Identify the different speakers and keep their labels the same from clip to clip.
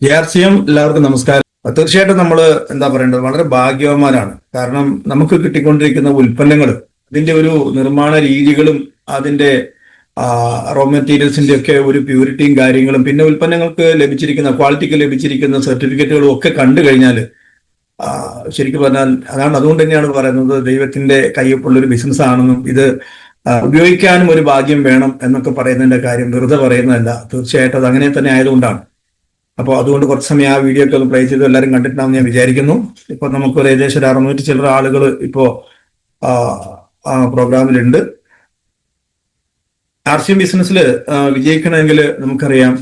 Speaker 1: JRCM എല്ലാവർക്കും നമസ്കാരം. തീർച്ചയായിട്ടും നമ്മൾ എന്താ പറയേണ്ടത്, വളരെ ഭാഗ്യവാന്മാരാണ്. കാരണം നമുക്ക് കിട്ടിക്കൊണ്ടിരിക്കുന്ന ഉൽപ്പന്നങ്ങൾ, അതിന്റെ ഒരു നിർമ്മാണ രീതികളും അതിന്റെ റോ മെറ്റീരിയൽസിന്റെ ഒക്കെ ഒരു പ്യൂരിറ്റിയും കാര്യങ്ങളും, പിന്നെ ഉൽപ്പന്നങ്ങൾക്ക് ലഭിച്ചിരിക്കുന്ന ക്വാളിറ്റിക്ക് ലഭിച്ചിരിക്കുന്ന സർട്ടിഫിക്കറ്റുകളും ഒക്കെ കണ്ടു കഴിഞ്ഞാൽ ശരിക്കും പറഞ്ഞാൽ അതുകൊണ്ട് തന്നെയാണ് പറയുന്നത് ദൈവത്തിന്റെ കയ്യൊപ്പുള്ള ഒരു ബിസിനസ് ആണെന്നും ഇത് ഉപയോഗിക്കാനും ഒരു ഭാഗ്യം വേണം എന്നൊക്കെ പറയുന്നതിന്റെ കാര്യം വെറുതെ പറയുന്നതല്ല. തീർച്ചയായിട്ടും അത് അങ്ങനെ തന്നെ ആയതുകൊണ്ടാണ്. അപ്പോൾ അതുകൊണ്ട് കുറച്ച് സമയം ആ വീഡിയോ ഒക്കെ ഒന്ന് പ്ലേ ചെയ്ത് എല്ലാവരും കണ്ടിട്ടുണ്ടാവും ഞാൻ വിചാരിക്കുന്നു. ഇപ്പൊ നമുക്കൊരു ഏകദേശം ഒരു 600 ചില്ലറ ആളുകൾ ഇപ്പോ പ്രോഗ്രാമിലുണ്ട്. RCM ബിസിനസ്സിൽ വിജയിക്കണമെങ്കിൽ നമുക്കറിയാം,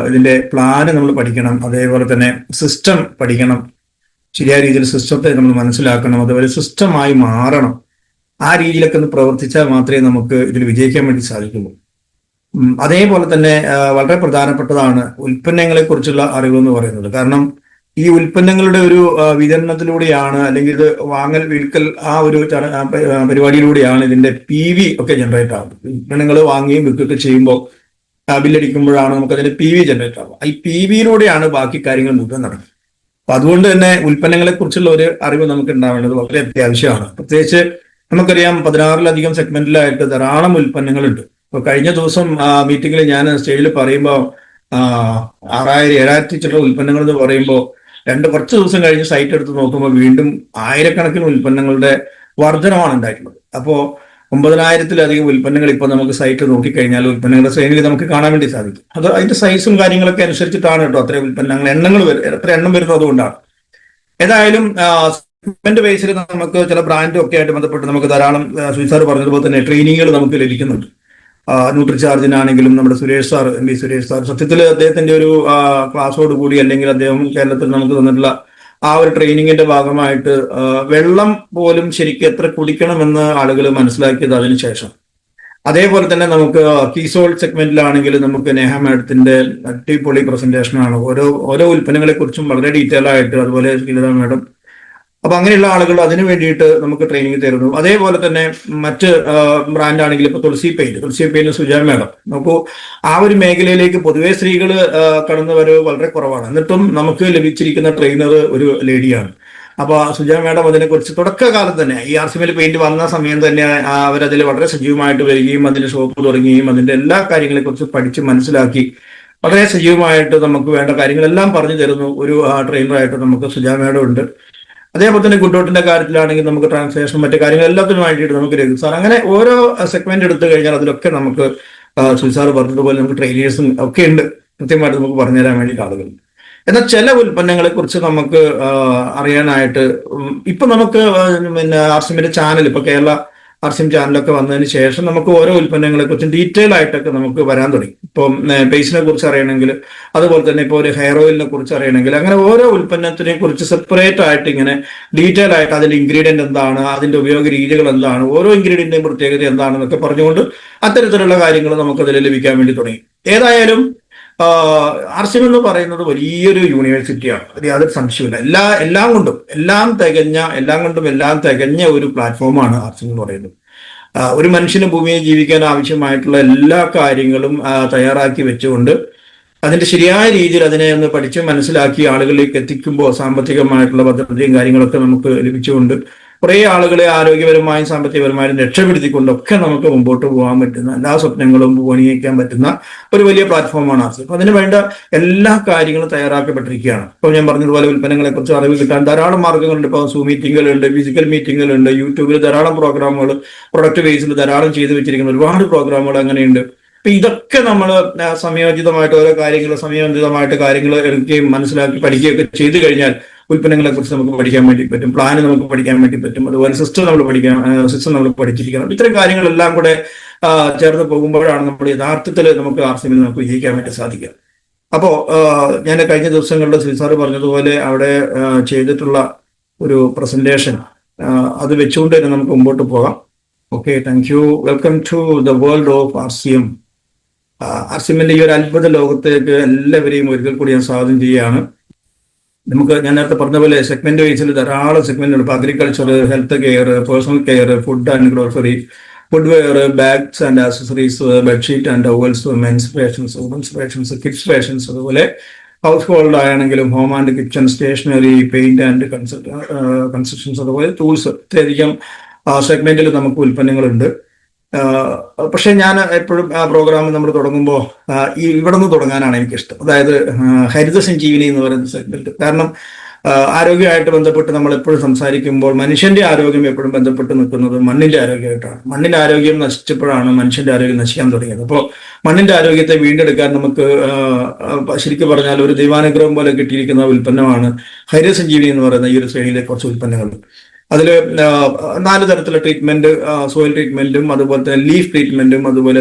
Speaker 1: ഇതിന്റെ പ്ലാന് നമ്മൾ പഠിക്കണം, അതേപോലെ തന്നെ സിസ്റ്റം പഠിക്കണം, ശരിയായ രീതിയിൽ സിസ്റ്റത്തെ നമ്മൾ മനസ്സിലാക്കണം, അതുപോലെ സിസ്റ്റമായി മാറണം. ആ രീതിയിലൊക്കെ ഒന്ന് പ്രവർത്തിച്ചാൽ മാത്രമേ നമുക്ക് ഇതിൽ വിജയിക്കാൻ വേണ്ടി സാധിക്കുള്ളൂ. അതേപോലെ തന്നെ വളരെ പ്രധാനപ്പെട്ടതാണ് ഉൽപ്പന്നങ്ങളെ കുറിച്ചുള്ള അറിവ് എന്ന് പറയുന്നത്. കാരണം ഈ ഉൽപ്പന്നങ്ങളുടെ ഒരു വിതരണത്തിലൂടെയാണ്, അല്ലെങ്കിൽ ഇത് വാങ്ങൽ വിൽക്കൽ ആ ഒരു പരിപാടിയിലൂടെയാണ് ഇതിന്റെ PV ഒക്കെ ജനറേറ്റ് ആവുന്നത്. ഉൽപ്പന്നങ്ങൾ വാങ്ങുകയും വിൽക്കുകയൊക്കെ ചെയ്യുമ്പോൾ ബില്ലടിക്കുമ്പോഴാണ് നമുക്ക് അതിന്റെ PV ജനറേറ്റ് ആവുക. ഈ PV-യിലൂടെയാണ് ബാക്കി കാര്യങ്ങൾ മുഴുവൻ നടക്കുന്നത്. അപ്പൊ അതുകൊണ്ട് തന്നെ ഉൽപ്പന്നങ്ങളെ കുറിച്ചുള്ള ഒരു അറിവ് നമുക്ക് ഉണ്ടാവേണ്ടത് വളരെ അത്യാവശ്യമാണ്. പ്രത്യേകിച്ച് നമുക്കറിയാം 16-ലധികം സെഗ്മെന്റിലായിട്ട് ധാരാളം ഉൽപ്പന്നങ്ങളുണ്ട്. ഇപ്പൊ കഴിഞ്ഞ ദിവസം മീറ്റിംഗിൽ ഞാൻ സ്റ്റേജിൽ പറയുമ്പോൾ 6000-7000 ചില ഉൽപ്പന്നങ്ങൾ എന്ന് പറയുമ്പോൾ കുറച്ച് ദിവസം കഴിഞ്ഞ് സൈറ്റ് എടുത്ത് നോക്കുമ്പോൾ വീണ്ടും ആയിരക്കണക്കിന് ഉൽപ്പന്നങ്ങളുടെ വർധനമാണ് ഉണ്ടായിട്ടുള്ളത്. അപ്പോ 9000-ലധികം ഉൽപ്പന്നങ്ങൾ ഇപ്പൊ നമുക്ക് സൈറ്റ് നോക്കിക്കഴിഞ്ഞാൽ ഉൽപ്പന്നങ്ങളുടെ ശ്രേണിയിൽ നമുക്ക് കാണാൻ വേണ്ടി സാധിക്കും. അത് അതിന്റെ സൈസും കാര്യങ്ങളൊക്കെ അനുസരിച്ചിട്ടാണ് കേട്ടോ അത്രയും ഉൽപ്പന്നങ്ങൾ എത്ര എണ്ണം വരുന്നത് അതുകൊണ്ടാണ്. ഏതായാലും സെഗ്മെന്റ് ബേസിൽ നമുക്ക് ചില ബ്രാൻഡും ഒക്കെ ആയിട്ട് ബന്ധപ്പെട്ട് നമുക്ക് ധാരാളം സുജിത് പറഞ്ഞതുപോലെ തന്നെ ട്രെയിനിങ്ങുകൾ നമുക്ക് ലഭിക്കുന്നുണ്ട്. ന്യൂട്രിചാർജിനാണെങ്കിലും നമ്മുടെ MB സുരേഷ് സാർ, സത്യത്തിൽ അദ്ദേഹത്തിന്റെ ഒരു ക്ലാസ്സോട് കൂടി, അല്ലെങ്കിൽ അദ്ദേഹം കേരളത്തിൽ നമുക്ക് തന്നിട്ടുള്ള ആ ഒരു ട്രെയിനിങ്ങിന്റെ ഭാഗമായിട്ട് വെള്ളം പോലും ശരിക്കും എത്ര കുടിക്കണമെന്ന് ആളുകൾ മനസ്സിലാക്കിയത് അതിനുശേഷം. അതേപോലെ തന്നെ നമുക്ക് കീസോൾ സെഗ്മെന്റിലാണെങ്കിൽ നമുക്ക് നേഹ മാഡത്തിന്റെ അടിപൊളി പ്രസന്റേഷനാണ്. ഓരോ ഉൽപ്പന്നങ്ങളെ കുറിച്ചും വളരെ ഡീറ്റെയിൽ ആയിട്ട്, അതുപോലെ ശ്രീലത മാഡം. അപ്പൊ അങ്ങനെയുള്ള ആളുകൾ അതിനു വേണ്ടിയിട്ട് നമുക്ക് ട്രെയിനിങ് തരുന്നു. അതേപോലെ തന്നെ മറ്റ് ബ്രാൻഡ് ആണെങ്കിൽ ഇപ്പൊ തുളസി പെയിന്റ് സുജാ മാഡം. നോക്കൂ, ആ ഒരു മേഖലയിലേക്ക് പൊതുവെ സ്ത്രീകൾ കടന്നു വരവ് വളരെ കുറവാണ്. എന്നിട്ടും നമുക്ക് ലഭിച്ചിരിക്കുന്ന ട്രെയിനർ ഒരു ലേഡിയാണ്. അപ്പൊ സുജാ മാഡം അതിനെക്കുറിച്ച് തുടക്കകാലത്ത് തന്നെ ഈ RCM പെയിന്റ് വന്ന സമയം തന്നെ അവരതിൽ വളരെ സജീവമായിട്ട് വരികയും അതിന്റെ ഷോപ്പ് തുടങ്ങുകയും അതിന്റെ എല്ലാ കാര്യങ്ങളെ കുറിച്ച് പഠിച്ച് മനസ്സിലാക്കി വളരെ സജീവമായിട്ട് നമുക്ക് വേണ്ട കാര്യങ്ങളെല്ലാം പറഞ്ഞു തരുന്നു ഒരു ട്രെയിനറായിട്ട് നമുക്ക് സുജാ മാഡം ഉണ്ട്. അതേപോലെ തന്നെ ഗുഡ്ഡോട്ടിന്റെ കാര്യത്തിലാണെങ്കിൽ നമുക്ക് ട്രാൻസ്ലേഷൻ മറ്റു കാര്യങ്ങൾ എല്ലാത്തിനും വേണ്ടിയിട്ട് നമുക്ക് രഘു സാർ, അങ്ങനെ ഓരോ സെഗ്മെന്റ് എടുത്തു കഴിഞ്ഞാൽ അതിലൊക്കെ നമുക്ക് സുജിത് സാർ പറഞ്ഞതുപോലെ നമുക്ക് ട്രെയിനേഴ്സും ഒക്കെ ഉണ്ട്, കൃത്യമായിട്ട് നമുക്ക് പറഞ്ഞുതരാൻ വേണ്ടിയിട്ട് ആളുകൾ. എന്നാൽ ചില ഉൽപ്പന്നങ്ങളെ കുറിച്ച് നമുക്ക് അറിയാനായിട്ട് ഇപ്പൊ നമുക്ക് പിന്നെ RCMന്റെ ചാനൽ, ഇപ്പൊ കേരള RCM ചാനലൊക്കെ വന്നതിന് ശേഷം നമുക്ക് ഓരോ ഉൽപ്പന്നങ്ങളെ കുറിച്ചും ഡീറ്റെയിൽ ആയിട്ടൊക്കെ നമുക്ക് വരാൻ തുടങ്ങി. ഇപ്പം പേസ്റ്റിനെ കുറിച്ച് അറിയണമെങ്കിൽ, അതുപോലെ തന്നെ ഇപ്പോൾ ഒരു ഹെയർ ഓയിലിനെ കുറിച്ച് അറിയണമെങ്കിൽ, അങ്ങനെ ഓരോ ഉൽപ്പന്നത്തിനെ കുറിച്ച് സെപ്പറേറ്റ് ആയിട്ട് ഇങ്ങനെ ഡീറ്റെയിൽ ആയിട്ട് അതിന്റെ ഇൻഗ്രീഡിയന്റ് എന്താണ്, അതിന്റെ ഉപയോഗ രീതികൾ എന്താണ്, ഓരോ ഇൻഗ്രീഡിയന്റിന്റെയും പ്രത്യേകത എന്താണെന്നൊക്കെ പറഞ്ഞുകൊണ്ട് അത്തരത്തിലുള്ള കാര്യങ്ങൾ നമുക്ക് അതിൽ ലഭിക്കാൻ വേണ്ടി തുടങ്ങി. ഏതായാലും RCM എന്ന് പറയുന്നത് വലിയൊരു യൂണിവേഴ്സിറ്റിയാണ്, അത് യാതൊരു സംശയമില്ല. എല്ലാം തികഞ്ഞ ഒരു പ്ലാറ്റ്ഫോമാണ് RCM എന്ന് പറയുന്നത്. ഒരു മനുഷ്യന് ഭൂമിയിൽ ജീവിക്കാൻ ആവശ്യമായിട്ടുള്ള എല്ലാ കാര്യങ്ങളും തയ്യാറാക്കി വെച്ചുകൊണ്ട് അതിന്റെ ശരിയായ രീതിയിൽ അതിനെ ഒന്ന് പഠിച്ച് മനസ്സിലാക്കി ആളുകളിലേക്ക് എത്തിക്കുമ്പോൾ സാമ്പത്തികമായിട്ടുള്ള ഭദ്രതയും കാര്യങ്ങളൊക്കെ നമുക്ക് ലഭിച്ചുകൊണ്ട് കുറെ ആളുകളെ ആരോഗ്യപരമായും സാമ്പത്തികപരമായും രക്ഷപ്പെടുത്തിക്കൊണ്ടൊക്കെ നമുക്ക് മുമ്പോട്ട് പോകാൻ പറ്റുന്ന, എല്ലാ സ്വപ്നങ്ങളും പൂവണിയിക്കാൻ പറ്റുന്ന ഒരു വലിയ പ്ലാറ്റ്ഫോമാണ് RCM. അപ്പൊ അതിന് വേണ്ട എല്ലാ കാര്യങ്ങളും തയ്യാറാക്കപ്പെട്ടിരിക്കുകയാണ്. ഇപ്പൊ ഞാൻ പറഞ്ഞതുപോലെ ഉൽപ്പന്നങ്ങളെ കുറിച്ച് അറിവ് കിട്ടാൻ ധാരാളം മാർഗ്ഗങ്ങളുണ്ട്. ഇപ്പോൾ Zoom മീറ്റിങ്ങുകളുണ്ട്, ഫിസിക്കൽ മീറ്റിങ്ങുകളുണ്ട്, യൂട്യൂബിൽ ധാരാളം പ്രോഗ്രാമുകൾ, പ്രൊഡക്റ്റ് ബേസിൽ ധാരാളം ചെയ്തു വെച്ചിരിക്കുന്ന ഒരുപാട് പ്രോഗ്രാമുകൾ അങ്ങനെയുണ്ട്. അപ്പൊ ഇതൊക്കെ നമ്മൾ സമയോചിതമായിട്ട് ഓരോ കാര്യങ്ങൾ എടുക്കുകയും മനസ്സിലാക്കി പഠിക്കുകയൊക്കെ ചെയ്തു കഴിഞ്ഞാൽ ഉൽപ്പന്നങ്ങളെ കുറിച്ച് നമുക്ക് പഠിക്കാൻ വേണ്ടി പറ്റും, പ്ലാന് നമുക്ക് പഠിക്കാൻ വേണ്ടി പറ്റും, അതുപോലെ സിസ്റ്റം നമ്മൾ പഠിച്ചിരിക്കണം. ഇത്തരം കാര്യങ്ങളെല്ലാം കൂടെ ചേർന്ന് പോകുമ്പോഴാണ് നമ്മൾ യഥാർത്ഥത്തിൽ നമുക്ക് RCM നമുക്ക് വിജയിക്കാൻ വേണ്ടി സാധിക്കുക. അപ്പോ ഞാൻ കഴിഞ്ഞ ദിവസങ്ങളിൽ സുജിത് സാറ് പറഞ്ഞതുപോലെ അവിടെ ചെയ്തിട്ടുള്ള ഒരു പ്രസന്റേഷൻ അത് വെച്ചുകൊണ്ട് തന്നെ നമുക്ക് മുമ്പോട്ട് പോകാം. Okay, thank you. Welcome to the world of RCM. RCMന്റെ ഈ ഒരു അത്ഭുത ലോകത്തേക്ക് എല്ലാവരെയും ഒരിക്കൽ കൂടി ഞാൻ സ്വാഗതം ചെയ്യുകയാണ്. ഞാൻ നേരത്തെ പറഞ്ഞ പോലെ സെഗ്മെന്റ് വൈസിൽ ധാരാളം സെഗ്മെന്റ് ഉണ്ട്. ഇപ്പൊ agriculture, health care, personal care, food and grocery, footwear, bags and accessories, bedsheet and towels, men's fashions, women's fashions, kids fashions, അതുപോലെ ഹൗസ് ഹോൾഡ് ആണെങ്കിലും home and kitchen, stationery, paint and constructions, അതുപോലെ tools, ഇത്രയധികം സെഗ്മെന്റിൽ നമുക്ക് ഉൽപ്പന്നങ്ങളുണ്ട്. പക്ഷെ ഞാൻ എപ്പോഴും ആ പ്രോഗ്രാം നമ്മൾ തുടങ്ങുമ്പോൾ ഈ ഇവിടെ നിന്ന് തുടങ്ങാനാണ് എനിക്കിഷ്ടം. അതായത് ഹരിത സഞ്ജീവിനി എന്ന് പറയുന്ന സെഗ്മെന്റ്. കാരണം ആരോഗ്യമായിട്ട് ബന്ധപ്പെട്ട് നമ്മൾ എപ്പോഴും സംസാരിക്കുമ്പോൾ മനുഷ്യന്റെ ആരോഗ്യം എപ്പോഴും ബന്ധപ്പെട്ട് നിൽക്കുന്നത് മണ്ണിന്റെ ആരോഗ്യമായിട്ടാണ്. മണ്ണിന്റെ ആരോഗ്യം നശിച്ചപ്പോഴാണ് മനുഷ്യന്റെ ആരോഗ്യം നശിക്കാൻ തുടങ്ങിയത്. അപ്പോൾ മണ്ണിന്റെ ആരോഗ്യത്തെ വീണ്ടെടുക്കാൻ നമുക്ക് ശരിക്കും പറഞ്ഞാൽ ഒരു ദൈവാനുഗ്രഹം പോലെ കിട്ടിയിരിക്കുന്ന ഉൽപ്പന്നമാണ് ഹരിത സഞ്ജീവിനി എന്ന് പറയുന്ന ഈ ഒരു ശ്രേണിയിലെ കുറച്ച് ഉൽപ്പന്നങ്ങൾ. അതിൽ 4 തരത്തിലുള്ള ട്രീറ്റ്മെന്റ്, സോയിൽ ട്രീറ്റ്മെന്റും അതുപോലെ തന്നെ ലീഫ് ട്രീറ്റ്മെന്റും അതുപോലെ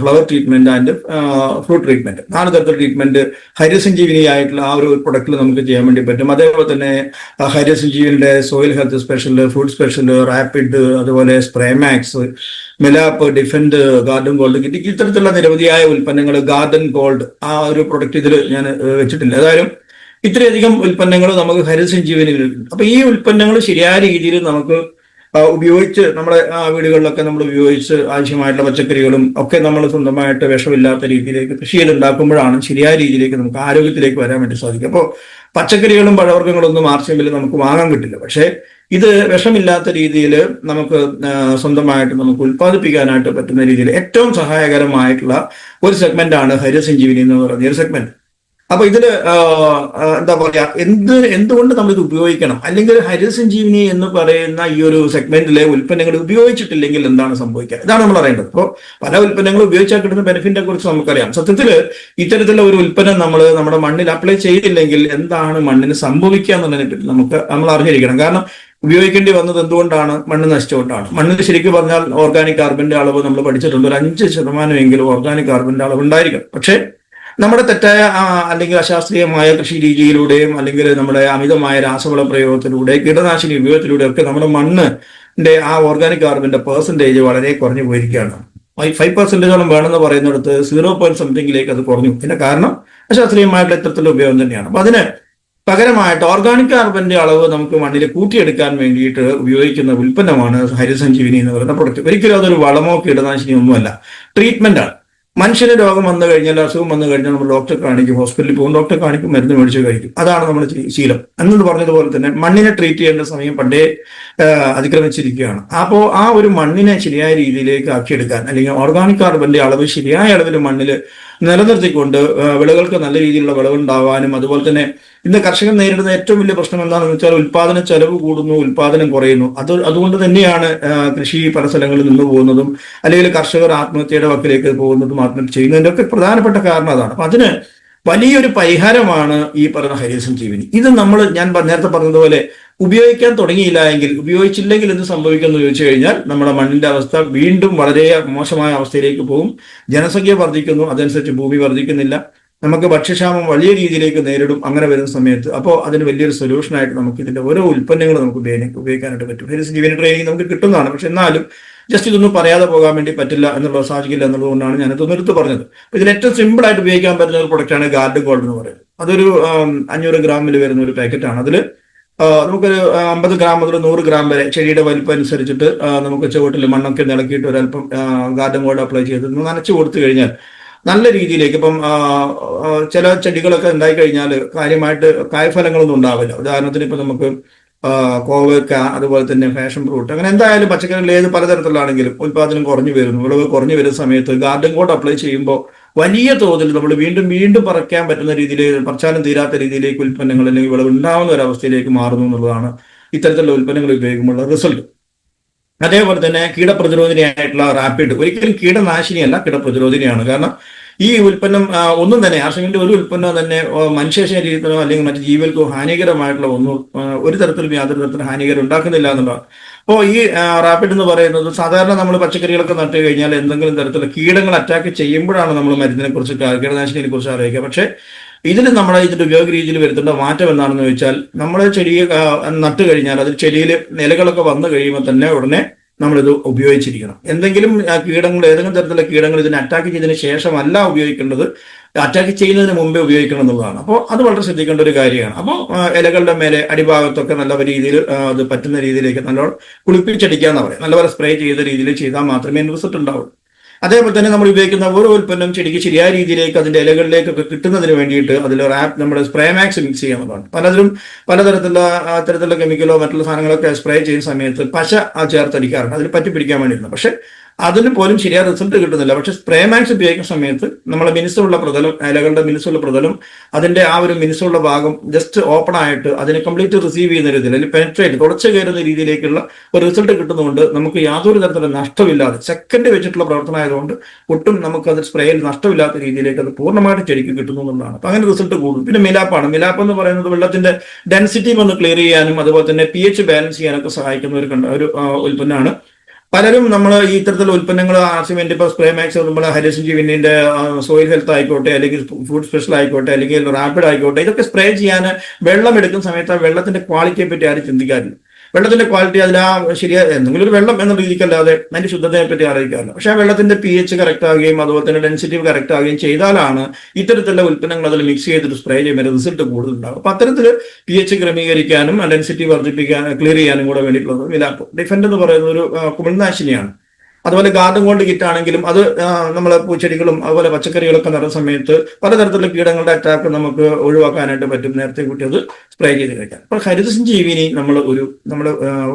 Speaker 1: flower treatment and fruit treatment, 4 തരത്തിലുള്ള ട്രീറ്റ്മെന്റ് ഹരിതസഞ്ജീവിനി ആയിട്ടുള്ള ആ ഒരു പ്രൊഡക്റ്റിൽ നമുക്ക് ചെയ്യാൻ വേണ്ടി പറ്റും. അതേപോലെ തന്നെ ഹരിതസഞ്ജീവിനിയുടെ soil health special, fruit special, rapid, അതുപോലെ സ്പ്രേമാക്സ്, മെലാപ്പ്, ഡിഫൻഡ്, ഗാർഡൻ ഗോൾഡ് കിറ്റ്, ഇത്തരത്തിലുള്ള നിരവധിയായ ഉൽപ്പന്നങ്ങൾ. ഗാർഡൻ ഗോൾഡ് ആ ഒരു പ്രൊഡക്റ്റ് ഇതിൽ ഞാൻ വെച്ചിട്ടില്ല. ഏതായാലും ഇത്രയധികം ഉൽപ്പന്നങ്ങൾ നമുക്ക് ഹരിതസഞ്ജീവനിയിൽ. അപ്പൊ ഈ ഉൽപ്പന്നങ്ങൾ ശരിയായ രീതിയിൽ നമുക്ക് ഉപയോഗിച്ച് നമ്മുടെ വീടുകളിലൊക്കെ നമ്മൾ ഉപയോഗിച്ച് ആവശ്യമായിട്ടുള്ള പച്ചക്കറികളും ഒക്കെ നമ്മൾ സ്വന്തമായിട്ട് വിഷമില്ലാത്ത രീതിയിലേക്ക് കൃഷി ചെയ്തുണ്ടാക്കുമ്പോഴാണ് ശരിയായ രീതിയിലേക്ക് നമുക്ക് ആരോഗ്യത്തിലേക്ക് വരാൻ വേണ്ടി സാധിക്കും. അപ്പോൾ പച്ചക്കറികളും പഴവർഗ്ഗങ്ങളൊന്നും ആർച്ചെങ്കിൽ നമുക്ക് വാങ്ങാൻ കിട്ടില്ല. പക്ഷേ ഇത് വിഷമില്ലാത്ത രീതിയിൽ നമുക്ക് സ്വന്തമായിട്ട് നമുക്ക് ഉൽപ്പാദിപ്പിക്കാനായിട്ട് പറ്റുന്ന രീതിയിൽ ഏറ്റവും സഹായകരമായിട്ടുള്ള ഒരു സെഗ്മെന്റാണ് ഹരിതസഞ്ജീവനി എന്ന് പറയുന്ന ഒരു സെഗ്മെന്റ്. അപ്പൊ ഇതില് എന്താ പറയാ, എന്തുകൊണ്ട് നമ്മൾ ഇത് ഉപയോഗിക്കണം, അല്ലെങ്കിൽ ഹരിതസഞ്ജീവിനി എന്ന് പറയുന്ന ഈ ഒരു സെഗ്മെന്റിലെ ഉൽപ്പന്നങ്ങൾ ഉപയോഗിച്ചിട്ടില്ലെങ്കിൽ എന്താണ് സംഭവിക്കുക, ഇതാണ് നമ്മൾ അറിയേണ്ടത്. അപ്പോൾ പല ഉൽപ്പന്നങ്ങളും ഉപയോഗിച്ചാൽ കിട്ടുന്ന ബെനിഫിറ്റിനെ കുറിച്ച് നമുക്കറിയാം. സത്യത്തിൽ ഇത്തരത്തിലുള്ള ഒരു ഉൽപ്പന്നം നമ്മൾ നമ്മുടെ മണ്ണിൽ അപ്ലൈ ചെയ്തില്ലെങ്കിൽ എന്താണ് മണ്ണിന് സംഭവിക്കുക എന്നുള്ളതിനെ പറ്റി നമ്മൾ അറിഞ്ഞിരിക്കണം. കാരണം ഉപയോഗിക്കേണ്ടി വന്നത് എന്തുകൊണ്ടാണ്? മണ്ണ് നശിച്ചുകൊണ്ടാണ്. മണ്ണിൽ ശരിക്കും പറഞ്ഞാൽ ഓർഗാനിക് കാർബന്റെ അളവ് നമ്മൾ പഠിച്ചിട്ടുണ്ട്, ഒരു 5% ഓർഗാനിക് കാർബന്റെ അളവ് ഉണ്ടായിരിക്കും. പക്ഷേ നമ്മുടെ തെറ്റായ അല്ലെങ്കിൽ അശാസ്ത്രീയമായ കൃഷി രീതിയിലൂടെയും അല്ലെങ്കിൽ നമ്മുടെ അമിതമായ രാസവള പ്രയോഗത്തിലൂടെ, കീടനാശിനി ഉപയോഗത്തിലൂടെ ഒക്കെ നമ്മുടെ മണ്ണിന്റെ ആ ഓർഗാനിക് കാർബന്റെ പെർസെന്റേജ് വളരെ കുറഞ്ഞു പോയിരിക്കുകയാണ്. 5% വേണമെന്ന് പറയുന്നിടത്ത് 0.something അത് കുറഞ്ഞു. ഇതിന്റെ കാരണം അശാസ്ത്രീയമായിട്ടുള്ള ഇത്തരത്തിലുള്ള ഉപയോഗം തന്നെയാണ്. അപ്പൊ അതിന് പകരമായിട്ട് ഓർഗാനിക് കാർബന്റെ അളവ് നമുക്ക് മണ്ണിൽ കൂട്ടിയെടുക്കാൻ വേണ്ടിയിട്ട് ഉപയോഗിക്കുന്ന ഉൽപ്പന്നമാണ് ഹരിതസഞ്ജീവിനി എന്ന് പറയുന്ന പ്രൊഡക്റ്റ്. ഒരിക്കലും അതൊരു വളമോ കീടനാശിനിയോ ഒന്നുമല്ല, ട്രീറ്റ്മെന്റ് ആണ്. മനുഷ്യന് രോഗം വന്നു കഴിഞ്ഞാൽ, അസുഖം വന്നു കഴിഞ്ഞാൽ നമ്മൾ ഡോക്ടറെ കാണിക്കും, ഹോസ്പിറ്റലിൽ പോകും, ഡോക്ടറെ കാണിക്കും, മരുന്ന് മേടിച്ച് കഴിക്കും. അതാണ് നമ്മുടെ ശീലം. എന്നത് പറഞ്ഞതുപോലെ തന്നെ മണ്ണിനെ ട്രീറ്റ് ചെയ്യേണ്ട സമയം പണ്ടേ അതിക്രമിച്ചിരിക്കുകയാണ്. അപ്പോൾ ആ ഒരു മണ്ണിനെ ശരിയായ രീതിയിലേക്ക് ആക്കിയെടുക്കാൻ, അല്ലെങ്കിൽ ഓർഗാനിക് കാർബന്റെ അളവ് ശരിയായ അളവിൽ മണ്ണിൽ നിലനിർത്തിക്കൊണ്ട് വിളകൾക്ക് നല്ല രീതിയിലുള്ള വിളവുണ്ടാവാനും, അതുപോലെ തന്നെ ഇന്ന് കർഷകൻ നേരിടുന്ന ഏറ്റവും വലിയ പ്രശ്നം എന്താണെന്ന് വെച്ചാൽ ഉൽപാദന ചെലവ് കൂടുന്നു, ഉൽപാദനം കുറയുന്നു. അതുകൊണ്ട് തന്നെയാണ് കൃഷി പല സ്ഥലങ്ങളിൽ നിന്ന് പോകുന്നതും അല്ലെങ്കിൽ കർഷകർ ആത്മഹത്യയുടെ വക്കിലേക്ക് പോകുന്നതും ആത്മഹത്യ ചെയ്യുന്നതിന്റെ ഒക്കെ പ്രധാനപ്പെട്ട കാരണം അതാണ്. അപ്പൊ അതിന് വലിയൊരു പരിഹാരമാണ് ഈ പറയുന്ന ഹരിതസഞ്ജീവിനി. ഇത് ഞാൻ നേരത്തെ പറഞ്ഞതുപോലെ ഉപയോഗിക്കാൻ തുടങ്ങിയില്ല എങ്കിൽ, ഉപയോഗിച്ചില്ലെങ്കിൽ എന്ത് സംഭവിക്കുമെന്ന് ചോദിച്ചു കഴിഞ്ഞാൽ നമ്മുടെ മണ്ണിന്റെ അവസ്ഥ വീണ്ടും വളരെ മോശമായ അവസ്ഥയിലേക്ക് പോകും. ജനസംഖ്യ വർദ്ധിക്കുന്നു, അതനുസരിച്ച് ഭൂമി വർദ്ധിക്കുന്നില്ല, നമുക്ക് ഭക്ഷ്യക്ഷാമം വലിയ രീതിയിലേക്ക് നേരിടും. അങ്ങനെ വരുന്ന സമയത്ത് അപ്പോൾ അതിന് വലിയൊരു സൊല്യൂഷനായിട്ട് നമുക്ക് ഇതിന്റെ ഓരോ ഉൽപ്പന്നങ്ങൾ നമുക്ക് ഉപയോഗിക്കാനായിട്ട് പറ്റും. ഹരിതസഞ്ജീവനി ട്രെയിനിങ് നമുക്ക് കിട്ടുന്നതാണ്. പക്ഷെ എന്നാലും ജസ്റ്റ് ഇതൊന്നും പറയാതെ പോകാൻ വേണ്ടി പറ്റില്ല എന്നുള്ളത് സാധിക്കില്ല എന്നുള്ളതുകൊണ്ടാണ് ഞാനിതൊന്നും എടുത്ത് പറഞ്ഞത്. ഇതിൽ ഏറ്റവും സിമ്പിൾ ആയിട്ട് ഉപയോഗിക്കാൻ പറ്റുന്ന ഒരു പ്രൊഡക്റ്റാണ് ഗാർഡൻ ഗോൾഡ് എന്ന് പറയുന്നത്. അതൊരു 500 ഗ്രാമിൽ വരുന്ന ഒരു പാക്കറ്റാണ്. അതിൽ നമുക്കൊരു 50 ഗ്രാം മുതൽ 100 ഗ്രാം വരെ ചെടിയുടെ വലിപ്പം അനുസരിച്ചിട്ട് നമുക്ക് ചുവട്ടിൽ മണ്ണൊക്കെ നിളക്കിയിട്ട് ഒരല്പം ഗാർഡൻ ഗോൾഡ് അപ്ലൈ ചെയ്ത് നനച്ചു കൊടുത്തു കഴിഞ്ഞാൽ നല്ല രീതിയിലേക്ക്, ഇപ്പം ചില ചെടികളൊക്കെ ഉണ്ടായി കഴിഞ്ഞാൽ കാര്യമായിട്ട് കായ്ഫലങ്ങളൊന്നും ഉണ്ടാവില്ല. ഉദാഹരണത്തിന് ഇപ്പം നമുക്ക് കോവക്ക, അതുപോലെ തന്നെ ഫാഷൻ ഫ്രൂട്ട്, അങ്ങനെ എന്തായാലും പച്ചക്കറികൾ ഏത് പലതരത്തിലാണെങ്കിലും ഉൽപാദനം കുറഞ്ഞു വരുന്നു, വിളവ് കുറഞ്ഞു വരുന്ന സമയത്ത് ഗാർഡൻ ഗോൾഡ് അപ്ലൈ ചെയ്യുമ്പോൾ വലിയ തോതിൽ നമ്മൾ വീണ്ടും വീണ്ടും പറിക്കാൻ പറ്റുന്ന രീതിയിൽ, പറിച്ചാലും തീരാത്ത രീതിയിലേക്ക് ഉൽപ്പന്നങ്ങൾ അല്ലെങ്കിൽ വിളവ് ഉണ്ടാവുന്ന ഒരു അവസ്ഥയിലേക്ക് മാറുന്നു എന്നുള്ളതാണ് ഇത്തരത്തിലുള്ള ഉൽപ്പന്നങ്ങൾ ഉപയോഗിക്കുമ്പോഴുള്ള റിസൾട്ട്. അതേപോലെ തന്നെ കീടപ്രതിരോധിനിയായിട്ടുള്ള റാപ്പിഡ് ഒരിക്കലും കീടനാശിനിയല്ല, കീടപ്രതിരോധിനിയാണ്. കാരണം ഈ ഉൽപ്പന്നം ഒന്നും തന്നെ, ആർഷമിന്റെ ഒരു ഉൽപ്പന്നം തന്നെ മനുഷ്യ ശരീരത്തിനോ അല്ലെങ്കിൽ മറ്റു ജീവികൾക്കോ ഹാനികരമായിട്ടുള്ള ഒരു തരത്തിലും യാതൊരു തരത്തിലും ഹാനികരം ഉണ്ടാക്കുന്നില്ല എന്നുള്ളതാണ്. അപ്പോൾ ഈ റാപ്പിഡ് എന്ന് പറയുന്നത് സാധാരണ നമ്മൾ പച്ചക്കറികളൊക്കെ നട്ടു കഴിഞ്ഞാൽ എന്തെങ്കിലും തരത്തിലുള്ള കീടങ്ങൾ അറ്റാക്ക് ചെയ്യുമ്പോഴാണ് നമ്മൾ മരുന്നിനെ കുറിച്ച്, കീടനാശിനിയെ കുറിച്ച് അറിയിക്കുക. പക്ഷേ ഇതിന് ഇതിന്റെ ഉപയോഗ രീതിയിൽ വരുത്തേണ്ട മാറ്റം എന്താണെന്ന് ചോദിച്ചാൽ, നമ്മൾ ചെടിയെ നട്ടു കഴിഞ്ഞാൽ അതിൽ ചെടിയിൽ ഇലകളൊക്കെ വന്നു കഴിയുമ്പോൾ തന്നെ ഉടനെ നമ്മളിത് ഉപയോഗിച്ചിരിക്കണം. എന്തെങ്കിലും കീടങ്ങൾ, ഏതെങ്കിലും തരത്തിലുള്ള കീടങ്ങൾ ഇതിനെ അറ്റാക്ക് ചെയ്തതിന് ശേഷമല്ല ഉപയോഗിക്കേണ്ടത്, അറ്റാക്ക് ചെയ്യുന്നതിന് മുമ്പേ ഉപയോഗിക്കണം എന്നുള്ളതാണ്. അപ്പോൾ അത് വളരെ ശ്രദ്ധിക്കേണ്ട ഒരു കാര്യമാണ്. അപ്പോൾ ഇലകളുടെ മേലെ അടിഭാഗത്തൊക്കെ നല്ല രീതിയിൽ അത് പറ്റുന്ന രീതിയിലേക്ക് നല്ലോണം കുളിപ്പിച്ചടിക്കാന്ന് പറയാം, നല്ലപോലെ സ്പ്രേ ചെയ്ത രീതിയിൽ ചെയ്താൽ മാത്രമേ റിസൾട്ട് ഉണ്ടാവുള്ളൂ. അതേപോലെ തന്നെ നമ്മൾ ഉപയോഗിക്കുന്ന ഓരോ ഉൽപ്പന്നം ചെടിക്ക് ശരിയായ രീതിയിലേക്ക് അതിന്റെ ഇലകളിലേക്കൊക്കെ കിട്ടുന്നതിന് വേണ്ടിയിട്ട് അതിൽ റാപ്പ് നമ്മുടെ സ്പ്രേ മാക്സ് മിക്സ് ചെയ്യാവുന്നതാണ്. പലതിലും പലതരത്തിലുള്ള അത്തരത്തിലുള്ള കെമിക്കലോ മറ്റുള്ള സാധനങ്ങളൊക്കെ സ്പ്രേ ചെയ്യുന്ന സമയത്ത് പശ ചേർത്തടിക്കാറുണ്ട് അതിൽ പറ്റി പിടിക്കാൻ വേണ്ടിയിരുന്നു. പക്ഷെ അതിന് പോലും ശരിയായ റിസൾട്ട് കിട്ടുന്നില്ല. പക്ഷെ സ്പ്രേ മാക്സ് ഉപയോഗിക്കുന്ന സമയത്ത് നമ്മളെ മിനുസമുള്ള പ്രതലം, ഇലകളുടെ മിനുസമുള്ള പ്രതലം, അതിന്റെ ആ ഒരു മിനുസമുള്ള ഭാഗം ജസ്റ്റ് ഓപ്പൺ ആയിട്ട് അതിനെ കംപ്ലീറ്റ് റിസീവ് ചെയ്യുന്ന രീതിയിൽ അല്ലെങ്കിൽ പെനട്രേറ്റ് തുടച്ചു കയറുന്ന രീതിയിലേക്കുള്ള ഒരു റിസൾട്ട് കിട്ടുന്നതുകൊണ്ട് നമുക്ക് യാതൊരു തരത്തിലുള്ള നഷ്ടമില്ലാതെ സെക്കൻഡ് വെച്ചിട്ടുള്ള പ്രവർത്തനമായതുകൊണ്ട് ഒട്ടും നമുക്ക് അത് സ്പ്രേയിൽ നഷ്ടമില്ലാത്ത രീതിയിലേക്ക് അത് പൂർണ്ണമായിട്ട് ചെടിക്ക് കിട്ടുന്നു എന്നുള്ളതാണ്. അപ്പൊ അങ്ങനെ റിസൾട്ട് കൂടും. പിന്നെ മിലാപ്പാണ്. മിലാപ്പ് എന്ന് പറയുന്നത് വെള്ളത്തിന്റെ ഡെൻസിറ്റി ഒന്ന് ക്ലിയർ ചെയ്യാനും അതുപോലെ തന്നെ pH ബാലൻസ് ചെയ്യാനൊക്കെ സഹായിക്കുന്ന ഒരു ഉൽപ്പന്നമാണ്. പലരും നമ്മൾ ഈ ഇത്തരത്തിലുള്ള ഉൽപ്പന്നങ്ങൾ ആർസിമെന്റ് ഇപ്പോൾ സ്പ്രേ മാക്സ് നമ്മൾ ഹരിസിഞ്ചി വിന്നിന്റെ സോയിൽ ഹെൽത്ത് ആയിക്കോട്ടെ അല്ലെങ്കിൽ ഫുഡ് സ്പെഷ്യൽ ആയിക്കോട്ടെ അല്ലെങ്കിൽ റാപ്പിഡ് ആയിക്കോട്ടെ ഇതൊക്കെ സ്പ്രേ ചെയ്യാൻ വെള്ളം എടുക്കുന്ന സമയത്ത് ആ വെള്ളത്തിന്റെ ക്വാളിറ്റിയെ പറ്റി ആരും ചിന്തിക്കാറില്ല. വെള്ളത്തിന്റെ ക്വാളിറ്റി അതിൽ ആ ശരിയായ എന്തെങ്കിലും ഒരു വെള്ളം എന്ന രീതിക്കല്ലാതെ അതിന്റെ ശുദ്ധതയെ പറ്റി അറിയിക്കാറില്ല. പക്ഷെ ആ വെള്ളത്തിന്റെ pH കറക്റ്റ് ആവുകയും അതുപോലെ തന്നെ ഡെൻസിറ്റി കറക്റ്റ് ആവുകയും ചെയ്താലാണ് ഇത്തരത്തിലുള്ള ഉൽപ്പന്നങ്ങൾ അതിൽ മിക്സ് ചെയ്തിട്ട് സ്പ്രേ ചെയ്യുമ്പോൾ റിസൾട്ട് കൂടുതലുണ്ടാകും. അപ്പൊ അത്തരത്തിൽ pH ക്രമീകരിക്കാനും ഡെൻസിറ്റി ക്ലിയർ ചെയ്യാനും കൂടെ വേണ്ടിയിട്ടുള്ളത് മിലാപ്പ്. ഡിഫൻഡ് എന്ന് പറയുന്ന ഒരു കുമിൾനാശിനിയാണ്. അതുപോലെ ഗാർഡൻ ഗോൾഡ് കിറ്റ് ആണെങ്കിലും അത് നമ്മളെ പൂച്ചെടികളും അതുപോലെ പച്ചക്കറികളൊക്കെ നടുന്ന സമയത്ത് പലതരത്തിലുള്ള കീടങ്ങളുടെ അറ്റാക്ക് നമുക്ക് ഒഴിവാക്കാനായിട്ട് പറ്റും നേരത്തെ കൂട്ടി അത് സ്പ്രേ ചെയ്ത് കഴിക്കാം. അപ്പോൾ ഹരിതസഞ്ജീവിനി നമ്മുടെ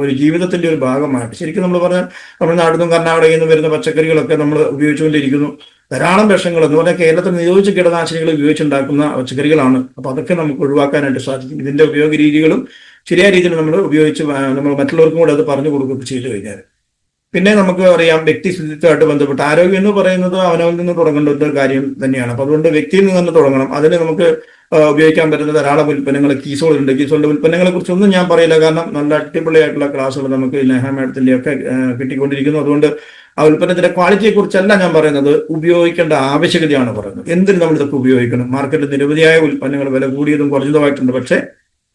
Speaker 1: ഒരു ജീവിതത്തിന്റെ ഒരു ഭാഗമായിട്ട് ശരിക്കും നമ്മൾ പറഞ്ഞാൽ തമിഴ്നാട്ടിൽ നിന്നും കർണാടകയിൽ നിന്നും വരുന്ന പച്ചക്കറികളൊക്കെ നമ്മൾ ഉപയോഗിച്ചുകൊണ്ടിരിക്കുന്നു. ധാരാളം വിഷങ്ങൾ എന്ന് പറഞ്ഞാൽ കേരളത്തിൽ നിരോധിച്ച കീടനാശിനികൾ ഉപയോഗിച്ചുണ്ടാക്കുന്ന പച്ചക്കറികളാണ്. അപ്പൊ അതൊക്കെ നമുക്ക് ഒഴിവാക്കാനായിട്ട് സാധിക്കും. ഇതിന്റെ ഉപയോഗ രീതികളും ശരിയായ രീതിയിൽ നമ്മൾ ഉപയോഗിച്ച് നമ്മൾ മറ്റുള്ളവർക്കും കൂടെ അത് പറഞ്ഞു കൊടുക്കുകയൊക്കെ ചെയ്തു കഴിഞ്ഞാൽ. പിന്നെ നമുക്ക് അറിയാം വ്യക്തി ശുചിത്വമായിട്ട് ബന്ധപ്പെട്ട് ആരോഗ്യം എന്ന് പറയുന്നത് അവനവനിൽ നിന്ന് തുടങ്ങേണ്ട ഒരു കാര്യം തന്നെയാണ്. അപ്പൊ അതുകൊണ്ട് വ്യക്തിയിൽ നിന്ന് തന്നെ തുടങ്ങണം. അതിന് നമുക്ക് ഉപയോഗിക്കാൻ പറ്റുന്ന ധാരാളം ഉൽപ്പന്നങ്ങൾ കീസോളുണ്ട്. കീസോളിന്റെ ഉൽപ്പന്നങ്ങളെ കുറിച്ചൊന്നും ഞാൻ പറയില്ല, കാരണം നല്ല അടിപൊളിയായിട്ടുള്ള ക്ലാസ്സുകൾ നമുക്ക് നെഹ മാഡത്തിന്റെ ഒക്കെ കിട്ടിക്കൊണ്ടിരിക്കുന്നു. അതുകൊണ്ട് ആ ഉൽപ്പന്നത്തിന്റെ ക്വാളിറ്റിയെ കുറിച്ചല്ല ഞാൻ പറയുന്നത്, ഉപയോഗിക്കേണ്ട ആവശ്യകതയാണ് പറയുന്നത്. എന്തിന് നമ്മൾ ഇതൊക്കെ ഉപയോഗിക്കണം? മാർക്കറ്റിൽ നിരവധിയായ ഉൽപ്പന്നങ്ങൾ വില കൂടിയതും കുറഞ്ഞതുമായിട്ടുണ്ട്. പക്ഷെ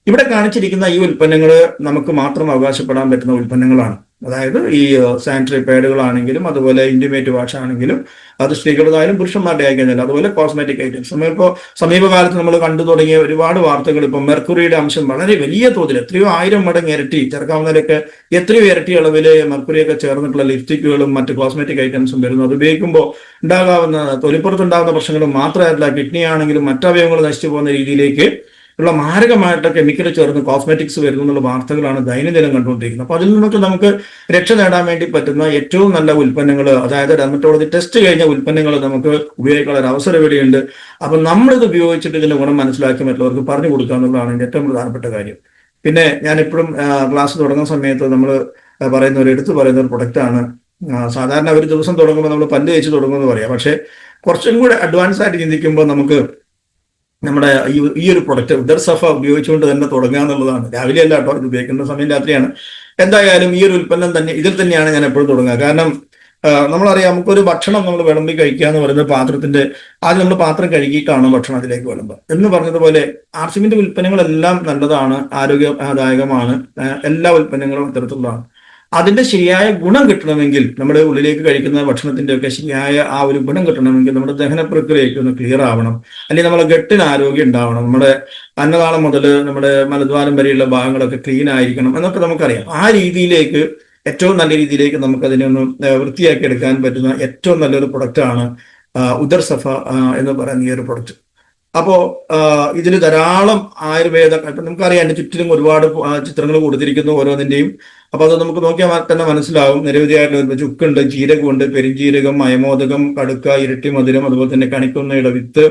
Speaker 1: ഇവിടെ കാണിച്ചിരിക്കുന്ന ഈ ഉൽപ്പന്നങ്ങൾ നമുക്ക് മാത്രം അവകാശപ്പെടാൻ പറ്റുന്ന ഉൽപ്പന്നങ്ങളാണ്. അതായത് ഈ സാനിറ്ററി പാഡുകളാണെങ്കിലും അതുപോലെ ഇന്റിമേറ്റ് വാഷ് ആണെങ്കിലും അത് സ്ത്രീകളുടേതായാലും പുരുഷന്മാരുടെ ആയിക്കഴിഞ്ഞാൽ അതുപോലെ കോസ്മെറ്റിക് ഐറ്റംസ് നമ്മളിപ്പോൾ സമീപകാലത്ത് നമ്മൾ കണ്ടു തുടങ്ങിയ ഒരുപാട് വാർത്തകൾ ഇപ്പം മെർക്കുറിയുടെ അംശം വളരെ വലിയ തോതിൽ എത്രയോ 1000 മടങ്ങ് ഇരട്ടി ചേർക്കാവുന്നതിലൊക്കെ എത്രയോ ഇരട്ടി അളവിൽ മെർക്കുറിയൊക്കെ ചേർന്നിട്ടുള്ള ലിപ്സ്റ്റിക്കുകളും മറ്റ് കോസ്മെറ്റിക് ഐറ്റംസും വരുന്നു. അത് ഉപയോഗിക്കുമ്പോൾ ഉണ്ടാകാവുന്ന തൊലിപ്പുറത്തുണ്ടാകുന്ന പ്രശ്നങ്ങൾ മാത്രമല്ല, കിഡ്നി ആണെങ്കിലും മറ്റവയവങ്ങൾ നശിച്ചു പോകുന്ന രീതിയിലേക്ക് ഉള്ള മാരകമായിട്ട് കെമിക്കൽ ചേർന്ന് കോസ്മെറ്റിക്സ് വരുന്നു എന്നുള്ള വാർത്തകളാണ് ദൈനംദിനം കണ്ടുകൊണ്ടിരിക്കുന്നത്. അപ്പൊ അതിൽ നിന്നൊക്കെ നമുക്ക് രക്ഷ നേടാൻ വേണ്ടി പറ്റുന്ന ഏറ്റവും നല്ല ഉൽപ്പന്നങ്ങൾ, അതായത് ഡെർമറ്റോളജി ടെസ്റ്റ് കഴിഞ്ഞ ഉൽപ്പന്നങ്ങൾ നമുക്ക് ഉപയോഗിക്കാനുള്ള ഒരു അവസരം ഇവിടെയുണ്ട്. അപ്പൊ നമ്മളിത് ഉപയോഗിച്ചിട്ട് ഇതിന്റെ ഗുണം മനസ്സിലാക്കി മറ്റുള്ളവർക്ക് പറഞ്ഞു കൊടുക്കുക എന്നുള്ളതാണ് ഇതിന്റെ ഏറ്റവും പ്രധാനപ്പെട്ട കാര്യം. പിന്നെ ഞാൻ എപ്പോഴും ക്ലാസ് തുടങ്ങുന്ന സമയത്ത് നമ്മൾ എടുത്തു പറയുന്ന ഒരു പ്രൊഡക്റ്റാണ്. സാധാരണ ഒരു ദിവസം തുടങ്ങുമ്പോൾ നമ്മൾ പല്ല് തേച്ച് തുടങ്ങുമെന്ന് പറയാം. പക്ഷെ കുറച്ചും കൂടെ അഡ്വാൻസ് ആയിട്ട് ചിന്തിക്കുമ്പോൾ നമുക്ക് നമ്മുടെ ഈ ഒരു പ്രൊഡക്റ്റ് ഉദർസഫ ഉപയോഗിച്ചുകൊണ്ട് തന്നെ തുടങ്ങുക എന്നുള്ളതാണ്. രാവിലെ അല്ല കേട്ടോ, ഇത് ഉപയോഗിക്കുന്ന സമയം രാത്രിയാണ്. എന്തായാലും ഈ ഒരു ഉൽപ്പന്നം തന്നെ ഇതിൽ തന്നെയാണ് ഞാൻ എപ്പോഴും തുടങ്ങുക. കാരണം നമ്മളറിയാം, നമുക്കൊരു ഭക്ഷണം നമ്മൾ വിളമ്പി കഴിക്കുക എന്ന് പറയുന്നത് പാത്രത്തിന്റെ ആദ്യം നമ്മൾ പാത്രം കഴുകിയിട്ടാണ് ഭക്ഷണം അതിലേക്ക് വിളമ്പുക എന്ന് പറഞ്ഞതുപോലെ ആർസിമിന്റെ ഉൽപ്പന്നങ്ങളെല്ലാം നല്ലതാണ്, ആരോഗ്യദായകമാണ്. എല്ലാ ഉൽപ്പന്നങ്ങളും ഇത്തരത്തിലുള്ളതാണ്. അതിന്റെ ശരിയായ ഗുണം കിട്ടണമെങ്കിൽ നമ്മുടെ ഉള്ളിലേക്ക് കഴിക്കുന്ന ഭക്ഷണത്തിന്റെ ഒക്കെ ശരിയായ ആ ഒരു ഗുണം കിട്ടണമെങ്കിൽ നമ്മുടെ ദഹന പ്രക്രിയയ്ക്ക് ഒന്ന് ക്ലിയർ ആവണം, അല്ലെങ്കിൽ നമ്മുടെ ഗട്ടിന് ആരോഗ്യം ഉണ്ടാവണം, നമ്മുടെ അന്നനാളം മുതൽ നമ്മുടെ മലദ്വാരം വരെയുള്ള ഭാഗങ്ങളൊക്കെ ക്ലീൻ ആയിരിക്കണം എന്നൊക്കെ നമുക്കറിയാം. ആ രീതിയിലേക്ക് ഏറ്റവും നല്ല രീതിയിലേക്ക് നമുക്ക് അതിനെ ഒന്ന് വൃത്തിയാക്കി എടുക്കാൻ പറ്റുന്ന ഏറ്റവും നല്ലൊരു പ്രൊഡക്റ്റാണ് ഉദർസഫ എന്ന് പറയുന്ന ഈ ഒരു പ്രൊഡക്റ്റ്. അപ്പോ ഇതിൽ ധാരാളം ആയുർവേദ, ഇപ്പൊ നമുക്കറിയാം എന്റെ ചുറ്റിലും ഒരുപാട് ചിത്രങ്ങൾ കൊടുത്തിരിക്കുന്നു ഓരോന്നിന്റെയും. അപ്പൊ അത് നമുക്ക് നോക്കിയാൽ തന്നെ മനസ്സിലാവും. നിരവധിയായിട്ടുള്ള ചുക്കുണ്ട്, ജീരകമുണ്ട്, പെരിഞ്ജീരകം, മയമോദകം, കടുക്ക, ഇരട്ടി മധുരം, അതുപോലെ തന്നെ കണിക്കൊന്നയുടെ വിത്ത്,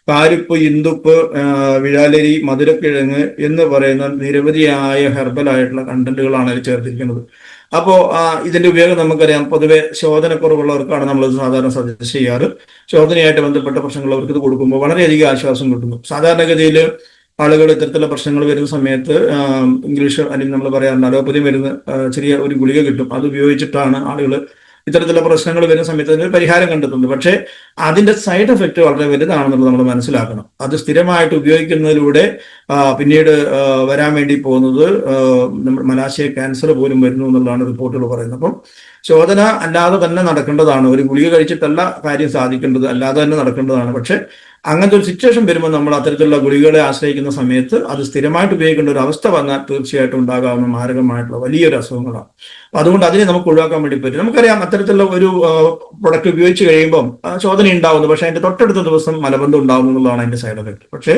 Speaker 1: കാരിപ്പ്, ഇന്ദുപ്പ്, വിഴാലരി, മധുരക്കിഴങ്ങ് എന്ന് പറയുന്ന നിരവധിയായ ഹെർബൽ ആയിട്ടുള്ള കണ്ടന്റുകളാണ് അതിൽ ചേർത്തിരിക്കുന്നത്. അപ്പോ ഇതിന്റെ ഉപയോഗം നമുക്കറിയാം. പൊതുവെ ശോധനക്കുറവുള്ളവർക്കാണ് നമ്മൾ സാധാരണ സജസ്റ്റ് ചെയ്യാറ്. ശോധനയായിട്ട് ബന്ധപ്പെട്ട പ്രശ്നങ്ങളുള്ളവർക്ക് ഇത് കൊടുക്കുമ്പോൾ വളരെയധികം ആശ്വാസം കിട്ടുന്നു. സാധാരണഗതിയിൽ ആളുകൾ ഇത്തരത്തിലുള്ള പ്രശ്നങ്ങൾ വരുന്ന സമയത്ത് ഇംഗ്ലീഷ് അല്ലെങ്കിൽ നമ്മൾ പറയാറുണ്ട് അലോപ്പതി മരുന്ന്, ചെറിയ ഒരു ഗുളിക കിട്ടും. അത് ഉപയോഗിച്ചിട്ടാണ് ആളുകൾ ഇത്തരത്തിലുള്ള പ്രശ്നങ്ങൾ വരുന്ന സമയത്ത് അതിന് പരിഹാരം കണ്ടെത്തുന്നത്. പക്ഷേ അതിന്റെ സൈഡ് എഫക്റ്റ് വളരെ വലുതാണെന്നുള്ളത് നമ്മൾ മനസ്സിലാക്കണം. അത് സ്ഥിരമായിട്ട് ഉപയോഗിക്കുന്നതിലൂടെ പിന്നീട് വരാൻ വേണ്ടി പോകുന്നത് നമ്മുടെ മലാശയ ക്യാൻസർ പോലും വരുന്നു എന്നുള്ളതാണ് റിപ്പോർട്ടുകൾ പറയുന്നത്. അപ്പം ശോധന അല്ലാതെ തന്നെ നടക്കേണ്ടതാണ്. ഒരു ഗുളിക കഴിച്ചിട്ടല്ല കാര്യം സാധിക്കേണ്ടത്, അല്ലാതെ തന്നെ നടക്കേണ്ടതാണ്. പക്ഷെ അങ്ങനത്തെ ഒരു സിറ്റുവേഷൻ വരുമ്പോൾ നമ്മൾ അത്തരത്തിലുള്ള ഗുളികകളെ ആശ്രയിക്കുന്ന സമയത്ത് അത് സ്ഥിരമായിട്ട് ഉപയോഗിക്കേണ്ട ഒരു അവസ്ഥ വന്നാൽ തീർച്ചയായിട്ടും ഉണ്ടാകാവുന്ന മാരകമായിട്ടുള്ള വലിയൊരു അസുഖങ്ങളാണ്. അപ്പൊ അതുകൊണ്ട് അതിനെ നമുക്ക് ഒഴിവാക്കാൻ വേണ്ടി പറ്റും. നമുക്കറിയാം അത്തരത്തിലുള്ള ഒരു പ്രൊഡക്റ്റ് ഉപയോഗിച്ച് കഴിയുമ്പം ശോധന ഉണ്ടാവുന്നു, പക്ഷെ അതിന്റെ തൊട്ടടുത്ത ദിവസം മലബന്ധം ഉണ്ടാവുന്നു എന്നുള്ളതാണ് അതിന്റെ സൈഡ് എഫക്ട്. പക്ഷേ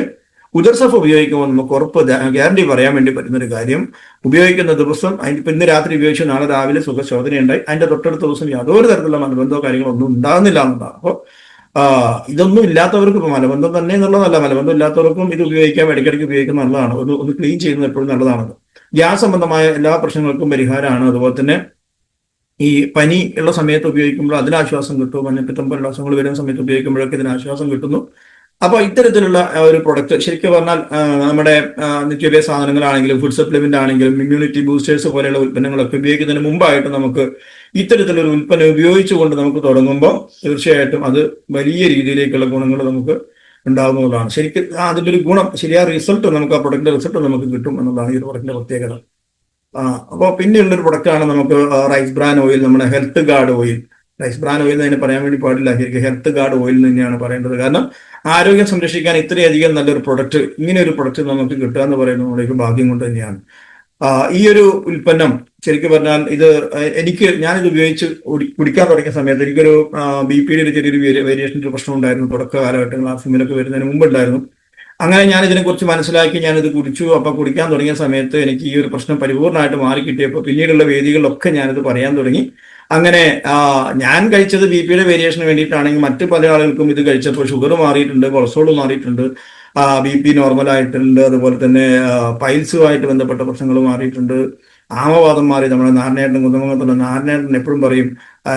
Speaker 1: ഉദർസഫ് ഉപയോഗിക്കുമ്പോൾ നമുക്ക് ഉറപ്പ് ഗ്യാരണ്ടി പറയാൻ വേണ്ടി പറ്റുന്ന ഒരു കാര്യം, ഉപയോഗിക്കുന്ന ദിവസം അതിന് ഇന്ന് രാത്രി ഉപയോഗിച്ച് നാളെ രാവിലെ സുഖശോധനയുണ്ടായി, അതിന്റെ തൊട്ടടുത്ത ദിവസം യാതൊരു തരത്തിലുള്ള മലബന്ധമോ കാര്യങ്ങളോ ഒന്നും ഉണ്ടാകുന്നില്ല എന്നുള്ളതാണ്. അപ്പോൾ ഇതൊന്നും ഇല്ലാത്തവർക്ക് ഇപ്പൊ മലബന്ധം തന്നെ എന്നുള്ളതല്ല, മലബന്ധം ഇല്ലാത്തവർക്കും ഇത് ഉപയോഗിക്കാം, ഇടയ്ക്കിടയ്ക്ക് ഉപയോഗിക്കുന്നത് നല്ലതാണ്. ഒന്ന് ക്ലീൻ ചെയ്യുന്നത് എപ്പോഴും നല്ലതാണ്. ഗ്യാസ് സംബന്ധമായ എല്ലാ പ്രശ്നങ്ങൾക്കും പരിഹാരമാണ്. അതുപോലെ തന്നെ ഈ പനി ഉള്ള സമയത്ത് ഉപയോഗിക്കുമ്പോൾ അതിനാശ്വാസം കിട്ടും, മഞ്ഞപ്പിത്തം പോലുള്ള അസുഖങ്ങൾ വരുന്ന സമയത്ത് ഉപയോഗിക്കുമ്പോഴൊക്കെ ഇതിന് ആശ്വാസം കിട്ടുന്നു. അപ്പൊ ഇത്തരത്തിലുള്ള ഒരു പ്രൊഡക്റ്റ് ശരിക്കും പറഞ്ഞാൽ നമ്മുടെ നിത്യോപയോഗ സാധനങ്ങളാണെങ്കിലും ഫുഡ് സപ്ലിമെന്റ് ആണെങ്കിലും ഇമ്മ്യൂണിറ്റി ബൂസ്റ്റേഴ്സ് പോലെയുള്ള ഉൽപ്പന്നങ്ങളൊക്കെ ഉപയോഗിക്കുന്നതിന് മുമ്പായിട്ട് നമുക്ക് ഇത്തരത്തിലൊരു ഉൽപ്പന്നം ഉപയോഗിച്ചുകൊണ്ട് നമുക്ക് തുടങ്ങുമ്പോൾ തീർച്ചയായിട്ടും അത് വലിയ രീതിയിലേക്കുള്ള ഗുണങ്ങൾ നമുക്ക് ഉണ്ടാകുന്നതാണ്. ശരിക്കും അതിന്റെ ഒരു ഗുണം, ശരിയായ റിസൾട്ട് നമുക്ക് ആ പ്രൊഡക്റ്റിന്റെ റിസൾട്ട് നമുക്ക് കിട്ടും എന്നുള്ളതാണ് ഈ ഒരു പ്രൊഡക്റ്റിന്റെ പ്രത്യേകത. അപ്പോൾ പിന്നെയുള്ളൊരു പ്രൊഡക്റ്റാണ് നമുക്ക് റൈസ് ബ്രാൻ ഓയിൽ, നമ്മുടെ health guard oil. Rice bran oil എന്ന് അതിനെ പറയാൻ വേണ്ടി പാടില്ല, ശരിക്കും ഹെൽത്ത് ഗാർഡ് ഓയിൽ തന്നെയാണ് പറയേണ്ടത്. കാരണം ആരോഗ്യം സംരക്ഷിക്കാൻ ഇത്രയധികം നല്ലൊരു പ്രൊഡക്റ്റ്, ഇങ്ങനെ ഒരു പ്രൊഡക്റ്റ് നമുക്ക് കിട്ടുക എന്ന് പറയുന്നത് നമ്മുടെ ഭാഗ്യം കൊണ്ട് തന്നെയാണ്. ഈ ഒരു ഉൽപ്പന്നം ശരിക്കും പറഞ്ഞാൽ ഞാനിത് ഉപയോഗിച്ച് കുടിക്കാൻ തുടങ്ങിയ സമയത്ത് എനിക്കൊരു BP-യുടെ ഒരു ചെറിയൊരു വേരിയേഷൻ്റെ ഒരു പ്രശ്നം ഉണ്ടായിരുന്നു. തുടക്ക കാലഘട്ടങ്ങൾ ആസ്മയിലൊക്കെ വരുന്നതിന് മുമ്പുണ്ടായിരുന്നു. അങ്ങനെ ഞാൻ ഇതിനെക്കുറിച്ച് മനസ്സിലാക്കി ഞാനിത് കുടിച്ചു. അപ്പൊ കുടിക്കാൻ തുടങ്ങിയ സമയത്ത് എനിക്ക് ഈ ഒരു പ്രശ്നം പരിപൂർണമായിട്ട് മാറി കിട്ടിയപ്പോൾ പിന്നീടുള്ള വേദികളിലൊക്കെ ഞാനിത് പറയാൻ തുടങ്ങി. അങ്ങനെ ഞാൻ കഴിച്ചത് BP-യുടെ വേരിയേഷന് വേണ്ടിയിട്ടാണെങ്കിൽ മറ്റു പല ആളുകൾക്കും ഇത് കഴിച്ചപ്പോൾ ഷുഗർ മാറിയിട്ടുണ്ട്, കൊളസ്ട്രോൾ മാറിയിട്ടുണ്ട്, BP നോർമൽ ആയിട്ടുണ്ട്, അതുപോലെ തന്നെ പൈൽസുമായിട്ട് ബന്ധപ്പെട്ട പ്രശ്നങ്ങൾ മാറിയിട്ടുണ്ട്, ആമവാദം മാറി. നമ്മുടെ നാരായണേട്ടൻ, കുന്നമംഗലത്തുള്ള നാരായണേട്ടൻ എപ്പോഴും പറയും,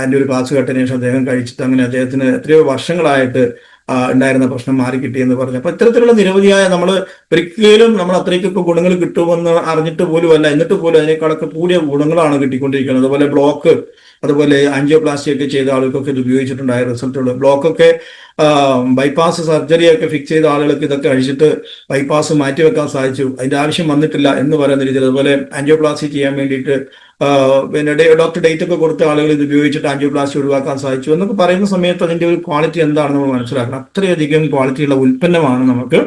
Speaker 1: എൻ്റെ ഒരു ക്ലാസ് കേട്ടതിന് ശേഷം അദ്ദേഹം കഴിച്ചിട്ട് അങ്ങനെ അദ്ദേഹത്തിന് എത്രയോ വർഷങ്ങളായിട്ട് ഉണ്ടായിരുന്ന പ്രശ്നം മാറി കിട്ടിയെന്ന് പറഞ്ഞു. അപ്പൊ ഇത്തരത്തിലുള്ള നിരവധിയായ ഒരിക്കലും നമ്മൾ അത്രയ്ക്കൊക്കെ ഗുണങ്ങൾ കിട്ടുമെന്ന് അറിഞ്ഞിട്ട് പോലുമല്ല, എന്നിട്ട് പോലും അതിനേക്കാളൊക്കെ കൂടിയ ഗുണങ്ങളാണ് കിട്ടിക്കൊണ്ടിരിക്കുന്നത്. അതുപോലെ ബ്ലോക്ക്, അതുപോലെ ആൻജിയോപ്ലാസ്റ്റി ഒക്കെ ചെയ്ത ആളുകൾക്കൊക്കെ ഇത് ഉപയോഗിച്ചിട്ടുണ്ടായ റിസൾട്ടുകൾ. ബ്ലോക്കൊക്കെ ബൈപ്പാസ് സർജറി ഒക്കെ ഫിക്സ് ചെയ്ത ആളുകൾക്ക് ഇതൊക്കെ അഴിച്ചിട്ട് ബൈപ്പാസ് മാറ്റിവെക്കാൻ സാധിച്ചു, അതിന്റെ ആവശ്യം വന്നിട്ടില്ല എന്ന് പറയുന്ന രീതിയിൽ. അതുപോലെ ആൻജിയോപ്ലാസ്റ്റി ചെയ്യാൻ വേണ്ടിയിട്ട് പിന്നെ ഡോക്ടർ ഡേറ്റ് ഒക്കെ കൊടുത്ത ആളുകൾ ഇത് ഉപയോഗിച്ചിട്ട് ആൻജിയോപ്ലാസ്റ്റി ഒഴിവാക്കാൻ സാധിച്ചു എന്നൊക്കെ പറയുന്ന സമയത്ത് അതിന്റെ ഒരു ക്വാളിറ്റി എന്താണെന്ന് നമ്മൾ മനസ്സിലാക്കണം. അത്രയധികം ക്വാളിറ്റിയുള്ള ഉൽപ്പന്നമാണ് നമുക്ക്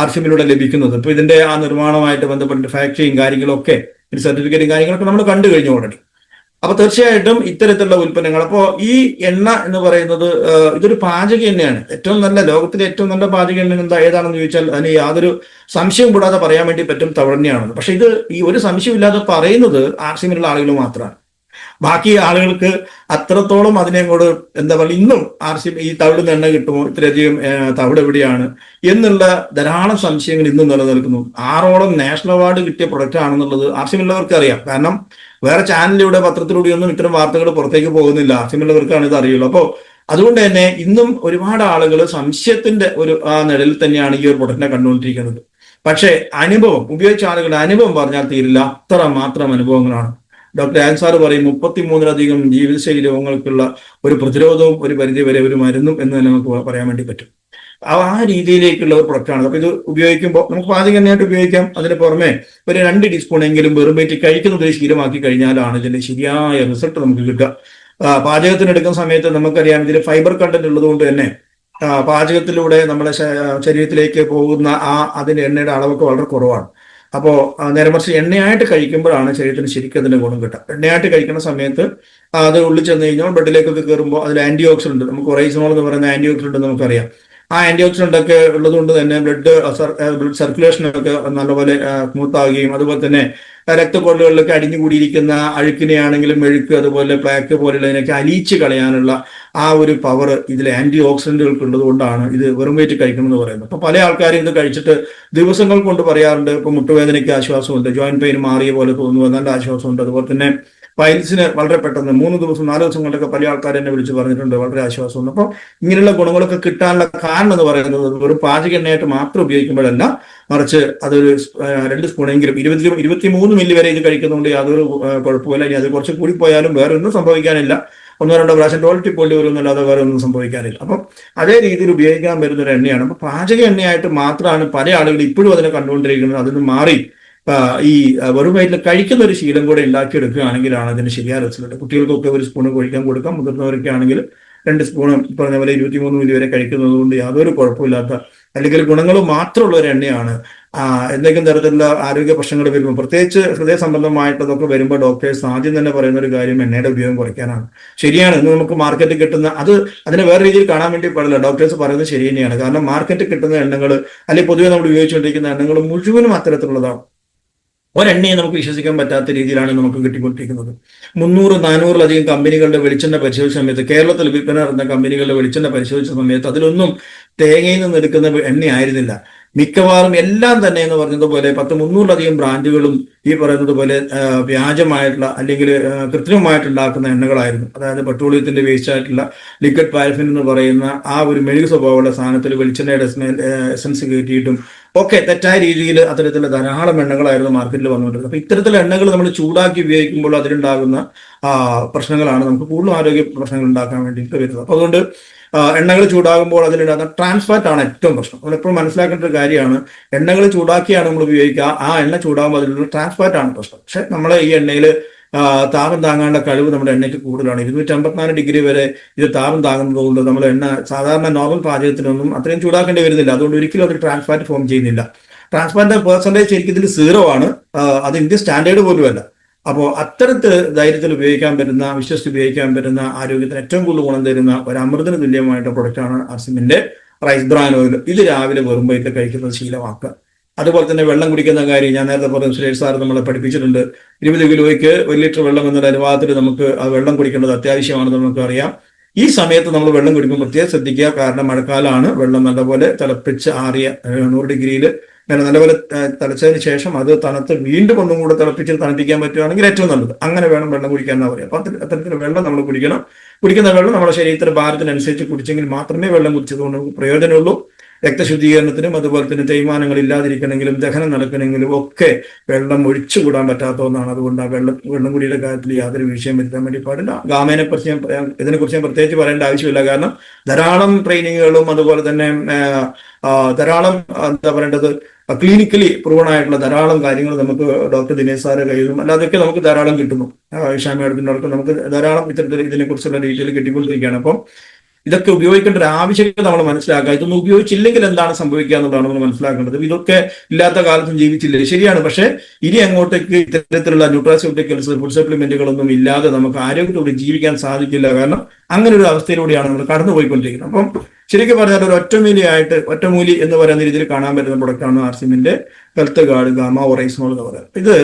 Speaker 1: ആർസിഎമ്മിലൂടെ ലഭിക്കുന്നത്. ഇപ്പൊ ഇതിന്റെ ആ നിർമ്മാണമായിട്ട് ബന്ധപ്പെട്ട് ഫാക്ടറിയും കാര്യങ്ങളൊക്കെ സർട്ടിഫിക്കറ്റും കാര്യങ്ങളൊക്കെ നമ്മൾ കണ്ടു കഴിഞ്ഞു ഓൾറെഡി. അപ്പൊ തീർച്ചയായിട്ടും ഇത്തരത്തിലുള്ള ഉൽപ്പന്നങ്ങൾ, അപ്പോൾ ഈ എണ്ണ എന്ന് പറയുന്നത് ഇതൊരു പാചക എണ്ണയാണ്. ലോകത്തിലെ ഏറ്റവും നല്ല പാചക എണ്ണ ഏതാണെന്ന് ചോദിച്ചാൽ അതിന് യാതൊരു സംശയം കൂടാതെ പറയാൻ വേണ്ടി പറ്റും തവിടെണ്ണയാണെന്ന്. പക്ഷെ ഇത് ഈ ഒരു സംശയമില്ലാതെ പറയുന്നത് ആർസിഎമ്മിലുള്ള ആളുകൾ മാത്രമാണ്. ബാക്കി ആളുകൾക്ക് അത്രത്തോളം അതിനെങ്ങോട്ട് എന്താ പറയുക, ഇന്നും ഈ തവിടുന്ന എണ്ണ കിട്ടുമോ, ഇത്രയധികം തവിട് എവിടെയാണ് എന്നുള്ള ധാരാളം സംശയങ്ങൾ ഇന്നും നിലനിൽക്കുന്നു. 6ഓളം നാഷണൽ അവാർഡ് കിട്ടിയ പ്രൊഡക്റ്റ് ആണെന്നുള്ളത് ആർസിഎമ്മിലുള്ളവർക്ക് അറിയാം. കാരണം വേറെ ചാനലിലൂടെ പത്രത്തിലൂടെയൊന്നും ഇത്തരം വാർത്തകൾ പുറത്തേക്ക് പോകുന്നില്ല, ആർസിഎമ്മിലുള്ളവർക്കാണ് ഇത് അറിയുള്ളൂ. അപ്പോൾ അതുകൊണ്ട് തന്നെ ഇന്നും ഒരുപാട് ആളുകൾ സംശയത്തിന്റെ ഒരു നിഴലിൽ തന്നെയാണ് ഈ ഒരു പ്രൊഡക്റ്റിനെ കണ്ടുകൊണ്ടിരിക്കുന്നത്. പക്ഷേ ഉപയോഗിച്ച ആളുകളുടെ അനുഭവം പറഞ്ഞാൽ തീരില്ല, അത്ര മാത്രം അനുഭവങ്ങളാണ്. ഡോക്ടർ ആൻസാർ പറയും 33ലധികം ജീവിതശൈലി രോഗങ്ങൾക്കുള്ള ഒരു പ്രതിരോധവും ഒരു പരിധിവരെ ഒരു മരുന്നും എന്ന് തന്നെ നമുക്ക് പറയാൻ വേണ്ടി പറ്റും. ആ രീതിയിലേക്കുള്ള ഒരു പ്രൊഡക്റ്റാണ്. അപ്പൊ ഇത് ഉപയോഗിക്കുമ്പോൾ നമുക്ക് പാചകം തന്നെയായിട്ട് ഉപയോഗിക്കാം. അതിന് പുറമെ ഒരു 2 ടീസ്പൂൺ എങ്കിലും വെറും വയറ്റിൽ കഴിക്കുന്നത് ശീലമാക്കി കഴിഞ്ഞാലാണ് ഇതിന്റെ ശരിയായ റിസൾട്ട് നമുക്ക് കിട്ടുക. പാചകത്തിന് എടുക്കുന്ന സമയത്ത് നമുക്കറിയാം ഇതിൽ ഫൈബർ കണ്ടന്റ് ഉള്ളത് കൊണ്ട് തന്നെ പാചകത്തിലൂടെ നമ്മുടെ ശരീരത്തിലേക്ക് പോകുന്ന അതിന്റെ എണ്ണയുടെ അളവൊക്കെ വളരെ കുറവാണ്. അപ്പോൾ നേരെ മറിച്ച് എണ്ണയായിട്ട് കഴിക്കുമ്പോഴാണ് ശരീരത്തിന് ശരിക്കും അതിന്റെ ഗുണം കിട്ടുക. എണ്ണയായിട്ട് കഴിക്കുന്ന സമയത്ത് അത് ഉള്ളിൽ ചെന്ന് കഴിഞ്ഞാൽ ബ്ലഡിലേക്കൊക്കെ കയറുമ്പോൾ അതിൽ ആന്റി ഓക്സിഡന്റ്, നമുക്ക് ഒറൈസമോൾ എന്ന് പറയുന്ന ആന്റി ഓക്സിഡന്റ് നമുക്കറിയാം. ആ ആന്റി ഓക്സിഡന്റ് ഒക്കെ ഉള്ളത് കൊണ്ട് തന്നെ ബ്ലഡ് സർക്കുലേഷനൊക്കെ നല്ലപോലെ സ്മൂത്ത് ആവുകയും അതുപോലെ തന്നെ രക്തക്കൊള്ളുകളിലൊക്കെ അടിഞ്ഞുകൂടിയിരിക്കുന്ന അഴുക്കിനെയാണെങ്കിലും മെഴുക്ക്, അതുപോലെ പ്ലാക്ക് പോലുള്ളതിനൊക്കെ അലിയിച്ച് കളയാനുള്ള ആ ഒരു പവർ ഇതിൽ ആന്റി ഓക്സിഡന്റുകൾക്ക് ഉള്ളത് കൊണ്ടാണ് ഇത് വെറും വയറ്റ് കഴിക്കണം എന്ന് പറയുന്നത്. അപ്പൊ പല ആൾക്കാരും ഇത് കഴിച്ചിട്ട് ദിവസങ്ങൾ കൊണ്ട് പറയാറുണ്ട്, ഇപ്പൊ മുട്ടുവേദനയ്ക്ക് ആശ്വാസമുണ്ട്, ജോയിന്റ് പെയിൻ മാറിയ പോലെ തോന്നുന്നു, നല്ല ആശ്വാസമുണ്ട്. അതുപോലെ തന്നെ പൈൽസിന് വളരെ പെട്ടെന്ന് 3 ദിവസം 4 ദിവസം കൊണ്ടൊക്കെ പല ആൾക്കാർ എന്നെ വിളിച്ച് പറഞ്ഞിട്ടുണ്ട് വളരെ ആശ്വാസമുണ്ട്. അപ്പോൾ ഇങ്ങനെയുള്ള ഗുണങ്ങളൊക്കെ കിട്ടാനുള്ള കാരണം എന്ന് പറയുന്നത് ഒരു പാചക എണ്ണയായിട്ട് മാത്രം ഉപയോഗിക്കുമ്പോഴല്ല, മറിച്ച് അതൊരു 2 സ്പൂണെങ്കിലും 23 മില്ലി വരെ ഇത് കഴിക്കുന്നതുകൊണ്ട് യാതൊരു കുഴപ്പമില്ല. ഇനി അത് കുറച്ച് കൂടി പോയാലും വേറെ ഒന്നും സംഭവിക്കാനില്ല. 1-2 പ്രാവശ്യം ടോയ്ലറ്റിൽ പോയി വരുന്നല്ലാതെ വേറെ ഒന്നും സംഭവിക്കാനില്ല. അപ്പം അതേ രീതിയിൽ ഉപയോഗിക്കാൻ വരുന്ന ഒരു എണ്ണയാണ്. അപ്പൊ പാചക എണ്ണയായിട്ട് മാത്രമാണ് പല ആളുകൾ ഇപ്പോഴും അതിനെ കണ്ടുകൊണ്ടിരിക്കുന്നത്. അതിന് മാറി ഈ വെറും വയറ്റിൽ കഴിക്കുന്ന ഒരു ശീലം കൂടെ ഉണ്ടാക്കിയെടുക്കുകയാണെങ്കിലാണ് അതിന് ശരിയായ റിസൾട്ട്. കുട്ടികൾക്കൊക്കെ ഒരു സ്പൂൺ കഴിക്കാൻ കൊടുക്കാം, മുതിർന്നവരൊക്കെ ആണെങ്കിൽ 2 സ്പൂൺ പറഞ്ഞ പോലെ 23 മില്ലി വരെ കഴിക്കുന്നത് കൊണ്ട് യാതൊരു കുഴപ്പമില്ലാത്ത അല്ലെങ്കിൽ ഗുണങ്ങൾ മാത്രമുള്ള ഒരു എണ്ണയാണ്. എന്തെങ്കിലും തരത്തിലുള്ള ആരോഗ്യ പ്രശ്നങ്ങൾ വരുമ്പോൾ, പ്രത്യേകിച്ച് ഹൃദയ സംബന്ധമായിട്ടതൊക്കെ വരുമ്പോൾ ഡോക്ടേഴ്സ് ആദ്യം തന്നെ പറയുന്ന ഒരു കാര്യം എണ്ണയുടെ ഉപയോഗം കുറയ്ക്കാനാണ്. ശരിയാണ്, ഇന്ന് നമുക്ക് മാർക്കറ്റിൽ കിട്ടുന്ന അതിനെ വേറെ രീതിയിൽ കാണാൻ വേണ്ടി പാടില്ല. ഡോക്ടേഴ്സ് പറയുന്നത് ശരി തന്നെയാണ്. കാരണം മാർക്കറ്റിൽ കിട്ടുന്ന എണ്ണകൾ അല്ലെങ്കിൽ പൊതുവെ നമ്മൾ ഉപയോഗിച്ചുകൊണ്ടിരിക്കുന്ന എണ്ണകൾ മുഴുവനും അത്തരത്തിലുള്ളതാണ്. ഒരെണ്ണയെ നമുക്ക് വിശ്വസിക്കാൻ പറ്റാത്ത രീതിയിലാണ് നമുക്ക് കിട്ടിക്കൊണ്ടിരിക്കുന്നത്. 300-400-ലധികം കമ്പനികളുടെ വെളിച്ചെണ്ണ പരിശോധിച്ച സമയത്ത്, കേരളത്തിൽ വിൽപ്പന നടന്ന കമ്പനികളുടെ വെളിച്ചെണ്ണ പരിശോധിച്ച സമയത്ത് അതിലൊന്നും തേങ്ങയിൽ നിന്ന് എടുക്കുന്ന എണ്ണയായിരുന്നില്ല. മിക്കവാറും എല്ലാം തന്നെ എന്ന് പറഞ്ഞതുപോലെ 300-ലധികം ബ്രാൻഡുകളും ഈ പറയുന്നത് പോലെ വ്യാജമായിട്ടുള്ള അല്ലെങ്കിൽ കൃത്രിമമായിട്ടുണ്ടാക്കുന്ന എണ്ണകളായിരുന്നു. അതായത് പെട്രോളിയത്തിന്റെ വേസ്റ്റ് ആയിട്ടുള്ള ലിക്വിഡ് പാരഫിൻ എന്ന് പറയുന്ന ആ ഒരു മെഴുകു സ്വഭാവമുള്ള സാധനത്തിൽ വെളിച്ചെണ്ണയുടെ എസൻസ് കയറ്റിയിട്ടും ഒക്കെ തെറ്റായ രീതിയിൽ അത്തരത്തിലുള്ള ധാരാളം എണ്ണകളായിരുന്നു മാർക്കറ്റിൽ വന്നുകൊണ്ടിരുന്നത്. അപ്പൊ ഇത്തരത്തിലുള്ള എണ്ണകൾ നമ്മൾ ചൂടാക്കി ഉപയോഗിക്കുമ്പോൾ അതിലുണ്ടാകുന്ന പ്രശ്നങ്ങളാണ് നമുക്ക് കൂടുതലും ആരോഗ്യ പ്രശ്നങ്ങൾ ഉണ്ടാക്കാൻ വേണ്ടിയിട്ട് വരുന്നത്. അപ്പൊ അതുകൊണ്ട് എണ്ണകൾ ചൂടാകുമ്പോൾ അതിലുണ്ടാകുന്ന ട്രാൻസ്ഫാറ്റ് ആണ് ഏറ്റവും പ്രശ്നം. നമ്മളെപ്പോഴും മനസ്സിലാക്കേണ്ട ഒരു കാര്യമാണ്, എണ്ണകൾ ചൂടാക്കിയാണ് നമ്മൾ ഉപയോഗിക്കുക. ആ എണ്ണ ചൂടാകുമ്പോൾ അതിലുള്ള ട്രാൻസ്ഫാറ്റ് ആണ് പ്രശ്നം. പക്ഷെ നമ്മളെ ഈ എണ്ണയിൽ താപം താങ്ങാനുള്ള കഴിവ് നമ്മുടെ എണ്ണയ്ക്ക് കൂടുതലാണ്. 254 ഡിഗ്രി വരെ ഇത് താപം താങ്ങുന്നത് കൊണ്ട് നമ്മൾ എണ്ണ സാധാരണ നോർമൽ പാചകത്തിനൊന്നും അത്രയും ചൂടാക്കേണ്ടി വരുന്നില്ല. അതുകൊണ്ട് ഒരിക്കലും അത് ട്രാൻസ്ഫാറ്റ് ഫോം ചെയ്യുന്നില്ല. ട്രാൻസ്ഫാറ്റിന്റെ പെർസെന്റേജ് ശരിക്കും ഇതിൽ 0 ആണ്. അത് ഇന്ത്യൻ സ്റ്റാൻഡേർഡ് പോലുമല്ല. അപ്പോൾ അത്തരത്തിൽ ധൈര്യത്തിൽ ഉപയോഗിക്കാൻ പറ്റുന്ന, വിശ്വസിച്ച് ഉപയോഗിക്കാൻ പറ്റുന്ന, ആരോഗ്യത്തിന് ഏറ്റവും കൂടുതൽ ഗുണം തരുന്ന ഒരു അമൃതിന് തുല്യമായിട്ട് പ്രൊഡക്റ്റാണ് ആർസിമിന്റെ റൈസ് ബ്രാൻ ഓയിൽ. ഇത് രാവിലെ വെറും വയറ്റിൽ കഴിക്കുന്നത് ശീലമാക്കുക. അതുപോലെ തന്നെ വെള്ളം കുടിക്കുന്ന കാര്യം ഞാൻ നേരത്തെ പറഞ്ഞ സുരേഷ് സാർ നമ്മളെ പഠിപ്പിച്ചിട്ടുണ്ട്. 20 കിലോയ്ക്ക് 1 ലിറ്റർ വെള്ളം എന്നൊരു അനുപാതത്തിൽ നമുക്ക് ആ വെള്ളം കുടിക്കേണ്ടത് അത്യാവശ്യമാണെന്ന് നമുക്കറിയാം. ഈ സമയത്ത് നമ്മൾ വെള്ളം കുടിക്കുമ്പോൾ പ്രത്യേകം ശ്രദ്ധിക്കുക. കാരണം മഴക്കാലമാണ്. വെള്ളം നല്ലപോലെ തിളപ്പിച്ച് ആറിയ 100 ഡിഗ്രിയിൽ നല്ലപോലെ തിളച്ചതിന് ശേഷം അത് തണുത്ത് വീണ്ടും ഒന്നും കൂടെ തിളപ്പിച്ച് തണുപ്പിക്കാൻ പറ്റുകയാണെങ്കിൽ ഏറ്റവും നല്ലത്. അങ്ങനെ വേണം വെള്ളം കുടിക്കാൻ എന്നാ പറയുക. അപ്പൊ അത്തരത്തിൽ വെള്ളം നമ്മൾ കുടിക്കണം. കുടിക്കുന്ന വെള്ളം നമ്മുടെ ശരീരത്തിന്റെ ഭാരത്തിനനുസരിച്ച് കുടിച്ചെങ്കിൽ മാത്രമേ വെള്ളം കുടിച്ചതുകൊണ്ട് നമുക്ക് പ്രയോജനമുള്ളൂ. രക്തശുദ്ധീകരണത്തിനും അതുപോലെ തന്നെ തേയ്മാനങ്ങൾ ഇല്ലാതിരിക്കണമെങ്കിലും ദഹനം നടക്കണമെങ്കിലും ഒക്കെ വെള്ളം ഒഴിച്ചുകൂടാൻ പറ്റാത്ത ഒന്നാണ്. അതുകൊണ്ട് ആ വെള്ളം കുടിയുടെ കാര്യത്തിൽ യാതൊരു വിഷയം വരുത്താൻ വേണ്ടി പാടില്ല. ഗാമേനെ കുറിച്ച് ഇതിനെക്കുറിച്ച് ഞാൻ പ്രത്യേകിച്ച് പറയേണ്ട ആവശ്യമില്ല. കാരണം ധാരാളം ട്രെയിനിങ്ങുകളും അതുപോലെ തന്നെ ധാരാളം എന്താ പറയേണ്ടത് ക്ലിനിക്കലി പ്രൂവൺ ആയിട്ടുള്ള ധാരാളം കാര്യങ്ങൾ നമുക്ക് ഡോക്ടർ ദിനേശ് സാറ് കയ്യിലും അല്ലാതൊക്കെ നമുക്ക് ധാരാളം കിട്ടുന്നു. ഇഷാ മേഡത്തിന്റെ അടുത്ത് നമുക്ക് ധാരാളം ഇത്തരത്തിൽ ഇതിനെക്കുറിച്ചുള്ള ഡീറ്റെയിൽ കിട്ടിക്കൊണ്ടിരിക്കുകയാണ്. അപ്പം ഇതൊക്കെ ഉപയോഗിക്കേണ്ട ഒരു ആവശ്യകത നമ്മൾ മനസ്സിലാക്കുക. ഇതൊന്നും ഉപയോഗിച്ചില്ലെങ്കിൽ എന്താണ് സംഭവിക്കുക എന്നുള്ളതാണ് നമ്മൾ മനസ്സിലാക്കേണ്ടത്. ഇതൊക്കെ ഇല്ലാത്ത കാലത്തും ജീവിച്ചില്ലേ, ശരിയാണ്. പക്ഷെ ഇനി അങ്ങോട്ടേക്ക് ഇത്തരത്തിലുള്ള ന്യൂട്രാസ്യൂട്ടിക്കൽസ്, ഫുഡ് സപ്ലിമെന്റുകളൊന്നും ഇല്ലാതെ നമുക്ക് ആരോഗ്യത്തോടെ ജീവിക്കാൻ സാധിക്കില്ല. കാരണം അങ്ങനെ ഒരു അവസ്ഥയിലൂടെയാണ് നമ്മൾ കടന്നുപോയിക്കൊണ്ടിരിക്കുന്നത്. അപ്പം ശരിക്കും പറഞ്ഞാൽ ഒരു ഒറ്റമൂലി എന്ന് പറയുന്ന രീതിയിൽ കാണാൻ പറ്റുന്ന പ്രൊഡക്റ്റാണ് ആർസിമിന്റെ ഹെൽത്ത് ഗാർഡ് ഗാമ ഒറൈസ്മോൾ എന്ന് പറയുന്നത്. ഇത്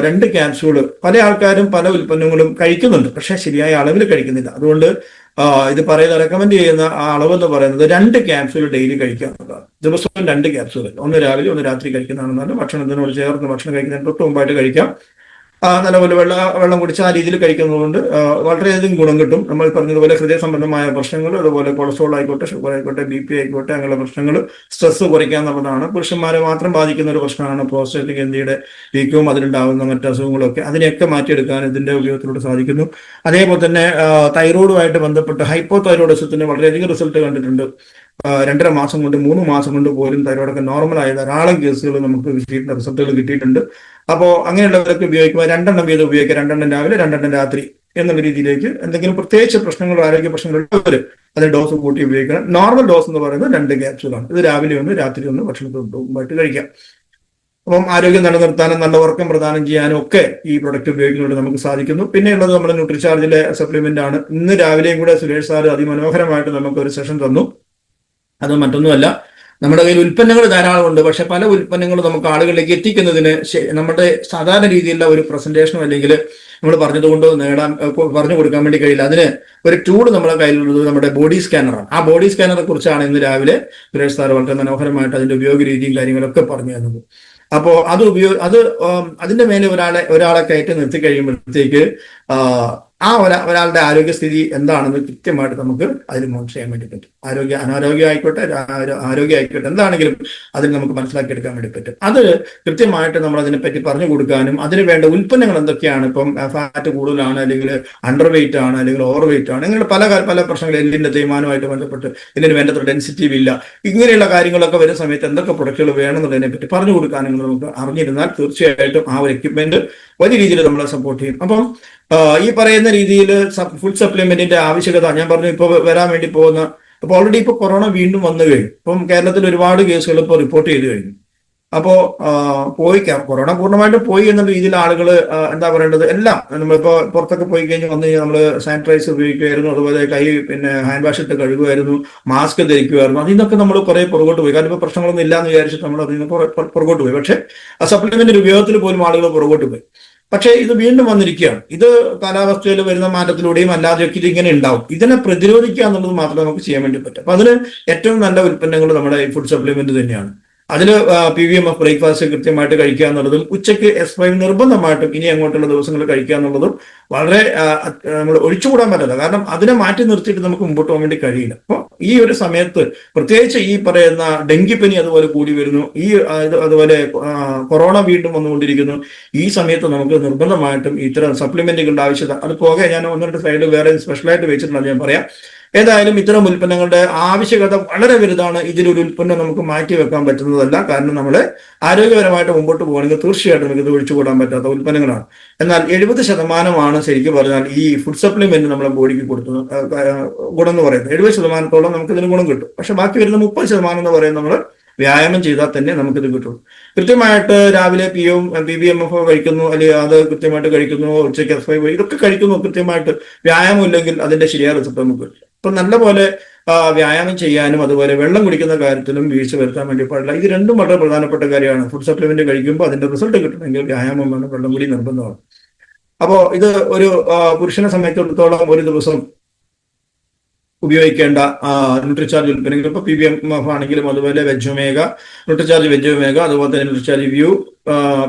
Speaker 1: 2 ക്യാപ്സ്യൂള് പല ആൾക്കാരും പല ഉൽപ്പന്നങ്ങളും കഴിക്കുന്നുണ്ട്, പക്ഷെ ശരിയായ അളവിൽ കഴിക്കുന്നില്ല. അതുകൊണ്ട് ഇത് റെക്കമെൻഡ് ചെയ്യുന്ന ആ അളവ് എന്ന് പറയുന്നത് 2 ക്യാപ്സ്യൂൾ ഡെയിലി കഴിക്കുക എന്നുള്ളതാണ്. ദിവസവും 2 ക്യാപ്സ്യൂൾ, ഒന്ന് രാവിലെ ഒന്ന് രാത്രി കഴിക്കുന്നതാണെന്നാണ്. ഭക്ഷണത്തിനോട് ചേർന്ന് ഭക്ഷണം കഴിക്കുന്നതിന് തൊട്ട് മുമ്പായിട്ട് കഴിക്കാം. നല്ലപോലെ വെള്ളം കുടിച്ച് ആ രീതിയിൽ കഴിക്കുന്നതുകൊണ്ട് വളരെയധികം ഗുണം കിട്ടും. നമ്മൾ പറഞ്ഞതുപോലെ ഹൃദയ സംബന്ധമായ പ്രശ്നങ്ങൾ, അതുപോലെ കൊളസ്ട്രോൾ ആയിക്കോട്ടെ, ഷുഗർ ആയിക്കോട്ടെ, BP ആയിക്കോട്ടെ, അങ്ങനെയുള്ള പ്രശ്നങ്ങൾ, സ്ട്രെസ് കുറയ്ക്കുക എന്നുള്ളതാണ്. പുരുഷന്മാരെ മാത്രം ബാധിക്കുന്ന ഒരു പ്രശ്നമാണ് പ്രോസ്റ്റേറ്റ് ഗ്രന്ഥിയുടെ വീക്കവും അതിലുണ്ടാകുന്ന മറ്റ് അസുഖങ്ങളൊക്കെ. അതിനെയൊക്കെ മാറ്റിയെടുക്കാൻ ഇതിന്റെ ഉപയോഗത്തിലൂടെ സാധിക്കുന്നു. അതേപോലെ തന്നെ തൈറോയിഡുമായിട്ട് ബന്ധപ്പെട്ട് ഹൈപ്പോ തൈറോയിഡിസത്തിന് വളരെയധികം റിസൾട്ട് കണ്ടിട്ടുണ്ട്. 2.5 മാസം കൊണ്ട് 3 മാസം കൊണ്ട് പോലും തൈറോയിഡൊക്കെ നോർമലായ ധാരാളം കേസുകൾ നമുക്ക് റിസൾട്ടുകൾ കിട്ടിയിട്ടുണ്ട്. അപ്പോൾ അങ്ങനെയുള്ളവരൊക്കെ ഉപയോഗിക്കുമ്പോൾ 2 വീതം ഉപയോഗിക്കുക. 2 രാവിലെ 2 രാത്രി എന്നുള്ള രീതിയിലേക്ക്. എന്തെങ്കിലും പ്രത്യേകിച്ച് പ്രശ്നങ്ങളോ ആരോഗ്യ പ്രശ്നങ്ങളുള്ളവർ അതിന് ഡോസ് കൂട്ടി ഉപയോഗിക്കണം. നോർമൽ ഡോസ് എന്ന് പറയുന്നത് 2 ക്യാപ്സ്യൂളാണ്. ഇത് രാവിലെ ഒന്ന് രാത്രി ഒന്ന് ഭക്ഷണത്തിന് മുമ്പായിട്ട് കഴിക്കാം. അപ്പം ആരോഗ്യം നിലനിർത്താനും നല്ല ഉറക്കം പ്രദാനം ചെയ്യാനും ഒക്കെ ഈ പ്രൊഡക്റ്റ് ഉപയോഗിക്കുന്നതുകൊണ്ട് നമുക്ക് സാധിക്കുന്നു. പിന്നെയുള്ളത് നമ്മുടെ ന്യൂട്രിചാർജിലെ സപ്ലിമെന്റ് ആണ്. ഇന്ന് രാവിലെയും കൂടെ സുരേഷ് സാർ അതിമനോഹരമായിട്ട് നമുക്ക് ഒരു സെഷൻ തന്നു. അത് മറ്റൊന്നുമല്ല, നമ്മുടെ കയ്യിൽ ഉൽപ്പന്നങ്ങൾ ധാരാളം ഉണ്ട്. പക്ഷെ പല ഉൽപ്പന്നങ്ങളും നമുക്ക് ആളുകളിലേക്ക് എത്തിക്കുന്നതിന് നമ്മുടെ സാധാരണ രീതിയിലുള്ള ഒരു പ്രസന്റേഷനോ അല്ലെങ്കിൽ നമ്മൾ പറഞ്ഞതുകൊണ്ട് പറഞ്ഞു കൊടുക്കാൻ വേണ്ടി കഴിയില്ല. അതിന് ഒരു ടൂൾ നമ്മുടെ കയ്യിലുള്ളത് നമ്മുടെ ബോഡി സ്കാനറാണ്. ആ ബോഡി സ്കാനറെ കുറിച്ചാണ് ഇന്ന് രാവിലെ സുരേഷ് സാർ വളരെ മനോഹരമായിട്ട് അതിന്റെ ഉപയോഗ രീതിയും കാര്യങ്ങളൊക്കെ പറഞ്ഞു തന്നത്. അപ്പോൾ അതിന്റെ മേലെ ഒരാളെ കയറ്റി നിർത്തി കഴിയുമ്പോഴത്തേക്ക് ഒരാളുടെ ആരോഗ്യസ്ഥിതി എന്താണെന്ന് കൃത്യമായിട്ട് നമുക്ക് അതിൽ മോണിറ്റർ ചെയ്യാൻ വേണ്ടി പറ്റും. അനാരോഗ്യം ആയിക്കോട്ടെ, ആരോഗ്യം ആയിക്കോട്ടെ, എന്താണെങ്കിലും അതിൽ നമുക്ക് മനസ്സിലാക്കിയെടുക്കാൻ വേണ്ടി പറ്റും. അത് കൃത്യമായിട്ട് നമ്മൾ അതിനെപ്പറ്റി പറഞ്ഞു കൊടുക്കാനും അതിന് വേണ്ട ഉൽപ്പന്നങ്ങൾ എന്തൊക്കെയാണ്, ഇപ്പം ഫാറ്റ് കൂടുതലാണ്, അല്ലെങ്കിൽ അണ്ടർ വെയിറ്റ് ആണ്, അല്ലെങ്കിൽ ഓവർ വെയിറ്റ് ആണ്, ഇങ്ങനെ പല പ്രശ്നങ്ങൾ, എല്ലിന്റെ തേയ്മാനമായിട്ട് ബന്ധപ്പെട്ട് ഇതിന് വേണ്ടത്ര ഡെൻസിറ്റി ഇല്ല, ഇങ്ങനെയുള്ള കാര്യങ്ങളൊക്കെ വരുന്ന സമയത്ത് എന്തൊക്കെ പ്രൊഡക്റ്റുകൾ വേണമെന്നുള്ളതിനെ പറ്റി പറഞ്ഞു കൊടുക്കാനും നമുക്ക് അറിഞ്ഞിരുന്നാൽ തീർച്ചയായിട്ടും ആ ഒരു എക്യുപ്മെന്റ് വലിയ രീതിയിൽ നമ്മളെ സപ്പോർട്ട് ചെയ്യും. അപ്പം ഈ പറയുന്ന രീതിയിൽ ഫുഡ് സപ്ലിമെന്റിന്റെ ആവശ്യകത ഞാൻ പറഞ്ഞു. ഇപ്പോൾ വരാൻ വേണ്ടി പോകുന്ന ഇപ്പൊ ഓൾറെഡി ഇപ്പൊ കൊറോണ വീണ്ടും വന്നു കഴിഞ്ഞു. ഇപ്പം കേരളത്തിൽ ഒരുപാട് കേസുകൾ ഇപ്പോൾ റിപ്പോർട്ട് ചെയ്തു കഴിഞ്ഞു. അപ്പോ കൊറോണ പൂർണ്ണമായിട്ടും പോയി എന്നുള്ള രീതിയിൽ ആളുകൾ എന്താ പറയേണ്ടത്, എല്ലാം നമ്മളിപ്പോ പുറത്തൊക്കെ പോയി കഴിഞ്ഞ് വന്നു കഴിഞ്ഞാൽ നമ്മൾ സാനിറ്റൈസർ ഉപയോഗിക്കുമായിരുന്നു, അതുപോലെ ഹാൻഡ് വാഷ് ഇട്ട് കഴുകുമായിരുന്നു, മാസ്ക് ധരിക്കുമായിരുന്നു. അതിൽ നിന്നൊക്കെ നമ്മൾ കുറെ പുറകോട്ട് പോയി. കാരണം ഇപ്പൊ പ്രശ്നങ്ങളൊന്നും ഇല്ലാന്ന് വിചാരിച്ചിട്ട് നമ്മൾ അതിൽ നിന്ന് പുറകോട്ട് പോയി. പക്ഷെ ആ സപ്ലിമെന്റിന്റെ ഉപയോഗത്തിൽ പോലും ആളുകൾ പുറകോട്ട് പോയി. പക്ഷേ ഇത് വീണ്ടും വന്നിരിക്കുകയാണ്. ഇത് കാലാവസ്ഥയിൽ വരുന്ന മാറ്റത്തിലൂടെയും അല്ലാതെയൊക്കെ ഇതിങ്ങനെ ഉണ്ടാവും. ഇതിനെ പ്രതിരോധിക്കുക എന്നുള്ളത് മാത്രമേ നമുക്ക് ചെയ്യാൻ വേണ്ടി പറ്റും. അപ്പൊ അതിന് ഏറ്റവും നല്ല ഉൽപ്പന്നങ്ങൾ നമ്മുടെ ഫുഡ് സപ്ലിമെന്റ് തന്നെയാണ്. അതിൽ PVMF ബ്രേക്ക്ഫാസ്റ്റ് കൃത്യമായിട്ട് കഴിക്കുക എന്നുള്ളതും ഉച്ചയ്ക്ക് S5 നിർബന്ധമായിട്ടും ഇനി അങ്ങോട്ടുള്ള ദിവസങ്ങൾ കഴിക്കുക എന്നുള്ളതും വളരെ നമ്മൾ ഒഴിച്ചുകൂടാൻ പറ്റില്ല. കാരണം അതിനെ മാറ്റി നിർത്തിയിട്ട് നമുക്ക് മുമ്പോട്ട് പോകാൻ വേണ്ടി കഴിയില്ല. അപ്പോൾ ഈ ഒരു സമയത്ത് പ്രത്യേകിച്ച് ഈ പറയുന്ന ഡെങ്കിപ്പനി അതുപോലെ കൂടി വരുന്നു, അതുപോലെ കൊറോണ വീണ്ടും വന്നുകൊണ്ടിരിക്കുന്നു. ഈ സമയത്ത് നമുക്ക് നിർബന്ധമായിട്ടും ഇത്തരം സപ്ലിമെന്റുകളുടെ ആവശ്യത, അത് പോകെ ഞാൻ 1-2 സൈഡിൽ വേറെ സ്പെഷ്യലായിട്ട് വെച്ചിട്ടുണ്ടെന്ന് ഞാൻ പറയാം. ഏതായാലും ഇത്തരം ഉൽപ്പന്നങ്ങളുടെ ആവശ്യകത വളരെ വലുതാണ്. ഇതിലൊരു ഉൽപ്പന്നം നമുക്ക് മാറ്റി വെക്കാൻ പറ്റുന്നതല്ല. കാരണം നമ്മൾ ആരോഗ്യപരമായിട്ട് മുമ്പോട്ട് പോകണമെങ്കിൽ തീർച്ചയായിട്ടും നമുക്ക് ഇത് ഒഴിച്ചുകൂടാൻ പറ്റാത്ത ഉൽപ്പന്നങ്ങളാണ്. എന്നാൽ 70% ശരിക്കും പറഞ്ഞാൽ ഈ ഫുഡ് സപ്ലിമെന്റ് നമ്മളെ ബോഡിക്ക് കൊടുക്കുന്നത് ഗുണം എന്ന് പറയുന്നത്. 70% നമുക്ക് ഇതിന് ഗുണം കിട്ടും. പക്ഷെ ബാക്കി വരുന്ന 30% എന്ന് പറയുന്നത് നമ്മൾ വ്യായാമം ചെയ്താൽ തന്നെ നമുക്കിത് കിട്ടും. കൃത്യമായിട്ട് രാവിലെ PVMF കഴിക്കുന്നു, അല്ലെങ്കിൽ അത് കൃത്യമായിട്ട് കഴിക്കുന്നു, ഉച്ചയ്ക്ക് S5 ഇതൊക്കെ കഴിക്കുന്നു, കൃത്യമായിട്ട് വ്യായാമം ഇല്ലെങ്കിൽ അതിന്റെ ശരിയായ റിസൾട്ട് നമുക്ക് കിട്ടും. ഇപ്പൊ നല്ലപോലെ വ്യായാമം ചെയ്യാനും അതുപോലെ വെള്ളം കുടിക്കുന്ന കാര്യത്തിലും വീഴ്ച വരുത്താൻ വേണ്ടി പാടില്ല. ഇത് രണ്ടും വളരെ പ്രധാനപ്പെട്ട കാര്യമാണ്. ഫുഡ് സപ്ലിമെന്റ് കഴിക്കുമ്പോൾ അതിന്റെ റിസൾട്ട് കിട്ടണമെങ്കിൽ വ്യായാമം വേണം, വെള്ളം കൂടി നിർബന്ധമാണ്. അപ്പോൾ ഇത് ഒരു പുരുഷനെ സംബന്ധിച്ചിടത്തോളം ഒരു ദിവസം ഉപയോഗിക്കേണ്ട ന്യൂട്രിചാർജ് ഉൽപ്പന്നങ്ങൾ ഇപ്പൊ PVMF ആണെങ്കിലും അതുപോലെ വെജൊമേഗ, ന്യൂട്രിചാർജ് വെജൊമേഗ, അതുപോലെ തന്നെ ന്യൂട്രിചാർജ് വ്യൂ,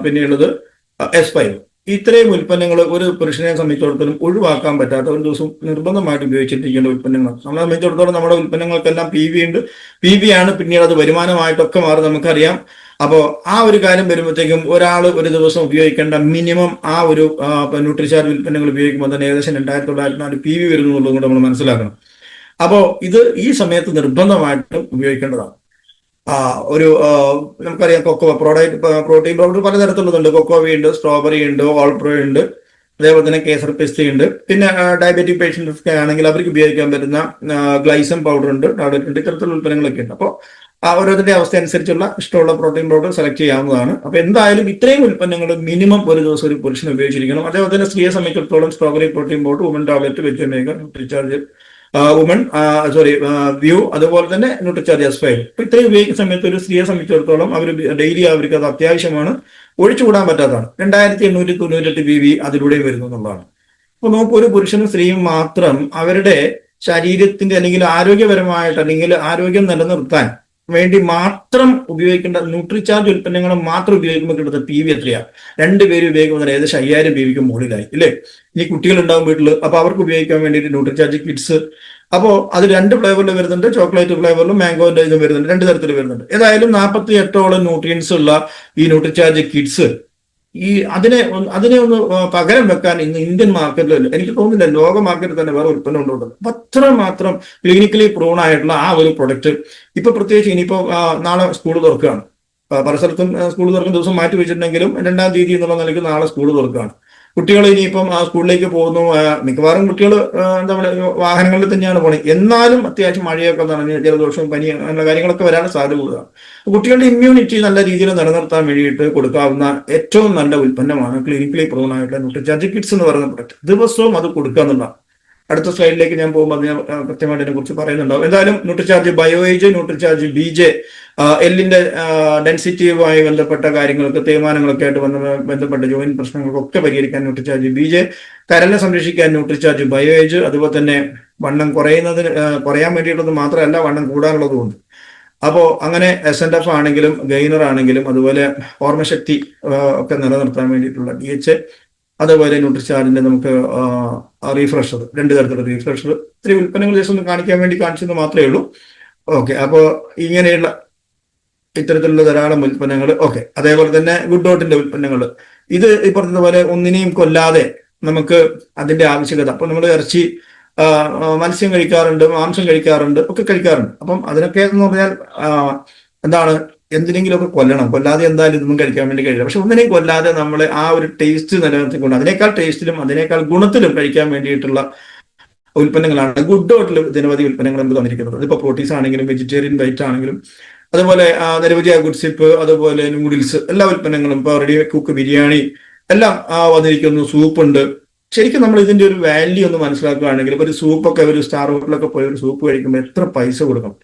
Speaker 1: പിന്നെയുള്ളത് S5, ഇത്രയും ഉൽപ്പന്നങ്ങൾ ഒരു പുരുഷനെ സംബന്ധിച്ചിടത്തോളം ഒഴിവാക്കാൻ പറ്റാത്ത, ഒരു ദിവസം നിർബന്ധമായിട്ട് ഉപയോഗിച്ചിരിക്കേണ്ട ഉൽപ്പന്നങ്ങൾ. നമ്മളെ സംബന്ധിച്ചിടത്തോളം നമ്മുടെ ഉൽപ്പന്നങ്ങൾക്കെല്ലാം PV ആണ്, പിന്നീട് അത് വരുമാനമായിട്ടൊക്കെ മാറും, നമുക്കറിയാം. അപ്പോൾ ആ ഒരു കാര്യം വരുമ്പോഴത്തേക്കും ഒരാൾ ഒരു ദിവസം ഉപയോഗിക്കേണ്ട മിനിമം ആ ഒരു ന്യൂട്രിചാർജ് ഉൽപ്പന്നങ്ങൾ ഉപയോഗിക്കുമ്പോൾ തന്നെ ഏകദേശം 2904 PV വരുന്നു എന്നുള്ളത് കൂടെ നമ്മൾ മനസ്സിലാക്കണം. അപ്പോൾ ഇത് ഈ സമയത്ത് നിർബന്ധമായിട്ടും ഉപയോഗിക്കേണ്ടതാണ്. ഒരു നമുക്കറിയാം പ്രോട്ടീൻ പൗഡർ പലതരത്തിലുള്ളതുണ്ട്. കൊക്കോവി ഉണ്ട്, സ്ട്രോബെറി ഉണ്ട്, ഓൾപ്രോ ഉണ്ട്, അതേപോലെ തന്നെ കേസർ പെസ്തി ഉണ്ട്. പിന്നെ ഡയബറ്റിക് പേഷ്യൻസ് ആണെങ്കിൽ അവർക്ക് ഉപയോഗിക്കാൻ പറ്റുന്ന ഗ്ലൈസൻ പൗഡർ ഉണ്ട്, ടാബ്ലറ്റ് ഉണ്ട്, ഇത്തരത്തിലുള്ള ഉൽപ്പന്നങ്ങളൊക്കെ ഉണ്ട്. അപ്പോൾ ഓരോരുത്തരുടെ അവസ്ഥ അനുസരിച്ചുള്ള ഇഷ്ടമുള്ള പ്രോട്ടീൻ പൗഡർ സെലക്ട് ചെയ്യാവുന്നതാണ്. അപ്പൊ എന്തായാലും ഇത്രയും ഉൽപ്പന്നങ്ങൾ മിനിമം ഒരു ദിവസം ഒരു പുരുഷൻ ഉപയോഗിച്ചിരിക്കണം. അതേപോലെ തന്നെ സ്ത്രീയെ സംബന്ധിച്ചിടത്തോളം strawberry protein powder, woman tablet, Vegomega, Nutricharge view, അതുപോലെ തന്നെ ന്യൂട്രിചാർജ് S5. ഇപ്പൊ ഇത്രയും ഉപയോഗിക്കുന്ന സമയത്ത് ഒരു സ്ത്രീയെ സംബന്ധിച്ചിടത്തോളം അവർ ഡെയിലി അവർക്ക് അത് അത്യാവശ്യമാണ്, ഒഴിച്ചുകൂടാൻ പറ്റാത്തതാണ്. 2898 PV അതിലൂടെ വരുന്നു എന്നുള്ളതാണ്. അപ്പൊ നമുക്ക് ഒരു പുരുഷനും സ്ത്രീയും മാത്രം അവരുടെ ശരീരത്തിന്റെ അല്ലെങ്കിൽ ആരോഗ്യപരമായിട്ട് അല്ലെങ്കിൽ ആരോഗ്യം നിലനിർത്താൻ വേണ്ടി മാത്രം ഉപയോഗിക്കേണ്ട ന്യൂട്രിചാർജ് ഉൽപ്പന്നങ്ങൾ മാത്രം ഉപയോഗിക്കുമ്പോൾ കിട്ടുന്ന PV എത്രയാണ്? 2 പേര് ഉപയോഗിക്കുമ്പോൾ ഏകദേശം 5000 PVക്ക് മുകളിലായി, ഇല്ലേ? ഇനി കുട്ടികളുണ്ടാവും വീട്ടിൽ, അപ്പൊ അവർക്ക് ഉപയോഗിക്കാൻ വേണ്ടിയിട്ട് ന്യൂട്രിചാർജ് കിഡ്സ്, അപ്പോൾ അത് 2 ഫ്ലേവറിൽ വരുന്നുണ്ട്. ചോക്ലേറ്റ് ഫ്ലേവറിലും മാംഗോന്റെ ഇതും വരുന്നുണ്ട്, 2 തരത്തിൽ വരുന്നുണ്ട്. ഏതായാലും 48ഓളം ന്യൂട്രിയൻസ് ഉള്ള ഈ ന്യൂട്രിചാർജ് കിഡ്സ് അതിനെ ഒന്ന് പകരം വെക്കാൻ ഇന്ന് ഇന്ത്യൻ മാർക്കറ്റിൽ എനിക്ക് തോന്നുന്നില്ല ലോക മാർക്കറ്റിൽ തന്നെ വേറെ ഉൽപ്പന്നം ഉണ്ടോ. അപ്പൊ അത്രമാത്രം ക്ലിനിക്കലി പ്രൂൺ ആയിട്ടുള്ള ആ ഒരു പ്രൊഡക്റ്റ് ഇപ്പൊ പ്രത്യേകിച്ച് ഇനിയിപ്പോ നാളെ സ്കൂൾ തുറക്കുകയാണ്. പല സ്ഥലത്തും സ്കൂൾ തുറക്കുന്ന ദിവസം മാറ്റി വെച്ചിട്ടുണ്ടെങ്കിലും 2-ാം തീയതി എന്നുള്ള നിലയ്ക്ക് നാളെ സ്കൂൾ തുറക്കുകയാണ്. കുട്ടികൾ ഇനിയിപ്പം സ്കൂളിലേക്ക് പോകുന്നു. മിക്കവാറും കുട്ടികൾ എന്താ പറയുക വാഹനങ്ങളിൽ തന്നെയാണ് പോണത്. എന്നാലും അത്യാവശ്യം മഴയൊക്കെ നനഞ്ഞ് ജലദോഷവും പനി അങ്ങനെയുള്ള കാര്യങ്ങളൊക്കെ വരാൻ സാധ്യത കൂടുതലാണ്. കുട്ടികളുടെ ഇമ്മ്യൂണിറ്റി നല്ല രീതിയിൽ നിലനിർത്താൻ വേണ്ടിയിട്ട് കൊടുക്കാവുന്ന ഏറ്റവും നല്ല ഉൽപ്പന്നമാണ് ക്ലിനിക്കലി പ്രൂൺ ആയിട്ടുള്ള ന്യൂട്രിചാർജ് കിഡ്സ് എന്ന് പറയുന്ന പ്രൊഡക്റ്റ്. ദിവസവും അത് കൊടുക്കുക എന്നുള്ളതാണ്. അടുത്ത സ്ലൈഡിലേക്ക് ഞാൻ പോകുമ്പോൾ ഞാൻ കൃത്യമായിട്ട് ഇതിനെ കുറിച്ച് പറയുന്നുണ്ടാവും. എന്തായാലും ന്യൂട്രിചാർജ് ബയോഏജ്, ന്യൂട്രിചാർജ് BJ, എല്ലിന്റെ ഡെൻസിറ്റിയുമായി ബന്ധപ്പെട്ട കാര്യങ്ങൾക്ക്, തേയ്മാനങ്ങളൊക്കെ ആയിട്ട് ബന്ധപ്പെട്ട ജോയിന്റ് പ്രശ്നങ്ങൾക്കൊക്കെ പരിഹരിക്കാൻ ന്യൂട്രിചാർജ് BJ, കരളിനെ സംരക്ഷിക്കാൻ ന്യൂട്രിചാർജ് ബയോഏജ്, അതുപോലെ തന്നെ വണ്ണം കുറയാൻ വേണ്ടിയിട്ടുള്ളത് മാത്രമല്ല വണ്ണം കൂടാനുള്ളതുമുണ്ട്. അപ്പോൾ അങ്ങനെ SNF ആണെങ്കിലും ഗെയിനർ ആണെങ്കിലും അതുപോലെ ഓർമ്മശക്തി ഒക്കെ നിലനിർത്താൻ വേണ്ടിയിട്ടുള്ള DHA, അതേപോലെ ന്യൂട്രിചാർജിന്റെ നമുക്ക് റീഫ്രഷർ, 2 തരത്തിലുള്ള റീഫ്രഷർ, ഇത്തിരി ഉൽപ്പന്നങ്ങൾ ജസ്റ്റ് ഒന്ന് കാണിക്കാൻ വേണ്ടി കാണിച്ചെന്ന് മാത്രമേ ഉള്ളൂ. ഓക്കെ, അപ്പോൾ ഇങ്ങനെയുള്ള ഇത്തരത്തിലുള്ള ധാരാളം ഉൽപ്പന്നങ്ങൾ. ഓക്കെ, അതേപോലെ തന്നെ ഗുഡ് ഡോട്ടിന്റെ ഉൽപ്പന്നങ്ങൾ, ഇത് ഈ പറഞ്ഞതുപോലെ ഒന്നിനെയും കൊല്ലാതെ നമുക്ക് അതിന്റെ ആവശ്യകത. അപ്പൊ നമ്മൾ ഇറച്ചി, മത്സ്യം കഴിക്കാറുണ്ട്, മാംസം കഴിക്കാറുണ്ട്, ഒക്കെ കഴിക്കാറുണ്ട്. അപ്പം അതിനൊക്കെ എന്ന് പറഞ്ഞാൽ എന്താണ്, എന്തിനെങ്കിലുമൊക്കെ കൊല്ലണം, കൊല്ലാതെ എന്തായാലും ഇതൊന്നും കഴിക്കാൻ വേണ്ടി കഴിയില്ല. പക്ഷെ ഒന്നിനെയും കൊല്ലാതെ നമ്മൾ ആ ഒരു ടേസ്റ്റ് നിലനിർത്തിക്കൊണ്ട് അതിനേക്കാൾ ടേസ്റ്റിലും അതിനേക്കാൾ ഗുണത്തിലും കഴിക്കാൻ വേണ്ടിയിട്ടുള്ള ഉൽപ്പന്നങ്ങളാണ് ഗുഡ് ഡോട്ടിൽ നിരവധി ഉൽപ്പന്നങ്ങൾ നമുക്ക് തന്നിരിക്കുന്നത്. അതിപ്പോ പ്രോട്ടീൻസ് ആണെങ്കിലും വെജിറ്റേറിയൻ ഡയറ്റ് ആണെങ്കിലും, അതുപോലെ നിരവധി ഗുഡ് സിപ്പ്, അതുപോലെ നൂഡിൽസ്, എല്ലാ ഉൽപ്പന്നങ്ങളും, ഇപ്പോൾ റെഡി കുക്ക് ബിരിയാണി എല്ലാം വന്നിരിക്കുന്നു. സൂപ്പ് ഉണ്ട്. ശരിക്കും നമ്മൾ ഇതിന്റെ ഒരു വാല്യൂ ഒന്ന് മനസ്സിലാക്കുകയാണെങ്കിൽ, ഇപ്പൊ ഒരു സൂപ്പൊക്കെ ഒരു സ്റ്റാർ ഹോട്ടലൊക്കെ പോയി ഒരു സൂപ്പ് കഴിക്കുമ്പോൾ എത്ര പൈസ കൊടുക്കണം.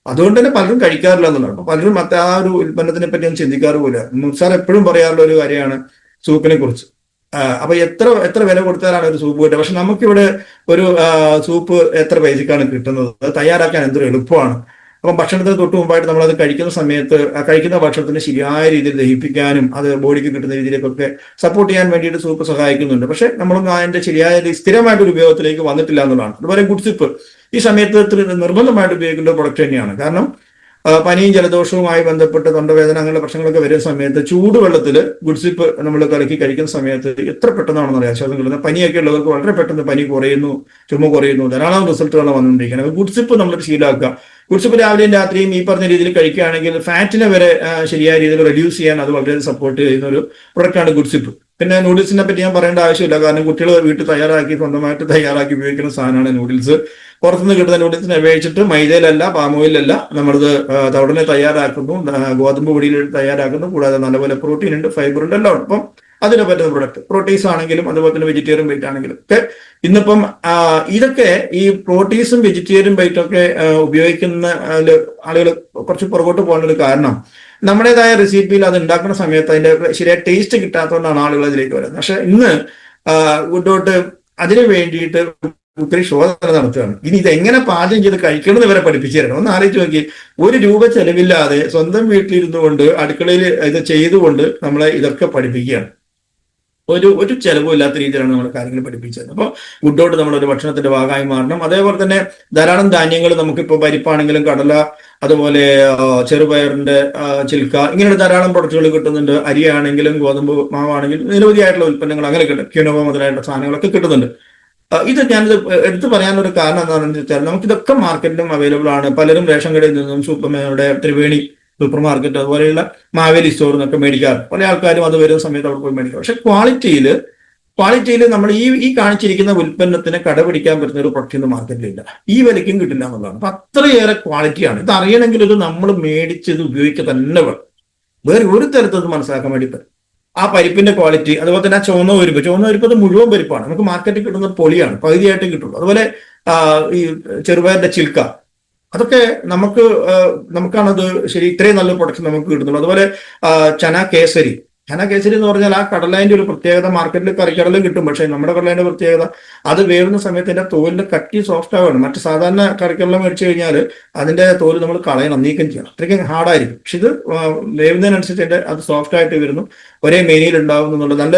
Speaker 1: അതുകൊണ്ട് തന്നെ പലരും കഴിക്കാറില്ല എന്നുള്ളതാണ്. അപ്പൊ പലരും ആ ഒരു ഉൽപ്പന്നത്തിനെ പറ്റി ഒന്നും ചിന്തിക്കാറ് പോലും. സാർ എപ്പോഴും പറയാറുള്ള ഒരു കാര്യമാണ് സൂപ്പിനെ കുറിച്ച്. അപ്പൊ എത്ര എത്ര വില കൊടുത്താലാണ് ഒരു സൂപ്പ് കിട്ടുക. പക്ഷെ നമുക്കിവിടെ ഒരു സൂപ്പ് എത്ര പൈസക്കാണ് കിട്ടുന്നത്, അത് തയ്യാറാക്കാൻ എന്തൊരു എളുപ്പമാണ്. അപ്പം ഭക്ഷണത്തിന് തൊട്ട് മുമ്പായിട്ട് നമ്മൾ അത് കഴിക്കുന്ന സമയത്ത് കഴിക്കുന്ന ഭക്ഷണത്തിന് ശരിയായ രീതിയിൽ ദഹിപ്പിക്കാനും അത് ബോഡിക്ക് കിട്ടുന്ന രീതിയിലേക്കൊക്കെ സപ്പോർട്ട് ചെയ്യാൻ വേണ്ടിയിട്ട് സൂപ്പ് സഹായിക്കുന്നുണ്ട്. പക്ഷെ നമ്മളൊന്നും അതിന്റെ ശരിയായ സ്ഥിരമായിട്ടൊരു ഉപയോഗത്തിലേക്ക് വന്നിട്ടില്ല എന്നുള്ളതാണ്. അതുപോലെ ഗുഡ് സിപ്പ് ഈ സമയത്ത് നിർബന്ധമായിട്ട് ഉപയോഗിക്കേണ്ട പ്രൊഡക്റ്റ് തന്നെയാണ്. കാരണം പനിയും ജലദോഷവുമായി ബന്ധപ്പെട്ട് തൊണ്ടവേദന അങ്ങനെയുള്ള പ്രശ്നങ്ങളൊക്കെ വരുന്ന സമയത്ത് ചൂടുവെള്ളത്തിൽ ഗുഡ് സിപ്പ് നമ്മൾ കലക്കി കഴിക്കുന്ന സമയത്ത് എത്ര പെട്ടെന്നാണെന്ന് അറിയാം ശ്വാസം കിട്ടുന്നത്. പനിയൊക്കെ ഉള്ളവർക്ക് വളരെ പെട്ടെന്ന് പനി കുറയുന്നു, ചുമ കുറയുന്നു, ധാരാളം റിസൾട്ടുകളാണ് വന്നുകൊണ്ടിരിക്കുന്നത്. ഗുഡ് സിപ്പ് നമ്മളൊരു ശീലമാക്കുക. ഗുഡ് സിപ്പ് രാവിലെയും രാത്രിയും ഈ പറഞ്ഞ രീതിയിൽ കഴിക്കുകയാണെങ്കിൽ ഫാറ്റിനെ വരെ ശരിയായ രീതിയിൽ റെഡ്യൂസ് ചെയ്യാൻ അത് വളരെ സപ്പോർട്ട് ചെയ്യുന്ന ഒരു പ്രൊഡക്റ്റാണ് ഗുഡ് സിപ്പ്. പിന്നെ നൂഡിൽസിനെ പറ്റി ഞാൻ പറയേണ്ട ആവശ്യമില്ല. കാരണം കുട്ടികൾ വീട്ടിൽ സ്വന്തമായിട്ട് തയ്യാറാക്കി ഉപയോഗിക്കുന്ന സാധനമാണ് നൂഡിൽസ്. പുറത്തുനിന്ന് കിട്ടുന്ന നൂഡിൽസിനെ അപേക്ഷിച്ചിട്ട് മൈദയിലല്ല, പാമോയിലല്ല, നമ്മളത് തവിടനെ തയ്യാറാക്കുന്നു, ഗോതമ്പ് പൊടിയിൽ തയ്യാറാക്കുന്നു. കൂടാതെ നല്ലപോലെ പ്രോട്ടീൻ ഉണ്ട്, ഫൈബർ ഉണ്ട്, എല്ലാം ഉണ്ട്. അപ്പം അതിനെ പറ്റുന്ന പ്രൊഡക്റ്റ് പ്രോട്ടീൻസ് ആണെങ്കിലും അതുപോലെ തന്നെ വെജിറ്റേറിയൻ ബൈറ്റ് ആണെങ്കിലും ഒക്കെ ഇന്നിപ്പം ഇതൊക്കെ ഈ പ്രോട്ടീൻസും വെജിറ്റേറിയൻ ബൈറ്റും ഒക്കെ ഉപയോഗിക്കുന്ന ആളുകൾ കുറച്ച് പുറകോട്ട് പോകാനൊരു കാരണം നമ്മുടേതായ റെസിപ്പിയിൽ അത് ഉണ്ടാക്കുന്ന സമയത്ത് അതിന്റെ ശരിയായ ടേസ്റ്റ് കിട്ടാത്തതുകൊണ്ടാണ് ആളുകൾ അതിലേക്ക് വരുന്നത്. പക്ഷെ ഇന്ന് ഗുഡോട്ട് അതിനു വേണ്ടിയിട്ട് ഒത്തിരി ശോധന നടത്തുകയാണ്. ഇനി ഇത് എങ്ങനെ പാചകം ചെയ്ത് കഴിക്കണമെന്ന് ഇവരെ പഠിപ്പിച്ചു തരണം. ഒന്ന് ആലോചിച്ച് നോക്കി, ₹1 ചെലവില്ലാതെ സ്വന്തം വീട്ടിലിരുന്നു കൊണ്ട് അടുക്കളയിൽ ഇത് ചെയ്തുകൊണ്ട് നമ്മളെ ഇതൊക്കെ പഠിപ്പിക്കുകയാണ്. ഒരു ചെലവും ഇല്ലാത്ത രീതിയിലാണ് നമ്മൾ കാര്യങ്ങൾ പഠിപ്പിച്ചത്. അപ്പോൾ ഗുഡോട്ട് നമ്മളൊരു ഭക്ഷണത്തിന്റെ ഭാഗമായി മാറണം. അതേപോലെ തന്നെ ധാരാളം ധാന്യങ്ങൾ നമുക്കിപ്പോൾ പരിപ്പാണെങ്കിലും കടല, അതുപോലെ ചെറുപയറിന്റെ ചിൽക്ക, ഇങ്ങനെയുള്ള ധാരാളം പ്രൊഡക്റ്റുകൾ കിട്ടുന്നുണ്ട്. അരിയാണെങ്കിലും ഗോതമ്പ് മാവാണെങ്കിലും നിരവധിയായിട്ടുള്ള ഉൽപ്പന്നങ്ങൾ അങ്ങനെ കിട്ടും. ക്യൂനോവ മുതലായിട്ടുള്ള സാധനങ്ങളൊക്കെ കിട്ടുന്നുണ്ട്. ഇത് ഞാനിത് എടുത്തു പറയാനൊരു കാരണം എന്താണെന്ന് വെച്ചാൽ നമുക്കിതൊക്കെ മാർക്കറ്റിലും അവൈലബിൾ ആണ്. പലരും റേഷൻ കടയിൽ നിന്നും സൂപ്പർമാരുടെ ത്രിവേണി സൂപ്പർ മാർക്കറ്റ് അതുപോലെയുള്ള മാവേലി സ്റ്റോറിൽ നിന്നൊക്കെ മേടിക്കാറ്. പല ആൾക്കാരും അത് വരുന്ന സമയത്ത് അവിടെ പോയി മേടിക്കാം. പക്ഷെ ക്വാളിറ്റിയിൽ നമ്മൾ ഈ കാണിച്ചിരിക്കുന്ന ഉൽപ്പന്നത്തിന് കടപിടിക്കാൻ പറ്റുന്ന ഒരു പ്രൊഡക്റ്റ് ഇന്ന് മാർക്കറ്റിലില്ല, ഈ വിലയ്ക്കും കിട്ടില്ല എന്നുള്ളതാണ്. അപ്പൊ അത്രയേറെ ക്വാളിറ്റിയാണ്. ഇത് അറിയണമെങ്കിൽ ഇത് നമ്മൾ മേടിച്ച് ഇത് ഉപയോഗിക്കുക തന്നെ വേണം. വേറെ ഒരു തരത്തിൽ മനസ്സിലാക്കാൻ വേണ്ടി പറ്റും. ആ പരിപ്പിന്റെ ക്വാളിറ്റി, അതുപോലെ തന്നെ ആ ചുവന്ന പരിപ്പ് അത് മുഴുവൻ പരിപ്പാണ്. നമുക്ക് മാർക്കറ്റിൽ കിട്ടുന്ന പൊളിയാണ്, പകുതിയായിട്ട് കിട്ടുള്ളൂ. അതുപോലെ ഈ ചെറുപയറിന്റെ ചിൽക്ക, അതൊക്കെ നമുക്കാണത് ശരി ഇത്രയും നല്ല പ്രൊഡക്ഷൻ നമുക്ക് കിട്ടുന്നുള്ളൂ. അതുപോലെ ചന കേസരി എന്ന് പറഞ്ഞാൽ ആ കടലേന്റെ ഒരു പ്രത്യേകത. മാർക്കറ്റിൽ കറിക്കടലും കിട്ടും, പക്ഷേ നമ്മുടെ കടലേന്റെ പ്രത്യേകത അത് വേവുന്ന സമയത്ത് അതിന്റെ തോലിന്റെ കട്ടി സോഫ്റ്റ് ആവുകയാണ്. മറ്റു സാധാരണ കറിക്കടല മേടിച്ചു കഴിഞ്ഞാൽ അതിന്റെ തോല് നമ്മൾ കളയണം, നീക്കം ചെയ്യണം, അത്രയ്ക്കും ഹാർഡായിരിക്കും. പക്ഷെ ഇത് വേവുന്നതിനനുസരിച്ച് അത് സോഫ്റ്റ് ആയിട്ട് വരുന്നു, ഒരേ മേനിയിൽ ഉണ്ടാവുന്നു എന്നുള്ളത്, നല്ല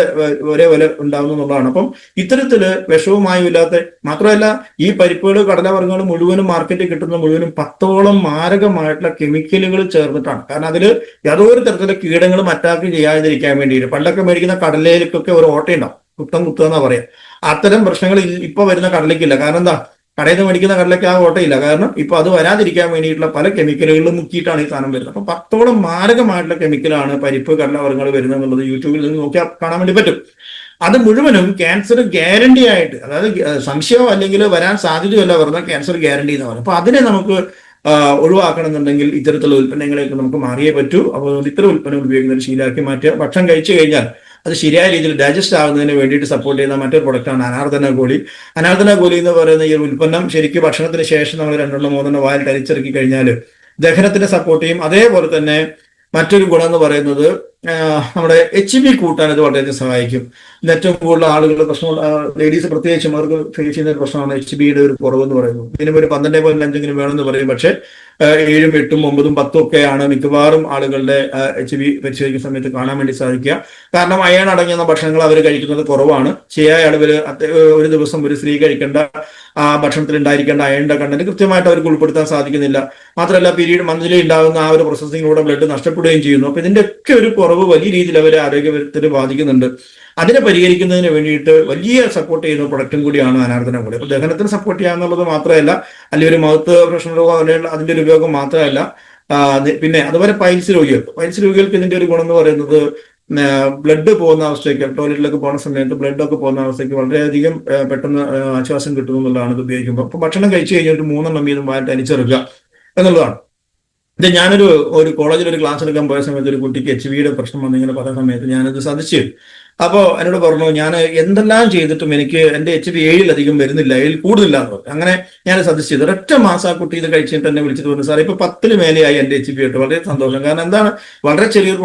Speaker 1: ഒരേ വില ഉണ്ടാവുന്നു എന്നുള്ളതാണ്. അപ്പം ഇത്തരത്തില് വിഷവുമായും ഇല്ലാത്ത, മാത്രമല്ല ഈ പരിപ്പുകൾ കടലവർഗ്ഗങ്ങൾ മുഴുവനും മാർക്കറ്റിൽ കിട്ടുന്ന മുഴുവനും 10ഓളം മാരകമായിട്ടുള്ള കെമിക്കലുകൾ ചേർന്നിട്ടാണ്. കാരണം അതിൽ യാതൊരു തരത്തിലുള്ള കീടങ്ങളും അറ്റാക്ക് ചെയ്യാതിരിക്കാൻ വേണ്ടിയിട്ട് പണ്ടൊക്കെ മേടിക്കുന്ന കടലയിലേക്കൊക്കെ ഒരു ഓട്ടയുണ്ടാവും, കുത്തുക എന്നാ പറയാം. അത്തരം പ്രശ്നങ്ങൾ ഇപ്പൊ വരുന്ന കടലയ്ക്കില്ല. കാരണം എന്താ, കടയിൽ നിന്ന് മേടിക്കുന്ന കടലയ്ക്ക് ആ ഓട്ടയില്ല. കാരണം ഇപ്പൊ അത് വരാതിരിക്കാൻ വേണ്ടിയിട്ടുള്ള പല കെമിക്കലുകളിലും മുക്കിയിട്ടാണ് ഈ സാധനം വരുന്നത്. അപ്പൊ 10ഓളം മാരകമായിട്ടുള്ള കെമിക്കലാണ് പരിപ്പ് കടലവർഗ്ഗങ്ങൾ വരുന്നത് എന്നുള്ളത് യൂട്യൂബിൽ നിന്ന് നോക്കിയാൽ കാണാൻ വേണ്ടി പറ്റും. അത് മുഴുവനും ക്യാൻസർ ഗ്യാരണ്ടി ആയിട്ട്, അതായത് സംശയമോ അല്ലെങ്കിൽ വരാൻ സാധ്യതയല്ല പറഞ്ഞാൽ ക്യാൻസർ ഗ്യാരണ്ടി എന്ന് പറയും. അപ്പൊ അതിനെ നമുക്ക് ഒഴിവാക്കണം എന്നുണ്ടെങ്കിൽ ഇത്തരത്തിലുള്ള ഉൽപ്പന്നങ്ങളേക്ക് നമുക്ക് മാറിയേ പറ്റൂ. അപ്പോൾ ഇത്തരം ഉൽപ്പന്നങ്ങൾ ഉപയോഗിക്കുന്ന ഒരു ശീലമാക്കി മാറ്റുക. ഭക്ഷണം കഴിച്ചു കഴിഞ്ഞാൽ അത് ശരിയായ രീതിയിൽ ഡൈജസ്റ്റ് ആകുന്നതിന് വേണ്ടിയിട്ട് സപ്പോർട്ട് ചെയ്യുന്ന മറ്റൊരു പ്രൊഡക്റ്റാണ് അനാർദന ഗോളി. അനാർദന ഗോളി എന്ന് പറയുന്ന ഈ ഒരു ഉൽപ്പന്നം ശരിക്കും ഭക്ഷണത്തിന് ശേഷം നമ്മൾ 2-3 വായിൽ തരിച്ചിറക്കി കഴിഞ്ഞാൽ ദഹനത്തിന് സപ്പോർട്ട് ചെയ്യും. അതേപോലെ തന്നെ മറ്റൊരു ഗുണം എന്ന് പറയുന്നത് നമ്മുടെ HB കൂട്ടാൻ ഇത് വളരെയധികം സഹായിക്കും. ഇന്ന് ഏറ്റവും കൂടുതൽ ആളുകൾ പ്രശ്നം, ലേഡീസ് പ്രത്യേകിച്ചും അവർക്ക് ഫേസ് ചെയ്യുന്ന ഒരു പ്രശ്നമാണ് HBയുടെ ഒരു കുറവെന്ന് പറയുന്നത്. ഇതിനും ഒരു 12.5 വേണമെന്ന് പറയും, പക്ഷേ 7, 8, 9, 10 ഒക്കെയാണ് മിക്കവാറും ആളുകളുടെ HB പരിശോധിക്കുന്ന സമയത്ത് കാണാൻ വേണ്ടി സാധിക്കുക. കാരണം അയൺ അടങ്ങിയ ഭക്ഷണങ്ങൾ അവർ കഴിക്കുന്നത് കുറവാണ്. ശരിയായ അളവിൽ ഒരു ദിവസം ഒരു സ്ത്രീ കഴിക്കേണ്ട ഭക്ഷണത്തിൽ ഉണ്ടായിരിക്കേണ്ട അയണിന്റെ കണ്ടന്റ് കൃത്യമായിട്ട് അവർക്ക് ഉൾപ്പെടുത്താൻ സാധിക്കുന്നില്ല. മാത്രമല്ല പീരീഡ് മന്ത്ലി ഉണ്ടാകുന്ന ആ ഒരു പ്രോസസ്സിങ്ങിലൂടെ ബ്ലഡ് നഷ്ടപ്പെടുകയും ചെയ്യുന്നു. അപ്പൊ ഇതിന്റെ ഒക്കെ ഒരു കുറവ് വലിയ രീതിയിൽ അവരെ ആരോഗ്യത്തിൽ ബാധിക്കുന്നുണ്ട്. അതിനെ പരിഹരിക്കുന്നതിന് വേണ്ടിയിട്ട് വലിയ സപ്പോർട്ട് ചെയ്യുന്ന പ്രൊഡക്റ്റും കൂടിയാണ് അനാർദ്ദനം കൂടി. അപ്പൊ ദഹനത്തിന് സപ്പോർട്ട് ചെയ്യാന്നുള്ളത് മാത്രമല്ല, അല്ലെങ്കിൽ ഒരു മൗത്ത് പ്രശ്നങ്ങളോ അതിന്റെ ഒരു ഉപയോഗം മാത്രമല്ല, പിന്നെ അതുപോലെ പൈൽസ് രോഗികൾക്ക് ഇതിന്റെ ഒരു ഗുണം എന്ന് പറയുന്നത് ബ്ലഡ് പോകുന്ന അവസ്ഥയ്ക്ക്, ടോയ്ലറ്റിലൊക്കെ പോകുന്ന സമയത്ത് ബ്ലഡ് ഒക്കെ പോകുന്ന അവസ്ഥയ്ക്ക് വളരെയധികം പെട്ടെന്ന് ആശ്വാസം കിട്ടുന്നു എന്നുള്ളതാണ് ഇത് ഉപയോഗിക്കുമ്പോൾ. അപ്പൊ ഭക്ഷണം കഴിച്ചു കഴിഞ്ഞാൽ ഒരു 3 വീതം വായിട്ട് അരിച്ചെറുക്കുക എന്നുള്ളതാണ്. ഇത് ഞാനൊരു കോളേജിൽ ഒരു ക്ലാസ് എടുക്കാൻ പോയ സമയത്ത് ഒരു കുട്ടിക്ക് HBയുടെ പ്രശ്നം വന്നിങ്ങനെ പറയുന്ന സമയത്ത് ഞാനത് സജസ്റ്റ് ചെയ്തു. അപ്പോൾ എന്നോട് പറഞ്ഞു, ഞാൻ എന്തെല്ലാം ചെയ്തിട്ടും എനിക്ക് എന്റെ HB 7-ലധികം വരുന്നില്ല, 7 കൂടുതലില്ല എന്ന് പറഞ്ഞു. അങ്ങനെ ഞാൻ സജസ്റ്റ് ചെയ്തു. ഒരൊറ്റ മാസം ആ കുട്ടി ഇത് കഴിച്ചിട്ട് എന്നെ വിളിച്ചിട്ട് പറഞ്ഞു, സാർ ഇപ്പൊ 10 മേലെയായി എന്റെ HB ആയിട്ട്. വളരെ സന്തോഷം. കാരണം എന്താണ്, വളരെ ചെറിയൊരു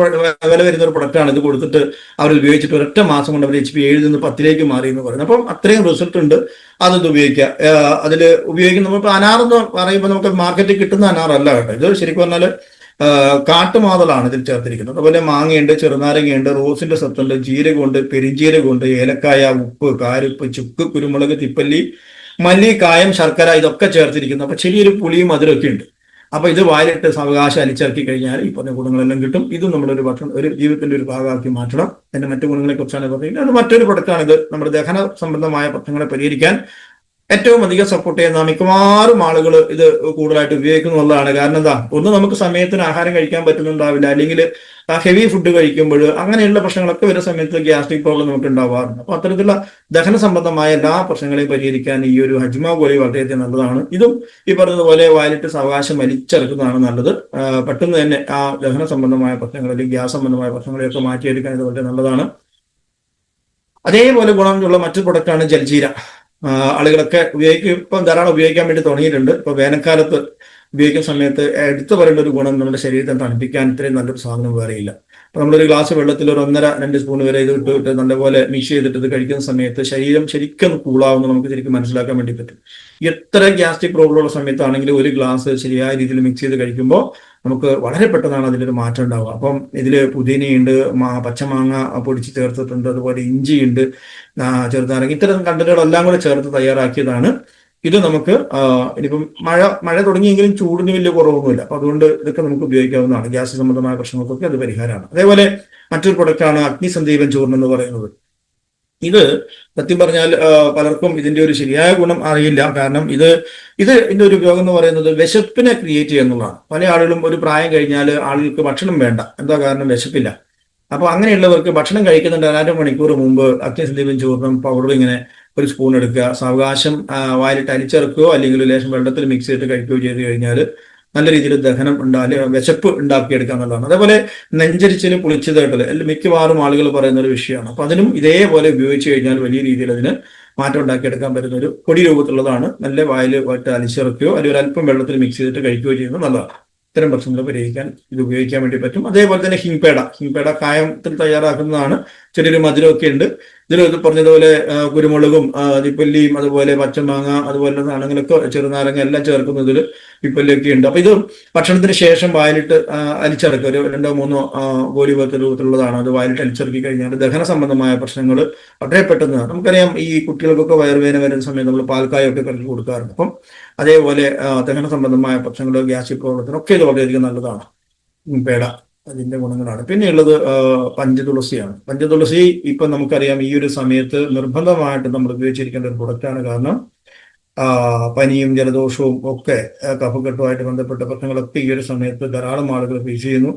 Speaker 1: വില വരുന്ന ഒരു പ്രൊഡക്റ്റാണ്. ഇത് കൊടുത്തിട്ട് അവർ ഉപയോഗിച്ചിട്ട് ഒരൊറ്റ മാസം കൊണ്ട് അവർ HB 7-ൽ നിന്ന് 10-ലേക്ക് മാറി എന്ന് പറയുന്നത്. അപ്പം അത്രയും റിസൾട്ട് ഉണ്ട്. അതൊന്ന് ഉപയോഗിക്കുക. അതിൽ ഉപയോഗിക്കുന്ന നമ്മളിപ്പോൾ അനാറെന്ന് പറയുമ്പോൾ നമുക്ക് മാർക്കറ്റിൽ കിട്ടുന്ന അനാറല്ല കേട്ടോ. ഇത് ശരിക്കും പറഞ്ഞാൽ കാട്ടുമാതളാണ് ഇതിൽ ചേർത്തിരിക്കുന്നത്. അതുപോലെ മാങ്ങയുണ്ട്, ചെറുനാരങ്ങയുണ്ട്, റോസിന്റെ സത്തുണ്ട്, ജീരകമുണ്ട്, പെരിഞ്ജീരകമുണ്ട്, ഏലക്കായ, ഉപ്പ്, കാരുപ്പ്, ചുക്ക്, കുരുമുളക്, തിപ്പല്ലി, മല്ലി, കായം, ശർക്കര, ഇതൊക്കെ ചേർത്തിരിക്കുന്നു. അപ്പൊ ചെറിയൊരു പുളിയും മധുരമൊക്കെ ഉണ്ട്. അപ്പൊ ഇത് വായിലിട്ട് സാവകാശം അലിച്ചിറക്കി കഴിഞ്ഞാൽ ഈ പറഞ്ഞ ഗുണങ്ങളെല്ലാം കിട്ടും. ഇതും നമ്മുടെ ഒരു ഭക്ഷണം, ഒരു ജീവിതത്തിന്റെ ഒരു ഭാഗമാക്കി മാറ്റണം. അതിന്റെ മറ്റു ഗുണങ്ങളെ കുറിച്ചാണ് പറയുന്നത്. അത് മറ്റൊരു പ്രൊഡക്റ്റാണ്. ഇത് നമ്മുടെ ദഹന സംബന്ധമായ പ്രശ്നങ്ങളെ പരിഹരിക്കാൻ ഏറ്റവും അധികം സപ്പോർട്ട് ചെയ്യുന്ന മിക്കവാറും ആളുകൾ ഇത് കൂടുതലായിട്ട് ഉപയോഗിക്കുന്നുള്ളതാണ്. കാരണം എന്താ, ഒന്ന് നമുക്ക് സമയത്തിന് ആഹാരം കഴിക്കാൻ പറ്റുന്നുണ്ടാവില്ല, അല്ലെങ്കിൽ ഹെവി ഫുഡ് കഴിക്കുമ്പോൾ അങ്ങനെയുള്ള പ്രശ്നങ്ങളൊക്കെ വരുന്ന സമയത്ത് ഗ്യാസ്ട്രിക് പ്രോബ്ലം നമുക്ക് ഉണ്ടാവാറുണ്ട്. അപ്പൊ അത്തരത്തിലുള്ള ദഹന സംബന്ധമായ എല്ലാ പ്രശ്നങ്ങളെയും പരിഹരിക്കാൻ ഈ ഒരു ഹജ്മ ഗോലി വളരെയധികം നല്ലതാണ്. ഇതും ഈ പറഞ്ഞതുപോലെ വായിലിട്ട് സാവകാശം വലിച്ചെടുക്കുന്നതാണ് നല്ലത്. പെട്ടെന്ന് തന്നെ ആ ദഹന സംബന്ധമായ പ്രശ്നങ്ങൾ അല്ലെങ്കിൽ ഗ്യാസ് സംബന്ധമായ പ്രശ്നങ്ങളെയൊക്കെ മാറ്റിയെടുക്കാൻ ഇത് വളരെ നല്ലതാണ്. അതേപോലെ ഗുണമുള്ള മറ്റൊരു പ്രൊഡക്റ്റാണ് ജൽജീര. ആളുകളൊക്കെ ഇപ്പം ധാരാളം ഉപയോഗിക്കാൻ വേണ്ടി തുടങ്ങിയിട്ടുണ്ട്. ഇപ്പൊ വേനൽക്കാലത്ത് ഉപയോഗിക്കുന്ന സമയത്ത് എടുത്തു പറയേണ്ട ഒരു ഗുണം, നമ്മുടെ ശരീരത്തെ തണുപ്പിക്കാൻ ഇത്രയും നല്ലൊരു സാധനം വേറെയില്ല. അപ്പൊ നമ്മളൊരു ഗ്ലാസ് വെള്ളത്തിൽ ഒരു 1.5-2 സ്പൂൺ വരെ ഇത് ഇട്ട് നല്ലപോലെ മിക്സ് ചെയ്തിട്ട് ഇത് കഴിക്കുന്ന സമയത്ത് ശരീരം ശരിക്കും കൂളാവുന്ന നമുക്ക് ശരിക്കും മനസ്സിലാക്കാൻ വേണ്ടി പറ്റും. എത്ര ഗ്യാസ്ട്രിക് പ്രോബ്ലം ഉള്ള സമയത്താണെങ്കിലും ഒരു ഗ്ലാസ് ശരിയായ രീതിയിൽ മിക്സ് ചെയ്ത് കഴിക്കുമ്പോൾ നമുക്ക് വളരെ പെട്ടെന്നാണ് അതിലൊരു മാറ്റം ഉണ്ടാവുക. അപ്പം ഇതില് പുതിനയുണ്ട്, പച്ചമാങ്ങ പൊടിച്ച് ചേർത്തിട്ടുണ്ട്, അതുപോലെ ഇഞ്ചിയുണ്ട്, ചെറുനാരങ്ങ, ഇത്തരം കണ്ടന്റുകളെല്ലാം കൂടെ ചേർത്ത് തയ്യാറാക്കിയതാണ്. ഇത് നമുക്ക് ഇനിയിപ്പം മഴ തുടങ്ങിയെങ്കിലും ചൂടിന് വലിയ കുറവൊന്നുമില്ല. അപ്പൊ അതുകൊണ്ട് ഇതൊക്കെ നമുക്ക് ഉപയോഗിക്കാവുന്നതാണ്. ഗ്യാസ് സംബന്ധമായ പ്രശ്നങ്ങൾക്കൊക്കെ അത് പരിഹാരമാണ്. അതേപോലെ മറ്റൊരു പ്രൊഡക്റ്റാണ് അഗ്നിസന്ദീപൻ ചൂർണം എന്ന് പറയുന്നത്. ഇത് സത്യം പറഞ്ഞാൽ പലർക്കും ഇതിന്റെ ഒരു ശരിയായ ഗുണം അറിയില്ല. കാരണം ഇതിന്റെ ഒരു ഉപയോഗം എന്ന് പറയുന്നത് വിശപ്പിനെ ക്രിയേറ്റ് ചെയ്യുക എന്നുള്ളതാണ്. പല ആളുകളും ഒരു പ്രായം കഴിഞ്ഞാൽ ആളുകൾക്ക് ഭക്ഷണം വേണ്ട, എന്താ കാരണം, വിശപ്പില്ല. അപ്പൊ അങ്ങനെയുള്ളവർക്ക് ഭക്ഷണം കഴിക്കുന്നുണ്ട് 2 മണിക്കൂർ മുമ്പ് അഗ്നിസന്ദീപൻ ചൂർണം പൗഡർ ഇങ്ങനെ ഒരു സ്പൂൺ എടുക്കുക, സാവകാശം വായിലിട്ട് അരിച്ചിറക്കുകയോ അല്ലെങ്കിൽ ലേശം വെള്ളത്തിൽ മിക്സ് ചെയ്തിട്ട് കഴിക്കുകയോ ചെയ്ത് കഴിഞ്ഞാൽ നല്ല രീതിയിൽ ദഹനം വിശപ്പ് ഉണ്ടാക്കിയെടുക്കുക എന്നുള്ളതാണ്. അതേപോലെ നെഞ്ചരിച്ചിൽ പുളിച്ചതായിട്ടുള്ള മിക്കവാറും ആളുകൾ പറയുന്ന ഒരു വിഷയമാണ്. അപ്പൊ അതിനും ഇതേപോലെ ഉപയോഗിച്ച് കഴിഞ്ഞാൽ വലിയ രീതിയിൽ അതിന് മാറ്റം ഉണ്ടാക്കിയെടുക്കാൻ പറ്റുന്ന ഒരു പൊടി രൂപത്തിലുള്ളതാണ്. നല്ല വായിൽ വായിട്ട് അലിച്ചിറക്കുകയോ അല്ലെങ്കിൽ ഒരു അല്പം വെള്ളത്തിൽ മിക്സ് ചെയ്തിട്ട് കഴിക്കുകയോ ചെയ്യുന്നത് നല്ലതാണ്. ഇത്തരം പ്രശ്നങ്ങൾ പരിഹരിക്കാൻ ഇത് ഉപയോഗിക്കാൻ വേണ്ടി പറ്റും. അതേപോലെ തന്നെ ഹിംപേട കായത്തിൽ തയ്യാറാക്കുന്നതാണ്. ചെറിയൊരു മധുരമൊക്കെ ഉണ്ട്. ഇതിൽ പറഞ്ഞതുപോലെ കുരുമുളകും തിപ്പല്ലിയും അതുപോലെ പച്ചമാങ്ങ അതുപോലെ സാധനങ്ങളൊക്കെ ചെറുനാരങ്ങ എല്ലാം ചേർക്കുന്നതിൽ തിപ്പല്ലിയൊക്കെ ഉണ്ട്. അപ്പൊ ഇത് ഭക്ഷണത്തിന് ശേഷം വായിലിട്ട് അലിച്ചിറക്കുക, ഒരു 2-3 ഗോലി രൂപത്തിലുള്ളതാണ്. അത് വായിലിട്ട് അലിച്ചിറക്കി കഴിഞ്ഞാൽ ദഹന സംബന്ധമായ പ്രശ്നങ്ങൾ വളരെ പെട്ടെന്ന്, നമുക്കറിയാം ഈ കുട്ടികൾക്കൊക്കെ വയറുവേദന വരുന്ന സമയത്ത് നമ്മൾ പാൽക്കായൊക്കെ കലക്കി കൊടുക്കാറുണ്ട്. അപ്പം അതേപോലെ ദഹന സംബന്ധമായ പ്രശ്നങ്ങൾ, ഗ്യാസ്ട്രിക് പ്രോബ്ലത്തിനൊക്കെ ഇത് വളരെയധികം നല്ലതാണ് പേട. അതിന്റെ ഗുണങ്ങളാണ്. പിന്നെയുള്ളത് പഞ്ചതുളസിയാണ്. പഞ്ചതുളസി ഇപ്പൊ നമുക്കറിയാം ഈ ഒരു സമയത്ത് നിർബന്ധമായിട്ട് നമ്മൾ ഉപയോഗിച്ചിരിക്കേണ്ട ഒരു പ്രൊഡക്റ്റാണ്. കാരണം പനിയും ജലദോഷവും ഒക്കെ കഫക്കെട്ടുമായിട്ട് ബന്ധപ്പെട്ട പ്രശ്നങ്ങളൊക്കെ ഈ ഒരു സമയത്ത് ധാരാളം ആളുകൾ ഫേസ് ചെയ്യുന്നു.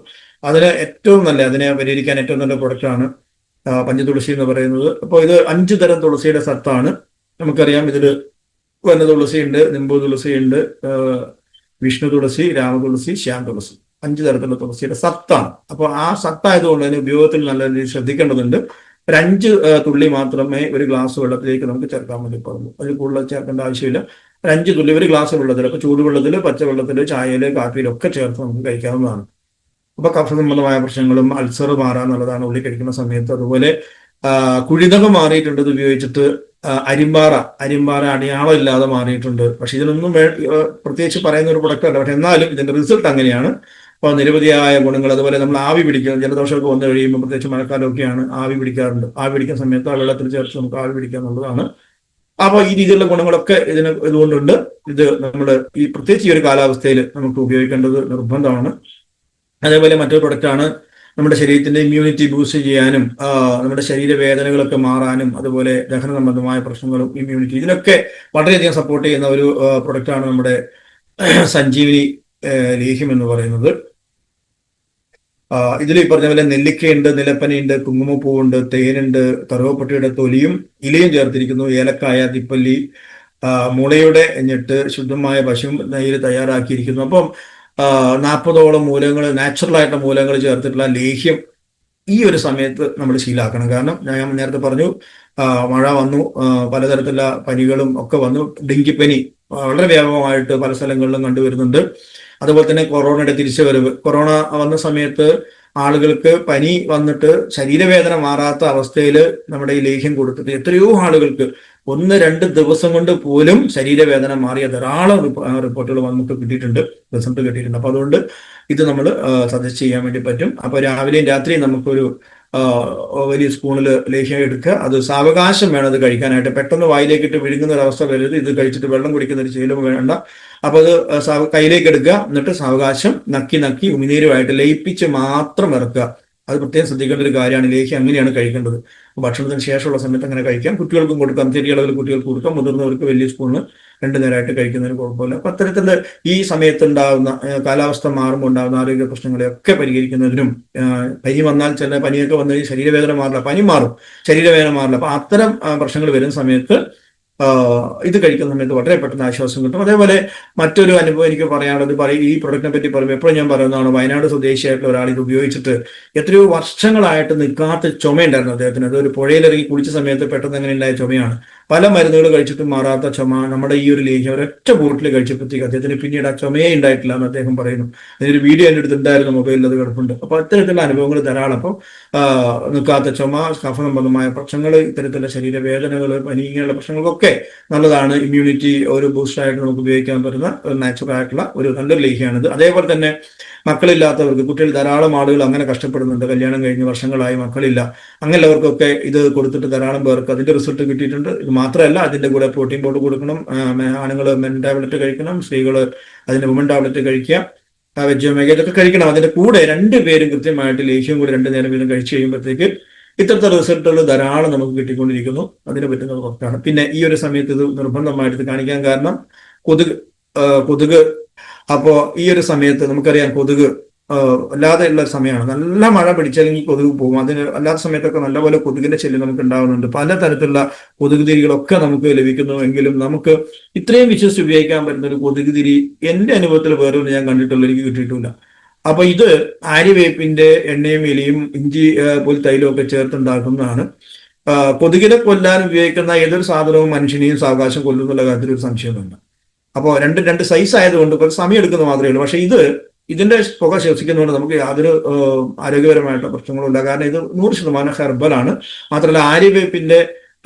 Speaker 1: അതിനെ പരിഹരിക്കാൻ ഏറ്റവും നല്ല പ്രൊഡക്റ്റാണ് പഞ്ചതുളസി എന്ന് പറയുന്നത്. അപ്പോൾ ഇത് 5 തരം തുളസിയുടെ സത്താണ്. നമുക്കറിയാം ഇതിൽ വന തുളസിയുണ്ട്, നിംബു തുളസിയുണ്ട്, വിഷ്ണു തുളസി, രാമതുളസി, ശ്യാം തുളസി, 5 തരത്തിലുള്ള തുളസിയുടെ സത്താണ്. അപ്പോൾ ആ സത്തായതുകൊണ്ട് തന്നെ ഉപയോഗത്തിൽ നല്ല രീതിയിൽ ശ്രദ്ധിക്കേണ്ടതുണ്ട്. 5 തുള്ളി മാത്രമേ ഒരു ഗ്ലാസ് വെള്ളത്തിലേക്ക് നമുക്ക് ചേർക്കാൻ വേണ്ടി പാടുള്ളൂ. അതിൽ കൂടുതൽ ചേർക്കേണ്ട ആവശ്യമില്ല. 5 തുള്ളി ഒരു ഗ്ലാസ് വെള്ളത്തിൽ, അപ്പൊ ചൂടുവെള്ളത്തിൽ, പച്ചവെള്ളത്തിൽ, ചായയിൽ, കാപ്പിയിലൊക്കെ ചേർത്ത് നമുക്ക് കഴിക്കാവുന്നതാണ്. അപ്പൊ കഫ സംബന്ധമായ പ്രശ്നങ്ങളും അൾസർ മാറാന്നുള്ളതാണ് ഉള്ളി കഴിക്കുന്ന സമയത്ത്. അതുപോലെ കുഴിനകം മാറിയിട്ടുണ്ട് ഇത് ഉപയോഗിച്ചിട്ട്. അരിമ്പാറ അടയാളം ഇല്ലാതെ മാറിയിട്ടുണ്ട്. പക്ഷെ ഇതിനൊന്നും പ്രത്യേകിച്ച് പറയുന്ന ഒരു പ്രൊഡക്റ്റ് അല്ല. പക്ഷെ എന്നാലും ഇതിന്റെ റിസൾട്ട് അങ്ങനെയാണ്. അപ്പോൾ നിരവധിയായ ഗുണങ്ങൾ. അതുപോലെ നമ്മൾ ആവി പിടിക്കുക, ജലദോഷമൊക്കെ വന്നു കഴിയുമ്പോൾ പ്രത്യേകിച്ച് മഴക്കാലമൊക്കെയാണ് ആവി പിടിക്കാറുണ്ട്. ആവി പിടിക്കുന്ന സമയത്ത് ആ വെള്ളത്തിൽ ചേർത്ത് നമുക്ക് ആവി പിടിക്കുക എന്നുള്ളതാണ്. അപ്പൊ ഈ രീതിയിലുള്ള ഗുണങ്ങളൊക്കെ ഇതുകൊണ്ടുണ്ട്. ഇത് നമ്മൾ ഈ പ്രത്യേകിച്ച് ഈ ഒരു കാലാവസ്ഥയിൽ നമുക്ക് ഉപയോഗിക്കേണ്ടത് നിർബന്ധമാണ്. അതേപോലെ മറ്റൊരു പ്രൊഡക്റ്റാണ് നമ്മുടെ ശരീരത്തിന്റെ ഇമ്മ്യൂണിറ്റി ബൂസ്റ്റ് ചെയ്യാനും നമ്മുടെ ശരീരവേദനകളൊക്കെ മാറാനും അതുപോലെ ദഹന സംബന്ധമായ പ്രശ്നങ്ങളും ഇമ്മ്യൂണിറ്റി ഇതിനൊക്കെ വളരെയധികം സപ്പോർട്ട് ചെയ്യുന്ന ഒരു പ്രൊഡക്റ്റാണ് നമ്മുടെ സഞ്ജീവനി ലേഹ്യം എന്ന് പറയുന്നത്. ഇതിൽ ഈ പറഞ്ഞ പോലെ നെല്ലിക്കയുണ്ട്, നിലപ്പനയുണ്ട്, കുങ്കുമപ്പൂവുണ്ട്, തേനുണ്ട്, കറുവപ്പട്ടയുടെ തൊലിയും ഇലയും ചേർത്തിരിക്കുന്നു, ഏലക്കായ, തിപ്പല്ലി, മുളയുടെ ഞെട്ട്, ശുദ്ധമായ പശു നെയ്യിൽ തയ്യാറാക്കിയിരിക്കുന്നു. അപ്പം 40ഓളം മൂലകങ്ങൾ, നാച്ചുറൽ ആയിട്ടുള്ള മൂലകങ്ങൾ ചേർത്തിട്ടുള്ള ലേഹ്യം ഈ ഒരു സമയത്ത് നമ്മൾ ശീലാക്കണം. കാരണം ഞാൻ നേരത്തെ പറഞ്ഞു മഴ വന്നു, പലതരത്തിലുള്ള പനികളും ഒക്കെ വന്നു. ഡെങ്കിപ്പനി വളരെ വ്യാപകമായിട്ട് പല സ്ഥലങ്ങളിലും കണ്ടുവരുന്നുണ്ട്. അതുപോലെ തന്നെ കൊറോണയുടെ തിരിച്ചുവരവ്. കൊറോണ വന്ന സമയത്ത് ആളുകൾക്ക് പനി വന്നിട്ട് ശരീരവേദന മാറാത്ത അവസ്ഥയിൽ നമ്മുടെ ഈ ലേഹ്യം കൊടുത്തിട്ട് എത്രയോ ആളുകൾക്ക് 1-2 ദിവസം കൊണ്ട് പോലും ശരീരവേദന മാറിയ ധാരാളം റിപ്പോർട്ടുകൾ നമുക്ക് കിട്ടിയിട്ടുണ്ട്, റിസൾട്ട് കിട്ടിയിട്ടുണ്ട്. അപ്പൊ അതുകൊണ്ട് ഇത് നമ്മൾ സജസ്റ്റ് ചെയ്യാൻ വേണ്ടി പറ്റും. അപ്പൊ രാവിലെയും രാത്രിയും നമുക്കൊരു വലിയ സ്പൂണിൽ ലേഹ്യം എടുക്കുക. അത് സാവകാശം വേണം അത് കഴിക്കാനായിട്ട്. പെട്ടെന്ന് വായിലേക്കിട്ട് വിഴുങ്ങുന്ന ഒരു അവസ്ഥ വരരുത്. ഇത് കഴിച്ചിട്ട് വെള്ളം കുടിക്കുന്ന ഒരു ശീലം വേണ്ട. അപ്പൊ അത് കയ്യിലേക്ക് എടുക്കുക, എന്നിട്ട് സാവകാശം നക്കി ഉമിനീരുമായിട്ട് ലയിപ്പിച്ച് മാത്രം ഇറക്കുക. അത് പ്രത്യേകം ശ്രദ്ധിക്കേണ്ട ഒരു കാര്യമാണ്. ലേഹ്യം അങ്ങനെയാണ് കഴിക്കേണ്ടത്. ഭക്ഷണത്തിന് ശേഷമുള്ള സമയത്ത് അങ്ങനെ കഴിക്കാം. കുട്ടികൾക്കും കൊടുക്കാം, ചെറിയ അളവിൽ കുട്ടികൾക്ക് കൊടുക്കാം. മുതിർന്നവർക്ക് വലിയ സ്പൂണിന് 2 നേരമായിട്ട് കഴിക്കുന്നതിന് കുഴപ്പമില്ല. അപ്പൊ അത്തരത്തില് ഈ സമയത്തുണ്ടാകുന്ന കാലാവസ്ഥ മാറുമ്പോൾ ഉണ്ടാകുന്ന ആരോഗ്യ പ്രശ്നങ്ങളെയൊക്കെ പരിഹരിക്കുന്നതിനും, പനി വന്നാൽ ചില പനിയൊക്കെ വന്നു കഴിഞ്ഞാൽ ശരീരവേദന മാറില്ല, പനി മാറും, ശരീരവേദന മാറില്ല. അപ്പൊ അത്തരം പ്രശ്നങ്ങൾ വരുന്ന സമയത്ത് ഇത് കഴിക്കുന്ന സമയത്ത് വളരെ പെട്ടെന്ന് ആശ്വാസം കിട്ടും. അതേപോലെ മറ്റൊരു അനുഭവം എനിക്ക് പറയാനുള്ളത്, ഈ പ്രൊഡക്റ്റിനെ പറ്റി പറയുമ്പോൾ എപ്പോഴും ഞാൻ പറയുന്നതാണ്, വയനാട് സ്വദേശിയായിട്ടുള്ള ഒരാൾ ഇത് ഉപയോഗിച്ചിട്ട് എത്രയോ വർഷങ്ങളായിട്ട് നിൽക്കാത്ത ചുമയുണ്ടായിരുന്നു അദ്ദേഹത്തിന്. അത് ഒരു പുഴയിലിറങ്ങി കുളിച്ച സമയത്ത് പെട്ടെന്ന് അങ്ങനെ ഉണ്ടായ ചുമയാണ്. പല മരുന്നുകൾ കഴിച്ചിട്ടും മാറാത്ത ചുമ നമ്മുടെ ഈ ഒരു ലേഹ്യം ഒരൊറ്റ ബോട്ടിൽ കഴിച്ചപ്പോഴത്തേക്ക് അദ്ദേഹത്തിന് പിന്നീട് ആ ചുമയെ ഉണ്ടായിട്ടില്ല എന്ന് അദ്ദേഹം പറയുന്നു. അതിനൊരു വീഡിയോ എൻ്റെ അടുത്ത് ഉണ്ടായിരുന്നു, മൊബൈലിൽ അത് കിടപ്പുണ്ട്. അപ്പൊ അത്തരത്തിലുള്ള അനുഭവങ്ങൾ ധാരാളം. അപ്പം നിൽക്കാത്ത ചുമ, കഫ സംബന്ധമായ പ്രശ്നങ്ങൾ, ഇത്തരത്തിലുള്ള ശരീരവേദനകൾ, പനി, ഇങ്ങനെയുള്ള പ്രശ്നങ്ങൾക്കൊക്കെ നല്ലതാണ്. ഇമ്മ്യൂണിറ്റി ഒരു ബൂസ്റ്റായിട്ട് നമുക്ക് ഉപയോഗിക്കാൻ പറ്റുന്ന ഒരു നാച്ചുറൽ ആയിട്ടുള്ള ഒരു നല്ലൊരു ലേഹ്യമാണിത്. അതേപോലെ തന്നെ മക്കളില്ലാത്തവർക്ക്, കുട്ടികൾ ധാരാളം ആളുകൾ അങ്ങനെ കഷ്ടപ്പെടുന്നുണ്ട്, കല്യാണം കഴിഞ്ഞ് വർഷങ്ങളായി മക്കളില്ല, അങ്ങനെയുള്ളവർക്കൊക്കെ ഇത് കൊടുത്തിട്ട് ധാരാളം പേർക്ക് അതിന്റെ റിസൾട്ട് കിട്ടിയിട്ടുണ്ട്. ഇത് മാത്രമല്ല, അതിന്റെ കൂടെ പ്രോട്ടീൻ പൗഡർ കൊടുക്കണം. ആണുങ്ങൾ മെൻ ടാബ്ലറ്റ് കഴിക്കണം, സ്ത്രീകൾ അതിന്റെ വുമൻ ടാബ്ലറ്റ് കഴിക്കുക, വെജ് ഒമേഗ ഇതൊക്കെ കഴിക്കണം. അതിന്റെ കൂടെ 2 പേരും കൃത്യമായിട്ട് ലേഹ്യം കൂടി 2 നേരം വീതം കഴിച്ചു കഴിയുമ്പോഴത്തേക്ക് ഇത്തരത്തെ റിസൾട്ടുകൾ ധാരാളം നമുക്ക് കിട്ടിക്കൊണ്ടിരിക്കുന്നു. അതിന് പറ്റുന്നത് പുറത്താണ്. പിന്നെ ഈ ഒരു സമയത്ത് ഇത് നിർബന്ധമായിട്ട് ഇത് കാണിക്കാൻ കാരണം കൊതുക്. അപ്പോ ഈ ഒരു സമയത്ത് നമുക്കറിയാം കൊതുക് അല്ലാതെ ഉള്ള സമയമാണ്. നല്ല മഴ പിടിച്ചല്ലെങ്കിൽ കൊതുക് പോകും. അതിന് അല്ലാത്ത സമയത്തൊക്കെ നല്ലപോലെ കൊതുകിന്റെ ശല്യം നമുക്ക് ഉണ്ടാകുന്നുണ്ട്. പലതരത്തിലുള്ള കൊതുക് തിരികളൊക്കെ നമുക്ക് ലഭിക്കുന്നു. എങ്കിലും നമുക്ക് ഇത്രയും വിശ്വസിച്ച് ഉപയോഗിക്കാൻ പറ്റുന്ന ഒരു കൊതുക് തിരി എന്റെ അനുഭവത്തിൽ വേറെ ഒന്നും ഞാൻ കണ്ടിട്ടുള്ളൂ, എനിക്ക് കിട്ടിയിട്ടില്ല. അപ്പൊ ഇത് ആര്യവേപ്പിന്റെ എണ്ണയും ഇലയും ഇഞ്ചി പോൽ തൈലവും ഒക്കെ ചേർത്തുണ്ടാക്കുന്നതാണ്. കൊതുകിനെ കൊല്ലാൻ ഉപയോഗിക്കുന്ന ഏതൊരു സാധനവും മനുഷ്യനെയും സാവകാശം കൊല്ലുന്നുള്ള കാര്യത്തിൽ ഒരു സംശയമൊന്നുമില്ല. അപ്പോൾ രണ്ട് സൈസ് ആയതുകൊണ്ട് കുറച്ച് സമയം എടുക്കുന്നത് മാത്രമേ ഉള്ളൂ. പക്ഷെ ഇതിന്റെ പുക ശ്വസിക്കുന്നതുകൊണ്ട് നമുക്ക് യാതൊരു ആരോഗ്യപരമായിട്ടുള്ള പ്രശ്നങ്ങളും ഇല്ല. കാരണം ഇത് 100% ഹെർബലാണ്. മാത്രമല്ല ആര്യവേപ്പിന്റെ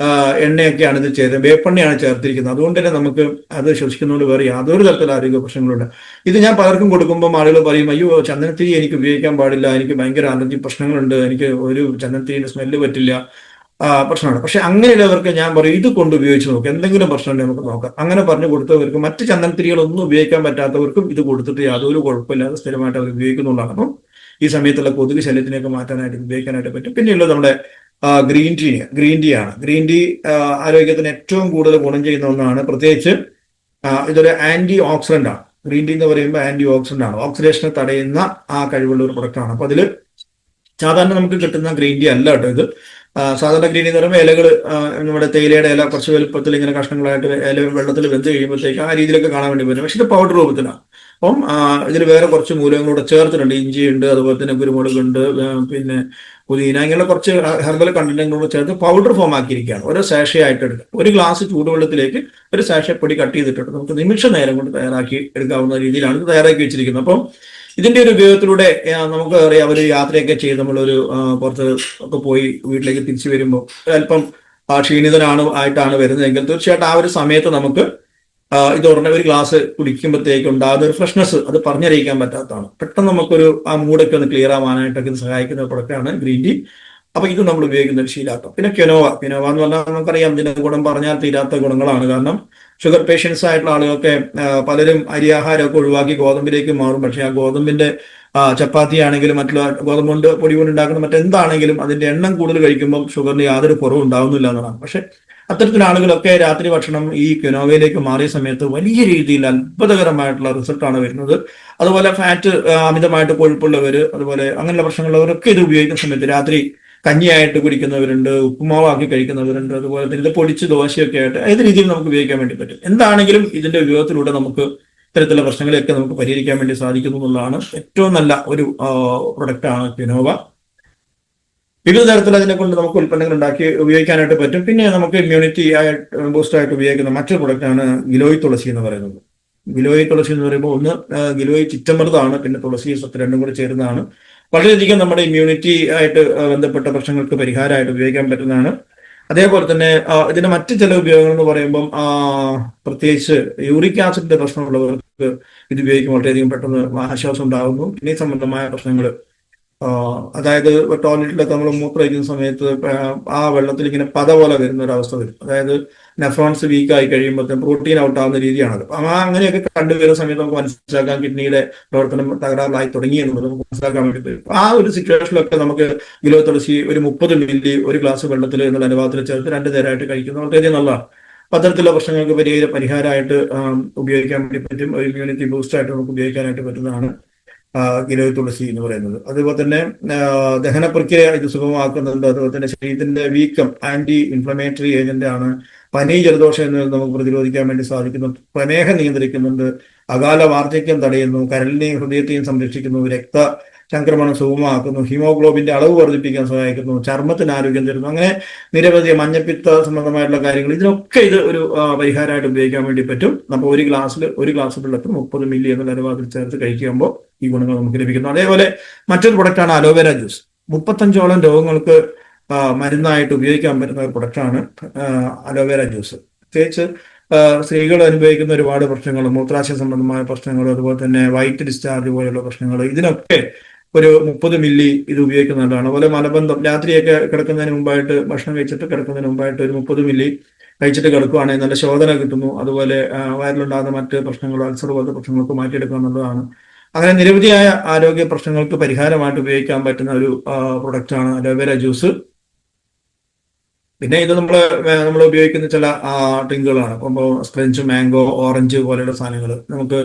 Speaker 1: എണ്ണയൊക്കെയാണ് ഇത് വേപ്പെണ്ണയാണ് ചേർത്തിരിക്കുന്നത്. അതുകൊണ്ട് തന്നെ നമുക്ക് അത് ശ്വസിക്കുന്നതുകൊണ്ട് വേറെ യാതൊരു തരത്തിലുള്ള ആരോഗ്യ പ്രശ്നങ്ങളുണ്ട്. ഇത് ഞാൻ പലർക്കും കൊടുക്കുമ്പോൾ ആളുകൾ പറയും, അയ്യോ ചന്ദനത്തിരി എനിക്ക് ഉപയോഗിക്കാൻ പാടില്ല, എനിക്ക് ഭയങ്കര അലർജി പ്രശ്നങ്ങളുണ്ട്, എനിക്ക് ഒരു ചന്ദനത്തിരിന്റെ സ്മെല്ല് പറ്റില്ല, പ്രശ്നമാണ്. പക്ഷെ അങ്ങനെയുള്ളവർക്ക് ഞാൻ പറയും, ഇത് കൊണ്ട് ഉപയോഗിച്ച് നോക്കാം, എന്തെങ്കിലും പ്രശ്നമുണ്ടെങ്കിൽ നമുക്ക് നോക്കാം. അങ്ങനെ പറഞ്ഞു കൊടുത്തവർക്ക്, മറ്റ് ചന്ദനത്തിരികളൊന്നും ഉപയോഗിക്കാൻ പറ്റാത്തവർക്കും ഇത് കൊടുത്തിട്ട് യാതൊരു കുഴപ്പമില്ലാതെ സ്ഥിരമായിട്ട് അവർ ഉപയോഗിക്കുന്നുള്ളതാണ്. അപ്പം ഈ സമയത്തുള്ള കൊതുക് ശല്യത്തിനെയൊക്കെ മാറ്റാനായിട്ട് ഉപയോഗിക്കാനായിട്ട് പറ്റും. പിന്നെയുള്ളത് നമ്മുടെ ഗ്രീൻ ടീ ആണ്. ഗ്രീൻ ടീ ആരോഗ്യത്തിന് ഏറ്റവും കൂടുതൽ ഗുണം ചെയ്യുന്ന ഒന്നാണ്. പ്രത്യേകിച്ച് ഇതൊരു ആന്റി ഓക്സിഡന്റ് ആണ്. ഗ്രീൻ ടീ എന്ന് പറയുമ്പോൾ ആന്റി ഓക്സിഡന്റ് ആണ്, ഓക്സിഡേഷനെ തടയുന്ന ആ കഴിവുള്ള ഒരു പ്രൊഡക്റ്റ് ആണ്. അപ്പൊ അതിൽ സാധാരണ നമുക്ക് കിട്ടുന്ന ഗ്രീൻ ടീ അല്ല കേട്ടോ ഇത്. സാധാരണ ഗ്രീൻ ടീ എന്ന് പറയുമ്പോൾ ഇലകൾ, നമ്മുടെ തേയിലയുടെ ഇല കുറച്ച് വലുപ്പത്തിൽ ഇങ്ങനെ കഷ്ണങ്ങളായിട്ട് ഇല വെള്ളത്തിൽ വെന്ത് കഴിയുമ്പോഴത്തേക്ക് ആ രീതിയിലൊക്കെ കാണാൻ വേണ്ടി പറ്റും. പക്ഷെ ഇത് പൗഡർ രൂപത്തിലാണ്. അപ്പം ഇതിൽ വേറെ കുറച്ച് മൂലകങ്ങളൂടെ ചേർത്തിട്ടുണ്ട്. ഇഞ്ചി ഉണ്ട്, അതുപോലെ തന്നെ കുരുമുളക് ഉണ്ട്, പിന്നെ പുതിന, ഇങ്ങനെ കുറച്ച് ഹെർബൽ കണ്ടന്റുകളോട് ചേർത്ത് പൗഡർ ഫോം ആക്കിയിരിക്കുകയാണ്. ഓരോ സാഷേ ആയിട്ട് എടുക്കുക. ഒരു ഗ്ലാസ് ചൂടുവെള്ളത്തിലേക്ക് ഒരു സാഷേ പൊടി കട്ട് ചെയ്തിട്ടുണ്ട് നമുക്ക് നിമിഷ നേരം കൊണ്ട് തയ്യാറാക്കി എടുക്കാവുന്ന രീതിയിലാണ് ഇത് തയ്യാറാക്കി വെച്ചിരിക്കുന്നത്. അപ്പം ഇതിന്റെ ഒരു ഉപയോഗത്തിലൂടെ നമുക്ക് അറിയാം, ഒരു യാത്രയൊക്കെ ചെയ്ത് നമ്മളൊരു പുറത്ത് ഒക്കെ പോയി വീട്ടിലേക്ക് തിരിച്ചു വരുമ്പോൾ അല്പം ക്ഷീണിതനാണ് ആയിട്ടാണ് വരുന്നതെങ്കിൽ തീർച്ചയായിട്ടും ആ ഒരു സമയത്ത് നമുക്ക് ഇത് ഉടനെ ഒരു ഗ്ലാസ് കുടിക്കുമ്പോഴത്തേക്ക് ഉണ്ടാകുന്ന ഒരു ഫ്രഷ്നെസ് അത് പറഞ്ഞറിയിക്കാൻ പറ്റാത്തതാണ്. പെട്ടെന്ന് നമുക്കൊരു ആ മൂഡൊക്കെ ഒന്ന് ക്ലിയർ ആവാനായിട്ടൊക്കെ ഇത് സഹായിക്കുന്ന ഒരു പ്രൊഡക്റ്റാണ് ഗ്രീൻ ടീ. അപ്പൊ ഇത് നമ്മൾ ഉപയോഗിക്കുന്ന ഒരു ശീലാക്കാം. പിന്നെ ക്വിനോവ എന്ന് പറഞ്ഞാൽ നമുക്കറിയാം ഇതിന്റെ ഗുണം പറഞ്ഞാൽ തീരാത്ത ഗുണങ്ങളാണ്. കാരണം ഷുഗർ പേഷ്യൻസ് ആയിട്ടുള്ള ആളുകൾക്ക് പലരും അരിയാഹാരമൊക്കെ ഒഴിവാക്കി ഗോതമ്പിലേക്ക് മാറും. പക്ഷെ ആ ഗോതമ്പിന്റെ ചപ്പാത്തി ആണെങ്കിലും മറ്റുള്ള ഗോതമ്പ് കൊണ്ട് പൊടി കൊണ്ട് ഉണ്ടാക്കുന്ന മറ്റെന്താണെങ്കിലും അതിന്റെ എണ്ണം കൂടുതൽ കഴിക്കുമ്പോൾ ഷുഗറിന് യാതൊരു കുറവും ഉണ്ടാവുന്നില്ല എന്നതാണ്. പക്ഷെ അത്തരത്തിലുള്ള ആളുകളൊക്കെ രാത്രി ഭക്ഷണം ഈ ക്വിനോവയിലേക്ക് മാറിയ സമയത്ത് വലിയ രീതിയിൽ അത്ഭുതകരമായിട്ടുള്ള റിസൾട്ടാണ് വരുന്നത്. അതുപോലെ ഫാറ്റ് അമിതമായിട്ട് കൊഴുപ്പുള്ളവര്, അതുപോലെ അങ്ങനെയുള്ള പ്രശ്നങ്ങളുള്ളവരൊക്കെ ഇത് ഉപയോഗിക്കുന്ന സമയത്ത് രാത്രി കഞ്ഞിയായിട്ട് കുടിക്കുന്നവരുണ്ട്, ഉപ്പുമാവാക്കി കഴിക്കുന്നവരുണ്ട്, അതുപോലെ തന്നെ ഇത് പൊടിച്ച് ദോശയൊക്കെ ആയിട്ട് ഏത് രീതിയിൽ നമുക്ക് ഉപയോഗിക്കാൻ വേണ്ടി പറ്റും. എന്താണെങ്കിലും ഇതിന്റെ ഉപയോഗത്തിലൂടെ നമുക്ക് ഇത്തരത്തിലുള്ള പ്രശ്നങ്ങളെയൊക്കെ നമുക്ക് പരിഹരിക്കാൻ വേണ്ടി സാധിക്കുന്നു എന്നുള്ളതാണ് ഏറ്റവും നല്ല ഒരു പ്രൊഡക്റ്റാണ് ക്വിനോവ. വിവിധ തരത്തിൽ അതിനെ കൊണ്ട് നമുക്ക് ഉൽപ്പന്നങ്ങൾ ഉണ്ടാക്കി ഉപയോഗിക്കാനായിട്ട് പറ്റും. പിന്നെ നമുക്ക് ഇമ്മ്യൂണിറ്റി ബൂസ്റ്റ് ആയിട്ട് ഉപയോഗിക്കുന്ന മറ്റൊരു പ്രൊഡക്റ്റാണ് ഗിലോയ് തുളസി എന്ന് പറയുന്നത്. ഗിലോയ് തുളസി എന്ന് പറയുമ്പോൾ ഒന്ന് ഗിലോയ് ചിറ്റമൃതാണ്, പിന്നെ തുളസി സത്ത് രണ്ടും കൂടി ചേരുന്നതാണ്. വളരെയധികം നമ്മുടെ ഇമ്മ്യൂണിറ്റി ആയിട്ട് ബന്ധപ്പെട്ട പ്രശ്നങ്ങൾക്ക് പരിഹാരമായിട്ട് ഉപയോഗിക്കാൻ പറ്റുന്നതാണ്. അതേപോലെ തന്നെ ഇതിന്റെ മറ്റ് ചില ഉപയോഗങ്ങൾ എന്ന് പറയുമ്പം പ്രത്യേകിച്ച് യൂറിക് ആസിഡിന്റെ പ്രശ്നമുള്ളവർക്ക് ഇത് ഉപയോഗിക്കുമ്പോൾ വളരെയധികം പെട്ടെന്ന് ആശ്വാസം ഉണ്ടാകുന്നു. കിഡ്നി സംബന്ധമായ പ്രശ്നങ്ങൾ, അതായത് ടോയ്ലറ്റിലൊക്കെ നമ്മൾ മൂത്രമൊഴിക്കുന്ന സമയത്ത് ആ വെള്ളത്തിൽ ഇങ്ങനെ പത പോലെ വരുന്ന ഒരു അവസ്ഥ വരും. അതായത് നെഫ്രോൺസ് വീക്ക് ആയി കഴിയുമ്പോഴത്തേക്കും പ്രോട്ടീൻ ഔട്ട് ആവുന്ന രീതിയാണത്. അങ്ങനെയൊക്കെ കണ്ടുവരുന്ന സമയത്ത് നമുക്ക് മനസ്സിലാക്കാം കിഡ്നിയുടെ പ്രവർത്തനം തകരാറിലായി തുടങ്ങി എന്നുള്ളത് നമുക്ക് മനസ്സിലാക്കാൻ വേണ്ടി പറ്റും. ആ ഒരു സിറ്റുവേഷനിലൊക്കെ നമുക്ക് ഗിലോ തുളസി ഒരു 30 മില്ലി ഒരു ഗ്ലാസ് വെള്ളത്തിൽ എന്നുള്ള അനുപാതത്തിൽ ചേർത്ത് 2 നേരമായിട്ട് കഴിക്കുന്നത് വളരെയധികം നല്ലതാണ്. പത്തരത്തിലുള്ള പ്രശ്നങ്ങൾക്ക് പരിഹാരമായിട്ട് ഉപയോഗിക്കാൻ വേണ്ടി പറ്റും. ഒരു ഇമ്മ്യൂണിറ്റി ബൂസ്റ്റ് ആയിട്ട് നമുക്ക് ഉപയോഗിക്കാനായിട്ട് പറ്റുന്നതാണ് ഗിലോയ് തുളസി എന്ന് പറയുന്നത്. അതുപോലെ തന്നെ ദഹന പ്രക്രിയ ഇത് സുഗമമാക്കുന്നുണ്ട്. അതുപോലെ തന്നെ ശരീരത്തിന്റെ വീക്കം ആന്റി ഇൻഫ്ലമേറ്ററി ഏജന്റ് ആണ്. പനി ജലദോഷം എന്നിവ നമുക്ക് പ്രതിരോധിക്കാൻ വേണ്ടി സാധിക്കുന്നു. പ്രമേഹം നിയന്ത്രിക്കുന്നുണ്ട്. അകാല വാർദ്ധക്യം തടയുന്നു. കരളിനെയും ഹൃദയത്തെയും സംരക്ഷിക്കുന്നു. രക്തചംക്രമണം സുഗമമാക്കുന്നു. ഹീമോഗ്ലോബിന്റെ അളവ് വർദ്ധിപ്പിക്കാൻ സഹായിക്കുന്നു. ചർമ്മത്തിന് ആരോഗ്യം തരുന്നു. അങ്ങനെ നിരവധി മഞ്ഞപ്പിത്ത സംബന്ധമായിട്ടുള്ള കാര്യങ്ങൾ ഇതിനൊക്കെ ഇത് ഒരു പരിഹാരമായിട്ട് ഉപയോഗിക്കാൻ വേണ്ടി പറ്റും. അപ്പോൾ ഒരു ഗ്ലാസ് വെള്ളത്തിൽ 30 മില്ലി എന്നുള്ള അനുപാതത്തിൽ ചേർത്ത് കഴിക്കുമ്പോൾ ഈ ഗുണങ്ങൾ നമുക്ക് ലഭിക്കുന്നു. അതേപോലെ മറ്റൊരു പ്രൊഡക്റ്റാണ് അലോവേര ജ്യൂസ്. 35ഓളം രോഗങ്ങൾക്ക് മരുന്നായിട്ട് ഉപയോഗിക്കാൻ പറ്റുന്ന ഒരു പ്രൊഡക്റ്റാണ് അലോവേര ജ്യൂസ്. പ്രത്യേകിച്ച് സ്ത്രീകൾ അനുഭവിക്കുന്ന ഒരുപാട് പ്രശ്നങ്ങൾ, മൂത്രാശയ സംബന്ധമായ പ്രശ്നങ്ങൾ, അതുപോലെ തന്നെ വൈറ്റ് ഡിസ്ചാർജ് പോലെയുള്ള പ്രശ്നങ്ങൾ, ഇതിനൊക്കെ ഒരു 30 മില്ലി ഇത് ഉപയോഗിക്കുന്നതാണ്. അതുപോലെ മലബന്ധം, രാത്രിയൊക്കെ കിടക്കുന്നതിന് മുമ്പായിട്ട് ഭക്ഷണം കഴിച്ചിട്ട് കിടക്കുന്നതിന് മുമ്പായിട്ട് ഒരു 30 മില്ലി കഴിച്ചിട്ട് കിടക്കുകയാണെങ്കിൽ നല്ല ശോധന കിട്ടുന്നു. അതുപോലെ വയറിലുണ്ടാകുന്ന മറ്റ് പ്രശ്നങ്ങൾ, അൾസർ പോലത്തെ പ്രശ്നങ്ങൾക്ക് മാറ്റിയെടുക്കുക എന്നുള്ളതാണ്. അങ്ങനെ നിരവധിയായ ആരോഗ്യ പ്രശ്നങ്ങൾക്ക് പരിഹാരമായിട്ട് ഉപയോഗിക്കാൻ പറ്റുന്ന ഒരു പ്രൊഡക്റ്റാണ് അലോവേര ജ്യൂസ്. പിന്നെ ഇത് നമ്മൾ ഉപയോഗിക്കുന്ന ചില ഡ്രിങ്കുകളാണ്. അപ്പോൾ സ്ക്രഞ്ച്, മാംഗോ, ഓറഞ്ച് പോലെയുള്ള സാധനങ്ങൾ നമുക്ക്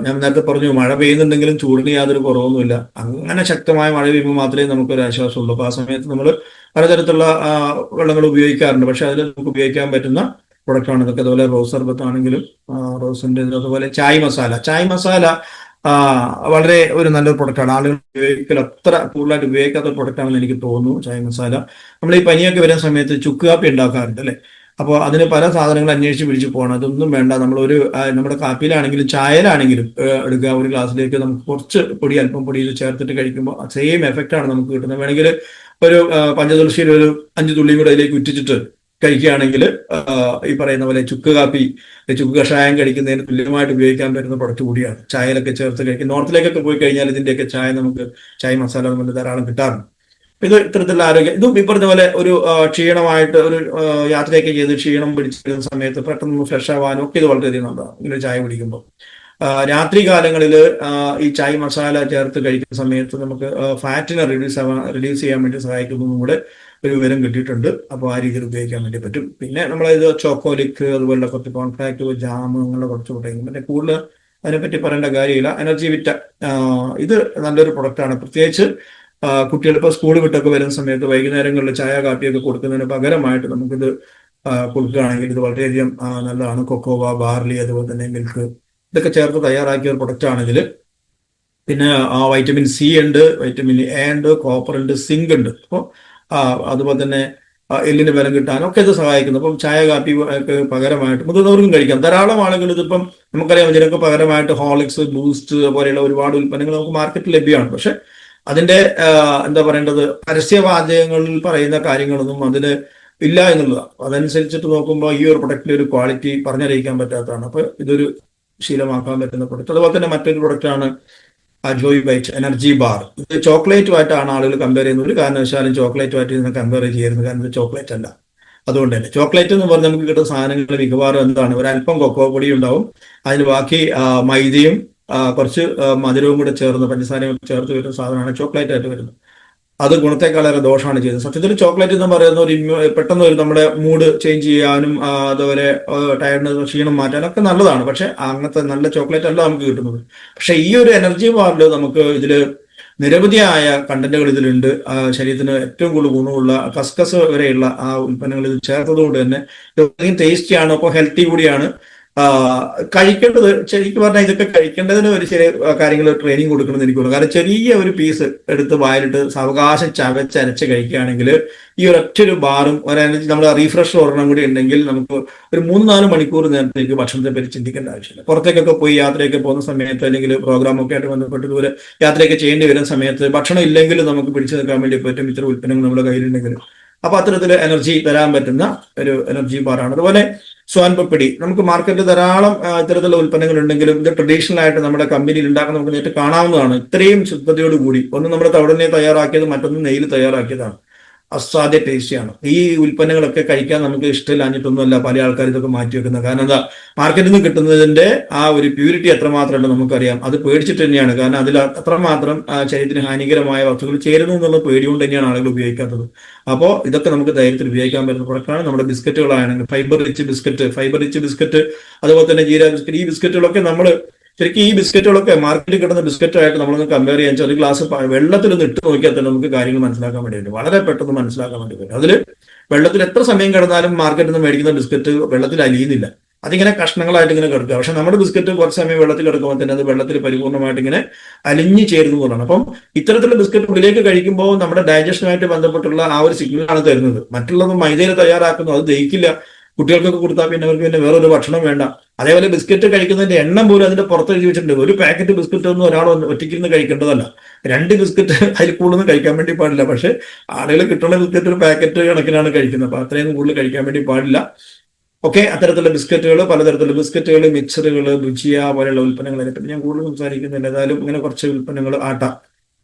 Speaker 1: ഞാൻ നേരത്തെ പറഞ്ഞു, മഴ പെയ്യുന്നുണ്ടെങ്കിലും ചൂടിന് യാതൊരു കുറവൊന്നുമില്ല. അങ്ങനെ ശക്തമായ മഴ പെയ്യുമ്പോൾ മാത്രമേ നമുക്കൊരു ആശ്വാസമുള്ളൂ. അപ്പോൾ ആ സമയത്ത് നമ്മൾ പലതരത്തിലുള്ള വെള്ളങ്ങൾ ഉപയോഗിക്കാറുണ്ട്. പക്ഷെ അതിൽ നമുക്ക് ഉപയോഗിക്കാൻ പറ്റുന്ന പ്രൊഡക്റ്റാണ് ഇതൊക്കെ. അതുപോലെ റോസ് സർബത്ത് ആണെങ്കിലും റോസിന്റെ, അതുപോലെ ചായ് മസാല വളരെ ഒരു നല്ലൊരു പ്രൊഡക്റ്റാണ്. ആളുകൾ ഉപയോഗിക്കൽ അത്ര കൂടുതലായിട്ട് ഉപയോഗിക്കാത്ത ഒരു പ്രൊഡക്റ്റാണെന്ന് എനിക്ക് തോന്നുന്നു ചായ് മസാല. നമ്മൾ ഈ പനിയൊക്കെ വരുന്ന സമയത്ത് ചുക്ക് കാപ്പി ഉണ്ടാക്കാറുണ്ട് അല്ലെ. അപ്പോൾ അതിന് പല സാധനങ്ങൾ അന്വേഷിച്ച് പിടിച്ച് പോകണം. അതൊന്നും വേണ്ട. നമ്മുടെ കാപ്പിയിലാണെങ്കിലും ചായയിലാണെങ്കിലും എടുക്കുക. ഒരു ഗ്ലാസ്സിലേക്ക് നമുക്ക് കുറച്ച് അല്പം പൊടി ഇത് ചേർത്തിട്ട് കഴിക്കുമ്പോൾ സെയിം എഫക്റ്റ് ആണ് നമുക്ക് കിട്ടുന്നത്. വേണമെങ്കിൽ ഒരു പഞ്ചതുളസിയിൽ ഒരു 5 തുള്ളിയും കൂടെ അതിലേക്ക് ഉറ്റിച്ചിട്ട് കഴിക്കുകയാണെങ്കിൽ ഈ പറയുന്ന പോലെ ചുക്ക് കഷായം കഴിക്കുന്നതിന് തുല്യമായിട്ട് ഉപയോഗിക്കാൻ പറ്റുന്ന പ്രൊഡക്റ്റ് കൂടിയാണ്. ചായയിലൊക്കെ ചേർത്ത് കഴിക്കും. നോർത്തിലേക്കൊക്കെ പോയി കഴിഞ്ഞാൽ ഇതിന്റെയൊക്കെ ചായ മസാല നമുക്ക് ധാരാളം കിട്ടാറുണ്ട്. ഇത് ഇത്തരത്തിലുള്ള ഇതും ഈ പറഞ്ഞ പോലെ ഒരു ക്ഷീണമായിട്ട് ഒരു യാത്രയൊക്കെ ചെയ്ത് ക്ഷീണം പിടിച്ചിരിക്കുന്ന സമയത്ത് പെട്ടെന്ന് ഫ്രഷ് ആവാനും ഒക്കെ ഇത് വളരെയധികം നല്ലതാണ് ഇങ്ങനെ ചായ കുടിക്കുമ്പോൾ. രാത്രി കാലങ്ങളിൽ ഈ ചായ് മസാല ചേർത്ത് കഴിക്കുന്ന സമയത്ത് നമുക്ക് ഫാറ്റിനെ റിഡ്യൂസ് ചെയ്യാൻ വേണ്ടി സഹായിക്കുന്നതും കൂടെ ഒരു വിവരം കിട്ടിയിട്ടുണ്ട്. അപ്പോൾ ആ രീതിയിൽ ഉപയോഗിക്കാൻ വേണ്ടി പറ്റും. പിന്നെ നമ്മളിത് ചോക്കോലിക്ക്, അതുപോലെ കുറച്ച് കോൺഫ്ലാക്റ്റ്, ജാം, അങ്ങനെയുള്ള കുറച്ച് ഉപയോഗിക്കും. പിന്നെ കൂടുതൽ അതിനെപ്പറ്റി പറയേണ്ട കാര്യമില്ല. എനർജി വിറ്റ ഇത് നല്ലൊരു പ്രൊഡക്റ്റാണ്. പ്രത്യേകിച്ച് കുട്ടികൾ ഇപ്പോൾ സ്കൂൾ വിട്ടൊക്കെ വരുന്ന സമയത്ത് വൈകുന്നേരങ്ങളിൽ ചായ കാപ്പിയൊക്കെ കൊടുക്കുന്നതിന് പകരമായിട്ട് നമുക്കിത് കൊടുക്കുകയാണെങ്കിൽ ഇത് വളരെയധികം നല്ലതാണ്. കൊക്കോവ, ബാർലി, അതുപോലെ തന്നെ മിൽക്ക്, ഇതൊക്കെ ചേർത്ത് തയ്യാറാക്കിയ ഒരു പ്രൊഡക്റ്റ് ആണെങ്കിൽ. പിന്നെ വൈറ്റമിൻ സി ഉണ്ട്, വൈറ്റമിൻ എ ഉണ്ട്, കോപ്പർ ഉണ്ട്, സിങ്ക് ഉണ്ട്. അപ്പോൾ അതുപോലെ തന്നെ എല്ലിന് ബലം കിട്ടാനും ഒക്കെ ഇത് സഹായിക്കുന്നു. അപ്പം ചായ കാപ്പി ഒക്കെ പകരമായിട്ട് മുതിർന്നവർക്കും കഴിക്കാം. ധാരാളം ആളുകൾ ഇതിപ്പം നമുക്കറിയാം, ഇതിനൊക്കെ പകരമായിട്ട് ഹോർലിക്സ്, ബൂസ്റ്റ് പോലെയുള്ള ഒരുപാട് ഉൽപ്പന്നങ്ങൾ നമുക്ക് മാർക്കറ്റിൽ ലഭ്യമാണ്. പക്ഷെ അതിന്റെ എന്താ പറയേണ്ടത്, പരസ്യവാചകങ്ങളിൽ പറയുന്ന കാര്യങ്ങളൊന്നും അതിന് ഇല്ല എന്നുള്ളതാണ്. അതനുസരിച്ചിട്ട് നോക്കുമ്പോൾ ഈ ഒരു പ്രൊഡക്റ്റിന്റെ ഒരു ക്വാളിറ്റി പറഞ്ഞറിയിക്കാൻ പറ്റാത്തതാണ്. അപ്പൊ ഇതൊരു ശീലമാക്കാൻ പറ്റുന്ന പ്രൊഡക്റ്റ്. അതുപോലെ തന്നെ മറ്റൊരു പ്രൊഡക്റ്റാണ് ജോയ് ബൈറ്റ് എനർജി ബാർ. ഇത് ചോക്ലേറ്റുമായിട്ടാണ് ആളുകൾ കമ്പയർ ചെയ്യുന്നത്. ഒരു കാരണവശാലും ചോക്ലേറ്റുമായിട്ട് ഇതിനെ കമ്പയർ ചെയ്യുന്നത്, കാരണം ഇത് ചോക്ലേറ്റ് അല്ല. അതുകൊണ്ട് തന്നെ ചോക്ലേറ്റ് എന്ന് പറഞ്ഞാൽ നമുക്ക് കിട്ടുന്ന സാധനങ്ങൾ മിക്കവാറും എന്താണ്, ഒരല്പം കൊക്കോ പൊടി ഉണ്ടാവും, അതിന് ബാക്കി മൈദയും കുറച്ച് മധുരവും കൂടെ ചേർന്ന്, പഞ്ചസാരയും ചേർത്ത് വരുന്ന സാധനമാണ് ചോക്ലേറ്റ് ആയിട്ട് വരുന്നത്. അത് ഗുണത്തെക്കാളേറെ ദോഷമാണ് ചെയ്തത്. സത്യത്തിൽ ചോക്ലേറ്റ് എന്ന് പറയുന്ന ഒരു പെട്ടെന്ന് ഒരു നമ്മുടെ മൂഡ് ചേഞ്ച് ചെയ്യാനും അതുപോലെ ടയർഡ്നെസ്, ക്ഷീണം മാറ്റാനും ഒക്കെ നല്ലതാണ്. പക്ഷെ അങ്ങനത്തെ നല്ല ചോക്ലേറ്റ് അല്ല നമുക്ക് കിട്ടുന്നത്. പക്ഷെ ഈ ഒരു എനർജി ബാറിൽ നമുക്ക് ഇതില് നിരവധിയായ കണ്ടന്റുകൾ ഇതിലുണ്ട്. ശരീരത്തിന് ഏറ്റവും കൂടുതൽ ഗുണമുള്ള കസ്കസ് വരെയുള്ള ആ ഉൽപ്പന്നങ്ങൾ ഇത് ചേർത്തതുകൊണ്ട് തന്നെ ഇത് ടേസ്റ്റിയാണ്, അപ്പോൾ ഹെൽത്തി കൂടിയാണ്. കഴിക്കേണ്ടത് ശരിക്കും പറഞ്ഞാൽ ഇതൊക്കെ കഴിക്കേണ്ടതിന് ഒരു ചെറിയ കാര്യങ്ങൾ ട്രെയിനിങ് കൊടുക്കണമെന്ന് എനിക്ക് തോന്നുന്നു. കാരണം ചെറിയ ഒരു പീസ് എടുത്ത് വായിലിട്ട് സാവകാശം ചവച്ചരച്ച് കഴിക്കുകയാണെങ്കിൽ ഈ ഒരൊറ്റൊരു ബാറും ഒരു എനർജി, നമ്മൾ റീഫ്രഷ് ഒരെണ്ണം കൂടി ഉണ്ടെങ്കിൽ നമുക്ക് ഒരു 3-4 മണിക്കൂർ നേരത്തേക്ക് ഭക്ഷണത്തെ പറ്റി ചിന്തിക്കേണ്ട ആവശ്യമില്ല. പുറത്തേക്കൊക്കെ പോയി യാത്രയൊക്കെ പോകുന്ന സമയത്ത്, അല്ലെങ്കിൽ പ്രോഗ്രാമൊക്കെ ആയിട്ട് ബന്ധപ്പെട്ട് ഇതുപോലെ യാത്രയൊക്കെ ചെയ്യേണ്ടി വരുന്ന സമയത്ത് ഭക്ഷണം ഇല്ലെങ്കിൽ നമുക്ക് പിടിച്ചു നിൽക്കാൻ വേണ്ടി പറ്റും ഇത്തരം ഉൽപ്പന്നങ്ങൾ നമ്മുടെ കയ്യിലുണ്ടെങ്കിൽ. അപ്പൊ അത്തരത്തിൽ എനർജി തരാൻ പറ്റുന്ന ഒരു എനർജി ബാറാണ്. അതുപോലെ സ്വാൻപപ്പടി, നമുക്ക് മാർക്കറ്റിൽ ധാരാളം ഇത്തരത്തിലുള്ള ഉൽപ്പന്നങ്ങൾ ഉണ്ടെങ്കിലും ഇത് ട്രഡീഷണൽ ആയിട്ട് നമ്മുടെ കമ്പനിയിൽ ഉണ്ടാക്കുന്ന നമുക്ക് നേരിട്ട് കാണാവുന്നതാണ്. ഇത്രയും ശുദ്ധതയോട് കൂടി, ഒന്ന് നമ്മുടെ തവിടനെ തയ്യാറാക്കിയത്, മറ്റൊന്ന് നെയ്യിൽ തയ്യാറാക്കിയതാണ്. അസാധ്യ ടേസ്റ്റിയാണ്. ഈ ഉൽപ്പന്നങ്ങളൊക്കെ കഴിക്കാൻ നമുക്ക് ഇഷ്ടമില്ലാഞ്ഞിട്ടൊന്നുമല്ല പല ആൾക്കാർ ഇതൊക്കെ മാറ്റി വെക്കുന്നത്. കാരണം എന്താ, മാർക്കറ്റിൽ നിന്ന് കിട്ടുന്നതിന്റെ ആ ഒരു പ്യൂരിറ്റി എത്രമാത്രം ഉണ്ട് നമുക്കറിയാം. അത് പേടിച്ചിട്ട് തന്നെയാണ്. കാരണം അതിൽ അത്രമാത്രം ശരീരത്തിന് ഹാനികരമായ വസ്തുക്കൾ ചേരുന്നു എന്നുള്ള പേടികൊണ്ട് തന്നെയാണ് ആളുകൾ ഉപയോഗിക്കാത്തത്. അപ്പോൾ ഇതൊക്കെ നമുക്ക് ധൈര്യത്തിൽ ഉപയോഗിക്കാൻ പറ്റുന്ന പ്രൊഡക്റ്റാണ്. നമ്മുടെ ബിസ്ക്കറ്റുകളാണെങ്കിൽ ഫൈബർ റിച്ച് ബിസ്ക്കറ്റ്, അതുപോലെ തന്നെ ജീര ബിസ്ക്കറ്റ്, ഈ ബിസ്ക്കറ്റുകളൊക്കെ നമ്മൾ ശരിക്കും ഈ ബിസ്ക്കറ്റുകളൊക്കെ മാർക്കറ്റിൽ കിട്ടുന്ന ബിസ്ക്കറ്റുമായിട്ട് നമ്മളൊന്ന് കമ്പയർ ചെയ്യാൻ വെച്ചാൽ ഒരു ഗ്ലാസ് വെള്ളത്തിലൊന്ന് ഇട്ട് നോക്കിയാൽ തന്നെ നമുക്ക് കാര്യങ്ങൾ മനസ്സിലാക്കാൻ വേണ്ടി പറ്റും. വളരെ പെട്ടെന്ന് മനസ്സിലാക്കാൻ വേണ്ടി പറ്റും. അതിൽ വെള്ളത്തിൽ എത്ര സമയം കിടന്നാലും മാർക്കറ്റിൽ നിന്ന് മേടിക്കുന്ന ബിസ്ക്കറ്റ് വെള്ളത്തിൽ അലിയുന്നില്ല. അതിങ്ങനെ കഷ്ണങ്ങളായിട്ട് ഇങ്ങനെ കിടക്കുക. പക്ഷെ നമ്മുടെ ബിസ്ക്കറ്റ് കുറച്ച് സമയം വെള്ളത്തിൽ കിടക്കുമ്പോൾ തന്നെ അത് വെള്ളത്തിൽ പരിപൂർണ്ണമായിട്ട് ഇങ്ങനെ അലിഞ്ഞു ചേരുന്നു എന്നുള്ളതാണ്. അപ്പം ഇത്തരത്തിലുള്ള ബിസ്ക്കറ്റ് ഉള്ളിലേക്ക് കഴിക്കുമ്പോൾ നമ്മുടെ ഡൈജഷനുമായിട്ട് ബന്ധപ്പെട്ടുള്ള ആ ഒരു സിഗ്നലാണ് തരുന്നത്. മറ്റുള്ളത് മൈദയിൽ തയ്യാറാക്കുന്നു, അത് ദഹിക്കില്ല. കുട്ടികൾക്കൊക്കെ കൊടുത്താൽ പിന്നെ അവർക്ക് പിന്നെ വേറൊരു ഭക്ഷണം വേണ്ട. അതേപോലെ ബിസ്ക്കറ്റ് കഴിക്കുന്നതിന്റെ എണ്ണം പോലും അതിന്റെ പുറത്ത് എഴുതി വെച്ചിട്ടുണ്ട്. ഒരു പാക്കറ്റ് ബിസ്ക്കറ്റ് ഒന്നും ഒരാൾ ഒറ്റയ്ക്കിരുന്ന് കഴിക്കേണ്ടതല്ല. 2 ബിസ്ക്കറ്റ് അതിൽ കൂടുതൽ കഴിക്കാൻ വേണ്ടി പാടില്ല. പക്ഷെ ആളുകൾ കിട്ടുന്ന ബിസ്ക്കറ്റ് ഒരു പാക്കറ്റ് കണക്കിനാണ് കഴിക്കുന്നത്. അപ്പൊ അത്രയും കൂടുതൽ കഴിക്കാൻ വേണ്ടി പാടില്ല. ഓക്കെ, അത്തരത്തിലുള്ള ബിസ്ക്കറ്റുകൾ, പലതരത്തിലുള്ള ബിസ്ക്കറ്റുകൾ, മിക്സറുകൾ, ഭുജിയ പോലെയുള്ള ഉൽപ്പന്നങ്ങളെ പറ്റി ഞാൻ കൂടുതൽ സംസാരിക്കുന്നില്ല. ഏതായാലും ഇങ്ങനെ കുറച്ച് ഉൽപ്പന്നങ്ങൾ, ആട്ട,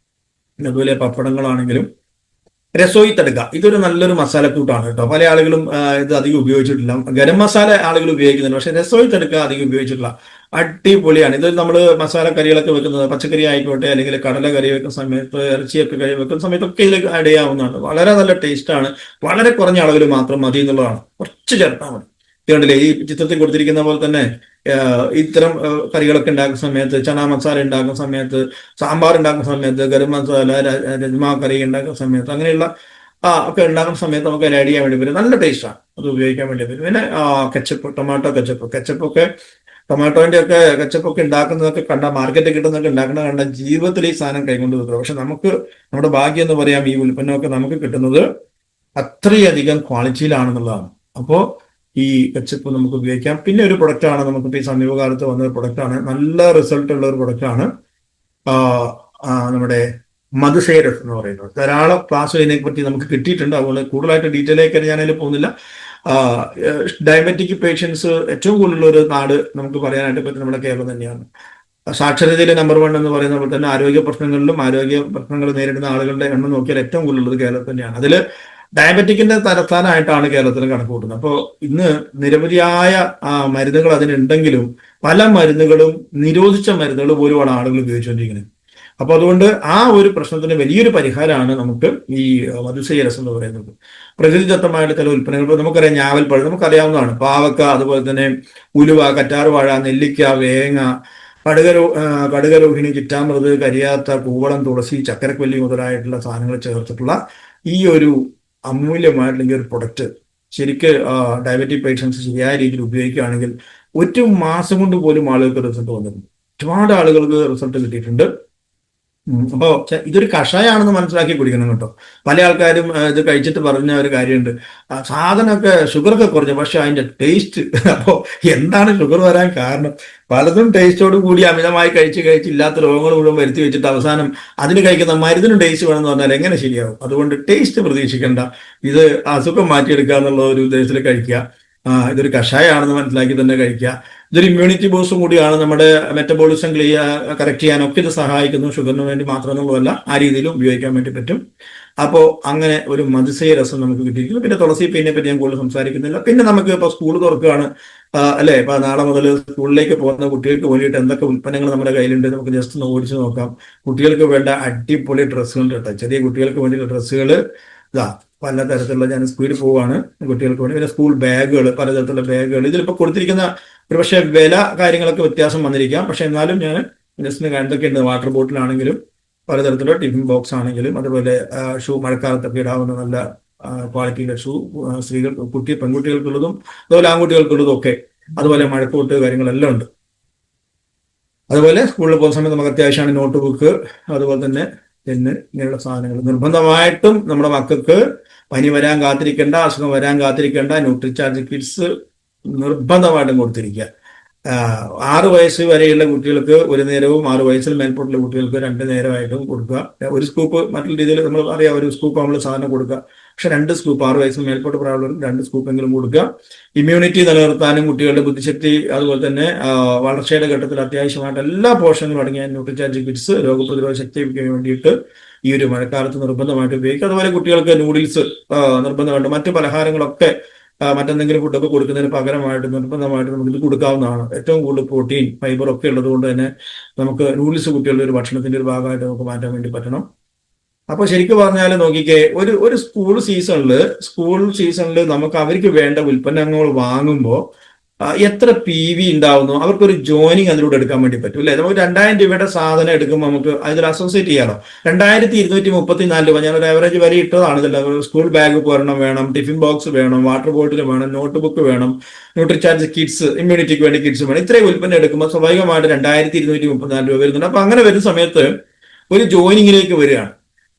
Speaker 1: അതുപോലെ പപ്പടങ്ങളാണെങ്കിലും. രസോയി തടുക, ഇതൊരു നല്ലൊരു മസാലക്കൂട്ടാണ് കേട്ടോ. പല ആളുകളും ഇത് അധികം ഉപയോഗിച്ചിട്ടില്ല. ഗരം മസാല ആളുകൾ ഉപയോഗിക്കുന്നുണ്ട്, പക്ഷെ രസോയി തടുക അധികം ഉപയോഗിച്ചിട്ടില്ല. അടിപൊളിയാണ് ഇത്. നമ്മൾ മസാല കറികളൊക്കെ വെക്കുന്നത്, പച്ചക്കറി ആയിക്കോട്ടെ അല്ലെങ്കിൽ കടല കറി വെക്കുന്ന സമയത്ത്, ഇറച്ചിയൊക്കെ കറി വെക്കുന്ന സമയത്തൊക്കെ ഇതിൽ ആഡ് ചെയ്യാവുന്നതാണ്. വളരെ നല്ല ടേസ്റ്റാണ്. വളരെ കുറഞ്ഞ അളവിൽ മാത്രം മതി എന്നുള്ളതാണ്. കുറച്ച് ചേർത്താൽ മതി. ഇതുകൊണ്ടില്ലേ ഈ ചിത്രത്തിൽ കൊടുത്തിരിക്കുന്ന പോലെ തന്നെ ഇത്തരം കറികളൊക്കെ ഉണ്ടാക്കുന്ന സമയത്ത്, ചന മസാല ഉണ്ടാക്കുന്ന സമയത്ത്, സാമ്പാർ ഉണ്ടാക്കുന്ന സമയത്ത്, ഗരം മസാല, രജ്മ കറി ഉണ്ടാക്കുന്ന സമയത്ത്, അങ്ങനെയുള്ള ഒക്കെ ഉണ്ടാക്കുന്ന സമയത്ത് നമുക്ക് ആഡ് ചെയ്യാൻ വേണ്ടി വരും. നല്ല ടേസ്റ്റാണ്, അത് ഉപയോഗിക്കാൻ വേണ്ടി വരും. പിന്നെ കെച്ചപ്പ്, ടൊമാറ്റോ കെച്ചപ്പൊക്കെ, ടൊമാറ്റോന്റെ ഒക്കെ കെച്ചപ്പൊക്കെ ഉണ്ടാക്കുന്നതൊക്കെ മാർക്കറ്റിൽ കിട്ടുന്നതൊക്കെ ഉണ്ടാക്കുന്ന കണ്ട ജീവിതത്തിൽ ഈ സാധനം കൈകൊണ്ട് വെക്കുക. പക്ഷെ നമുക്ക് നമ്മുടെ ഭാഗ്യം എന്ന് പറയാം, ഈ ഉൽപ്പന്നമൊക്കെ നമുക്ക് കിട്ടുന്നത് അത്രയധികം ക്വാളിറ്റിയിലാണെന്നുള്ളതാണ്. അപ്പോൾ ഈ കെച്ചപ്പ് നമുക്ക് ഉപയോഗിക്കാം. പിന്നെ ഒരു പ്രൊഡക്റ്റാണ് നമുക്കിപ്പോൾ ഈ സമീപകാലത്ത് വന്ന ഒരു പ്രൊഡക്റ്റാണ്, നല്ല റിസൾട്ട് ഉള്ള ഒരു പ്രൊഡക്റ്റാണ് നമ്മുടെ മധുസേരസ് എന്ന് പറയുന്നത്. ധാരാളം ക്ലാസ് ഇതിനെ പറ്റി നമുക്ക് കിട്ടിയിട്ടുണ്ട്. അതുകൊണ്ട് കൂടുതലായിട്ട് ഡീറ്റെയിലേക്ക് ഞാനതിൽ പോകുന്നില്ല. ഡയബറ്റിക് പേഷ്യൻസ് ഏറ്റവും കൂടുതലുള്ള ഒരു നാട് നമുക്ക് പറയാനായിട്ട് പറ്റും നമ്മുടെ കേരളം തന്നെയാണ്. സാക്ഷരതയിലെ നമ്പർ 1 എന്ന് പറയുന്ന പോലെ തന്നെ ആരോഗ്യ പ്രശ്നങ്ങൾ നേരിടുന്ന ആളുകളുടെ എണ്ണം നോക്കിയാൽ ഏറ്റവും കൂടുതലുള്ളത് കേരളം തന്നെയാണ്. അതിൽ ഡയബറ്റിക്കിന്റെ തലസ്ഥാനമായിട്ടാണ് കേരളത്തിൽ കണക്ക് കൂട്ടുന്നത്. അപ്പോൾ ഇന്ന് നിരവധിയായ മരുന്നുകൾ അതിനുണ്ടെങ്കിലും പല മരുന്നുകളും, നിരോധിച്ച മരുന്നുകൾ പോലുമാണ് ആളുകൾ ഉപയോഗിച്ചുകൊണ്ടിരിക്കുന്നത്. അപ്പൊ അതുകൊണ്ട് ആ ഒരു പ്രശ്നത്തിന് വലിയൊരു പരിഹാരമാണ് നമുക്ക് ഈ മധുസേരസ് എന്ന് പറയുന്നത്. പ്രകൃതിദത്തമായിട്ട് ചില ഉൽപ്പന്നങ്ങൾ നമുക്കറിയാം. ഞാവൽപ്പഴം നമുക്കറിയാവുന്നതാണ്, പാവക്ക, അതുപോലെ തന്നെ ഉലുവ, കറ്റാർവാഴ, നെല്ലിക്ക, വേങ്ങ, കടുകരോഹിണി, ചിറ്റാമൃത്, കരിയാത്ത, കൂവളം, തുളസി, ചക്കരക്കൊല്ലി മുതലായിട്ടുള്ള സാധനങ്ങൾ ചേർത്തിട്ടുള്ള ഈ ഒരു അമൂല്യമായിട്ടുള്ള ഒരു പ്രൊഡക്റ്റ് ശരിക്ക് ഡയബറ്റിക് പേഷ്യൻസ് ശരിയായ രീതിയിൽ ഉപയോഗിക്കുകയാണെങ്കിൽ 1 മാസം കൊണ്ട് പോലും ആളുകൾക്ക് റിസൾട്ട് വന്നിട്ടുണ്ട്. ഒരുപാട് ആളുകൾക്ക് റിസൾട്ട് കിട്ടിയിട്ടുണ്ട്. അപ്പോ ഇതൊരു കഷായാണെന്ന് മനസ്സിലാക്കി കുടിക്കണം കേട്ടോ. പല ആൾക്കാരും ഇത് കഴിച്ചിട്ട് പറഞ്ഞ ഒരു കാര്യമുണ്ട്, സാധനമൊക്കെ ഷുഗറൊക്കെ കുറഞ്ഞു, പക്ഷെ അതിന്റെ ടേസ്റ്റ് അപ്പോ എന്താണ് ഷുഗർ വരാൻ കാരണം? പലതും ടേസ്റ്റോട് കൂടി അമിതമായി കഴിച്ച് കഴിച്ച് ഇല്ലാത്ത രോഗങ്ങൾ മുഴുവൻ വരുത്തി വെച്ചിട്ട് അവസാനം അതിന് കഴിക്കുന്ന മരുന്നിനും ടേസ്റ്റ് വേണമെന്ന് പറഞ്ഞാൽ എങ്ങനെ ശരിയാവും? അതുകൊണ്ട് ടേസ്റ്റ് പ്രതീക്ഷിക്കേണ്ട, ഇത് അസുഖം മാറ്റിയെടുക്കുക എന്നുള്ള ഒരു ഉദ്ദേശത്തിൽ കഴിക്കുക. ഇതൊരു കഷായമാണെന്ന് മനസ്സിലാക്കി തന്നെ കഴിക്കുക. ഇതൊരു ഇമ്മ്യൂണിറ്റി ബൂസ്റ്റും കൂടിയാണ്, നമ്മുടെ മെറ്റബോളിസം കറക്റ്റ് ചെയ്യാനൊക്കെ ഇത് സഹായിക്കുന്നു. ഷുഗറിന് വേണ്ടി മാത്രമെന്നുള്ളതല്ല, ആ രീതിയിലും ഉപയോഗിക്കാൻ വേണ്ടി പറ്റും. അപ്പോൾ അങ്ങനെ ഒരു മതിസയ രസം നമുക്ക് കിട്ടിയിരിക്കുന്നു. പിന്നെ തുളസി പിന്നെ പറ്റി ഞാൻ കൂടുതൽ സംസാരിക്കുന്നില്ല. പിന്നെ നമുക്ക് ഇപ്പോൾ സ്കൂൾ തുറക്കുകയാണ്, അല്ലെ? ഇപ്പൊ നാളെ മുതൽ സ്കൂളിലേക്ക് പോകുന്ന കുട്ടികൾക്ക് വേണ്ടിയിട്ട് എന്തൊക്കെ ഉൽപ്പന്നങ്ങൾ നമ്മുടെ കയ്യിലുണ്ട് നമുക്ക് ജസ്റ്റ് ഒന്ന് ഓടിച്ചു നോക്കാം. കുട്ടികൾക്ക് വേണ്ട അടിപൊളി ഡ്രസ്സുകളുണ്ട് കേട്ടോ. ചെറിയ കുട്ടികൾക്ക് വേണ്ടിയുള്ള ഡ്രസ്സുകൾ ഇതാ പലതരത്തിലുള്ള, ഞാൻ സ്പീഡിൽ പോവാണ്, കുട്ടികൾക്ക് വേണ്ടി. പിന്നെ സ്കൂൾ ബാഗുകൾ, പലതരത്തിലുള്ള ബാഗുകൾ. ഇതിലിപ്പോൾ കൊടുത്തിരിക്കുന്ന ഒരു പക്ഷേ വില കാര്യങ്ങളൊക്കെ വ്യത്യാസം വന്നിരിക്കാം, പക്ഷെ എന്നാലും ഞാൻ ജസ്റ്റ് എന്തൊക്കെയുണ്ട്, വാട്ടർ ബോട്ടിലാണെങ്കിലും പലതരത്തിലുള്ള ടിഫിൻ ബോക്സ് ആണെങ്കിലും, അതുപോലെ ഷൂ, മഴക്കാലത്തൊക്കെ ഇടാവുന്ന നല്ല ക്വാളിറ്റിയുടെ ഷൂ, പെൺകുട്ടികൾക്കുള്ളതും അതുപോലെ ആൺകുട്ടികൾക്കുള്ളതും ഒക്കെ, അതുപോലെ മഴക്കോട്ട് കാര്യങ്ങളെല്ലാം ഉണ്ട്. അതുപോലെ സ്കൂളിൽ പോകുന്ന സമയത്ത് നമുക്ക് അത്യാവശ്യമാണ് നോട്ട് ബുക്ക്, അതുപോലെ തന്നെ പെന്ന്, ഇങ്ങനെയുള്ള സാധനങ്ങൾ. നിർബന്ധമായിട്ടും നമ്മുടെ മക്കൾക്ക് പനി വരാൻ കാത്തിരിക്കേണ്ട, അസുഖം വരാൻ കാത്തിരിക്കേണ്ട ന്യൂട്രിചാർജ് കിറ്റ്സ് നിർബന്ധമായിട്ടും കൊടുത്തിരിക്കുക. 6 വയസ്സ് വരെയുള്ള കുട്ടികൾക്ക് ഒരു നേരവും 6 വയസ്സിൽ മേൽപോട്ടുള്ള കുട്ടികൾക്ക് 2 നേരമായിട്ടും കൊടുക്കുക. ഒരു സ്കൂപ്പ്, മറ്റുള്ള രീതിയിൽ നമ്മൾ അറിയാം, ഒരു സ്കൂപ്പ് നമ്മൾ സാധനം കൊടുക്കുക. പക്ഷെ 2 സ്കൂപ്പ്, 6 വയസ്സിൽ മേൽപോട്ട് പ്രായമുള്ളവർക്ക് 2 സ്കൂപ്പെങ്കിലും കൊടുക്കുക. ഇമ്മ്യൂണിറ്റി നിലനിർത്താനും കുട്ടികളുടെ ബുദ്ധിശക്തി, അതുപോലെ തന്നെ വളർച്ചയുടെ ഘട്ടത്തിൽ അത്യാവശ്യമായിട്ട് എല്ലാ പോഷകങ്ങളും അടങ്ങിയ ന്യൂട്രിചാർജ് കിറ്റ്സ് രോഗപ്രതിരോധ ശക്തിക്ക് വേണ്ടിയിട്ട് ഈ ഒരു മഴക്കാലത്ത് നിർബന്ധമായിട്ട് ഉപയോഗിക്കുക. അതുപോലെ കുട്ടികൾക്ക് നൂഡിൽസ് നിർബന്ധമായിട്ട്, മറ്റു പലഹാരങ്ങളൊക്കെ മറ്റെന്തെങ്കിലും ഫുഡൊക്കെ കൊടുക്കുന്നതിന് പകരമായിട്ട് നിർബന്ധമായിട്ട് നമുക്ക് ഇത് കൊടുക്കാവുന്നതാണ്. ഏറ്റവും കൂടുതൽ പ്രോട്ടീൻ, ഫൈബർ ഒക്കെ ഉള്ളത് കൊണ്ട് തന്നെ നമുക്ക് നൂഡിൽസ് കുട്ടികളുടെ ഒരു ഭക്ഷണത്തിന്റെ ഒരു ഭാഗമായിട്ട് നമുക്ക് മാറ്റാൻ വേണ്ടി പറ്റണം. അപ്പൊ ശരിക്കും പറഞ്ഞാൽ നോക്കിക്കേ, ഒരു സ്കൂൾ സീസണിൽ നമുക്ക് അവർക്ക് വേണ്ട ഉൽപ്പന്നങ്ങൾ വാങ്ങുമ്പോൾ എത്ര PV ഉണ്ടാവുന്നു, അവർക്കൊരു ജോയിനിങ് അതിലൂടെ എടുക്കാൻ വേണ്ടി പറ്റും അല്ലെ? നമുക്ക് 2000 രൂപയുടെ സാധനം എടുക്കുമ്പോൾ നമുക്ക് അതിൽ അസോസിയേറ്റ് ചെയ്യാലോ. 2234 രൂപ, ഞാനൊരു ആവറേജ് വരെ ഇട്ടതാണ് ഇതല്ല. സ്കൂൾ ബാഗ് ഒരെണ്ണം വേണം, ടിഫിൻ ബോക്സ് വേണം, വാട്ടർ ബോട്ടിൽ വേണം, നോട്ട് ബുക്ക് വേണം, ന്യൂട്രിചാർജ് കിറ്റ്സ്, ഇമ്മ്യൂണിറ്റിക്ക് വേണ്ടി കിറ്റ്സ് വേണം. ഇത്രയും ഉൽപ്പന്നം എടുക്കുമ്പോൾ സ്വാഭാവികമായിട്ട് 2234 രൂപ വരുന്നുണ്ട്. അപ്പൊ അങ്ങനെ വരുന്ന സമയത്ത് ഒരു ജോയിനിങ്ങിലേക്ക് വരികയാണ്.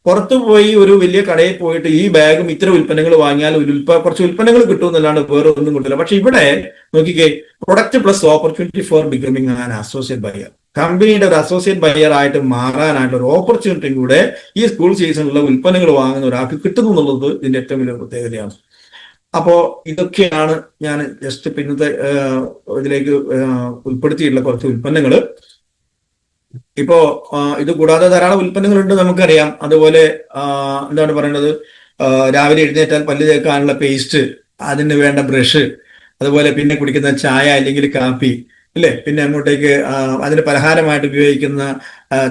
Speaker 1: പുറത്തു പോയി ഒരു വലിയ കടയിൽ പോയിട്ട് ഈ ബാഗും ഇത്ര ഉൽപ്പന്നങ്ങൾ വാങ്ങിയാൽ കുറച്ച് ഉൽപ്പന്നങ്ങൾ കിട്ടുമെന്നല്ലാണ്ട് വേറെ ഒന്നും കിട്ടില്ല. പക്ഷെ ഇവിടെ നോക്കിക്കേ, product plus opportunity for becoming an associate buyer. കമ്പനിയുടെ ഒരു അസോസിയേറ്റ് ബയർ ആയിട്ട് മാറാനായിട്ടുള്ള ഒരു ഓപ്പർച്യൂണിറ്റിയും കൂടെ ഈ സ്കൂൾ സീസണിലുള്ള ഉൽപ്പന്നങ്ങൾ വാങ്ങുന്ന ഒരാൾക്ക് കിട്ടുന്നു എന്നുള്ളത് ഇതിന്റെ ഏറ്റവും വലിയ പ്രത്യേകതയാണ്. അപ്പോ ഇതൊക്കെയാണ് ഞാൻ ജസ്റ്റ് ഇന്നത്തെ ഇതിലേക്ക് ഉൾപ്പെടുത്തിയിട്ടുള്ള കുറച്ച് ഉൽപ്പന്നങ്ങൾ. ഇപ്പോ ഇത് കൂടാതെ ധാരാളം ഉൽപ്പന്നങ്ങളുണ്ട് നമുക്കറിയാം. അതുപോലെ എന്താണ് പറയുന്നത്, രാവിലെ എഴുന്നേറ്റാൽ പല്ല് തേക്കാനുള്ള പേസ്റ്റ്, അതിന് വേണ്ട ബ്രഷ്, അതുപോലെ പിന്നെ കുടിക്കുന്ന ചായ അല്ലെങ്കിൽ കാപ്പി, ഇല്ലേ? പിന്നെ അങ്ങോട്ടേക്ക് അതിന് പലഹാരമായിട്ട് ഉപയോഗിക്കുന്ന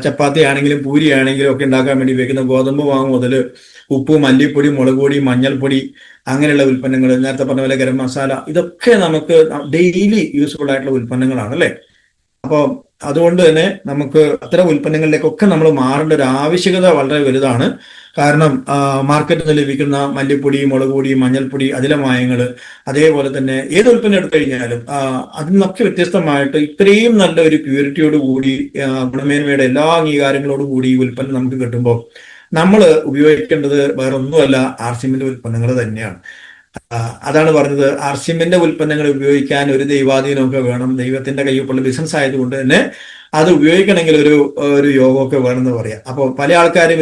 Speaker 1: ചപ്പാത്തി ആണെങ്കിലും പൂരി ആണെങ്കിലും ഒക്കെ ഉണ്ടാക്കാൻ വേണ്ടി ഉപയോഗിക്കുന്ന ഗോതമ്പ് മാവ് മുതൽ ഉപ്പ്, മല്ലിപ്പൊടി, മുളക് പൊടി, മഞ്ഞൾപ്പൊടി, അങ്ങനെയുള്ള ഉൽപ്പന്നങ്ങൾ, നേരത്തെ പറഞ്ഞ പോലെ ഗരം മസാല, ഇതൊക്കെ നമുക്ക് ഡെയിലി യൂസ്ഫുൾ ആയിട്ടുള്ള ഉൽപ്പന്നങ്ങളാണ് അല്ലേ? അപ്പോൾ അതുകൊണ്ട് തന്നെ നമുക്ക് അത്തരം ഉൽപ്പന്നങ്ങളിലേക്കൊക്കെ നമ്മൾ മാറേണ്ട ഒരു ആവശ്യകത വളരെ വലുതാണ്. കാരണം മാർക്കറ്റിൽ നിന്ന് ലഭിക്കുന്ന മല്ലിപ്പൊടി, മുളക് പൊടി, മഞ്ഞൾപ്പൊടി, അതിലെ മായങ്ങൾ, അതേപോലെ തന്നെ ഏത് ഉൽപ്പന്നം എടുത്തു കഴിഞ്ഞാലും അതിൽ നിന്നൊക്കെ വ്യത്യസ്തമായിട്ട് ഇത്രയും നല്ല ഒരു പ്യൂരിറ്റിയോട് കൂടി, ഗുണമേന്മയുടെ എല്ലാ അംഗീകാരങ്ങളോടും കൂടി ഈ ഉൽപ്പന്നം നമുക്ക് കിട്ടുമ്പോൾ നമ്മൾ ഉപയോഗിക്കേണ്ടത് വേറൊന്നുമല്ല, ആർസിഎമ്മിന്റെ ഉൽപ്പന്നങ്ങൾ തന്നെയാണ്. അതാണ് പറഞ്ഞത്, ആർസിഎമ്മിന്റെ ഉൽപ്പന്നങ്ങൾ ഉപയോഗിക്കാൻ ഒരു ദൈവാധീനമൊക്കെ വേണം. ദൈവത്തിന്റെ കയ്യൊപ്പുള്ള ബിസിനസ് ആയതുകൊണ്ട് തന്നെ അത് ഉപയോഗിക്കണമെങ്കിൽ ഒരു യോഗമൊക്കെ വേണമെന്ന് പറയാം. അപ്പോൾ പല ആൾക്കാരും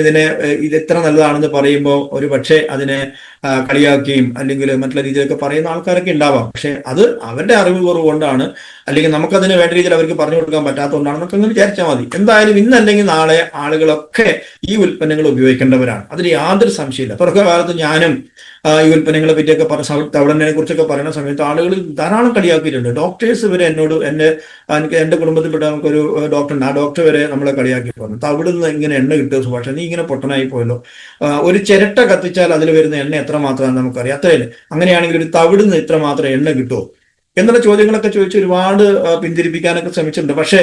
Speaker 1: ഇത് എത്ര നല്ലതാണെന്ന് പറയുമ്പോൾ ഒരു പക്ഷേ അതിനെ കളിയാക്കുകയും അല്ലെങ്കിൽ മറ്റുള്ള രീതിയിലൊക്കെ പറയുന്ന ആൾക്കാരൊക്കെ ഉണ്ടാവാം. പക്ഷെ അത് അവരുടെ അറിവ് കുറവ് കൊണ്ടാണ്, അല്ലെങ്കിൽ നമുക്കതിന് വേണ്ട രീതിയിൽ അവർക്ക് പറഞ്ഞു കൊടുക്കാൻ പറ്റാത്തതുകൊണ്ടാണെന്നൊക്കെ ഒന്ന് വിചാരിച്ചാൽ മതി. എന്തായാലും ഇന്നല്ലെങ്കിൽ നാളെ ആളുകളൊക്കെ ഈ ഉൽപ്പന്നങ്ങൾ ഉപയോഗിക്കേണ്ടവരാണ്, അതിന് യാതൊരു സംശയമില്ല. തുടക്കകാലത്ത് ഞാനും ഈ ഉൽപ്പന്നങ്ങളെ പറ്റിയൊക്കെ തവളനെ കുറിച്ചൊക്കെ പറയുന്ന സമയത്ത് ആളുകൾ ധാരാളം കളിയാക്കിയിട്ടുണ്ട്. ഡോക്ടേഴ്സ് വരെ എന്റെ കുടുംബത്തിൽപ്പെട്ട നമുക്കൊരു ഡോക്ടറുണ്ട്, ആ ഡോക്ടർ വരെ നമ്മളെ കളിയാക്കി പറഞ്ഞു, തവിടുന്ന് ഇങ്ങനെ എണ്ണ കിട്ടുക സുഭാഷ, നീ ഇങ്ങനെ പൊട്ടനായി പോയല്ലോ, ഒരു ചിരട്ട കത്തിച്ചാൽ അതിൽ വരുന്ന എണ്ണ എത്രമാത്രമാണെന്ന് നമുക്കറിയാം, അത്രയല്ലേ? അങ്ങനെയാണെങ്കിൽ ഒരു തവിടുന്ന് ഇത്ര മാത്രം എണ്ണ കിട്ടുമോ എന്നുള്ള ചോദ്യങ്ങളൊക്കെ ചോദിച്ച് ഒരുപാട് പിന്തിരിപ്പിക്കാനൊക്കെ ശ്രമിച്ചിട്ടുണ്ട്. പക്ഷേ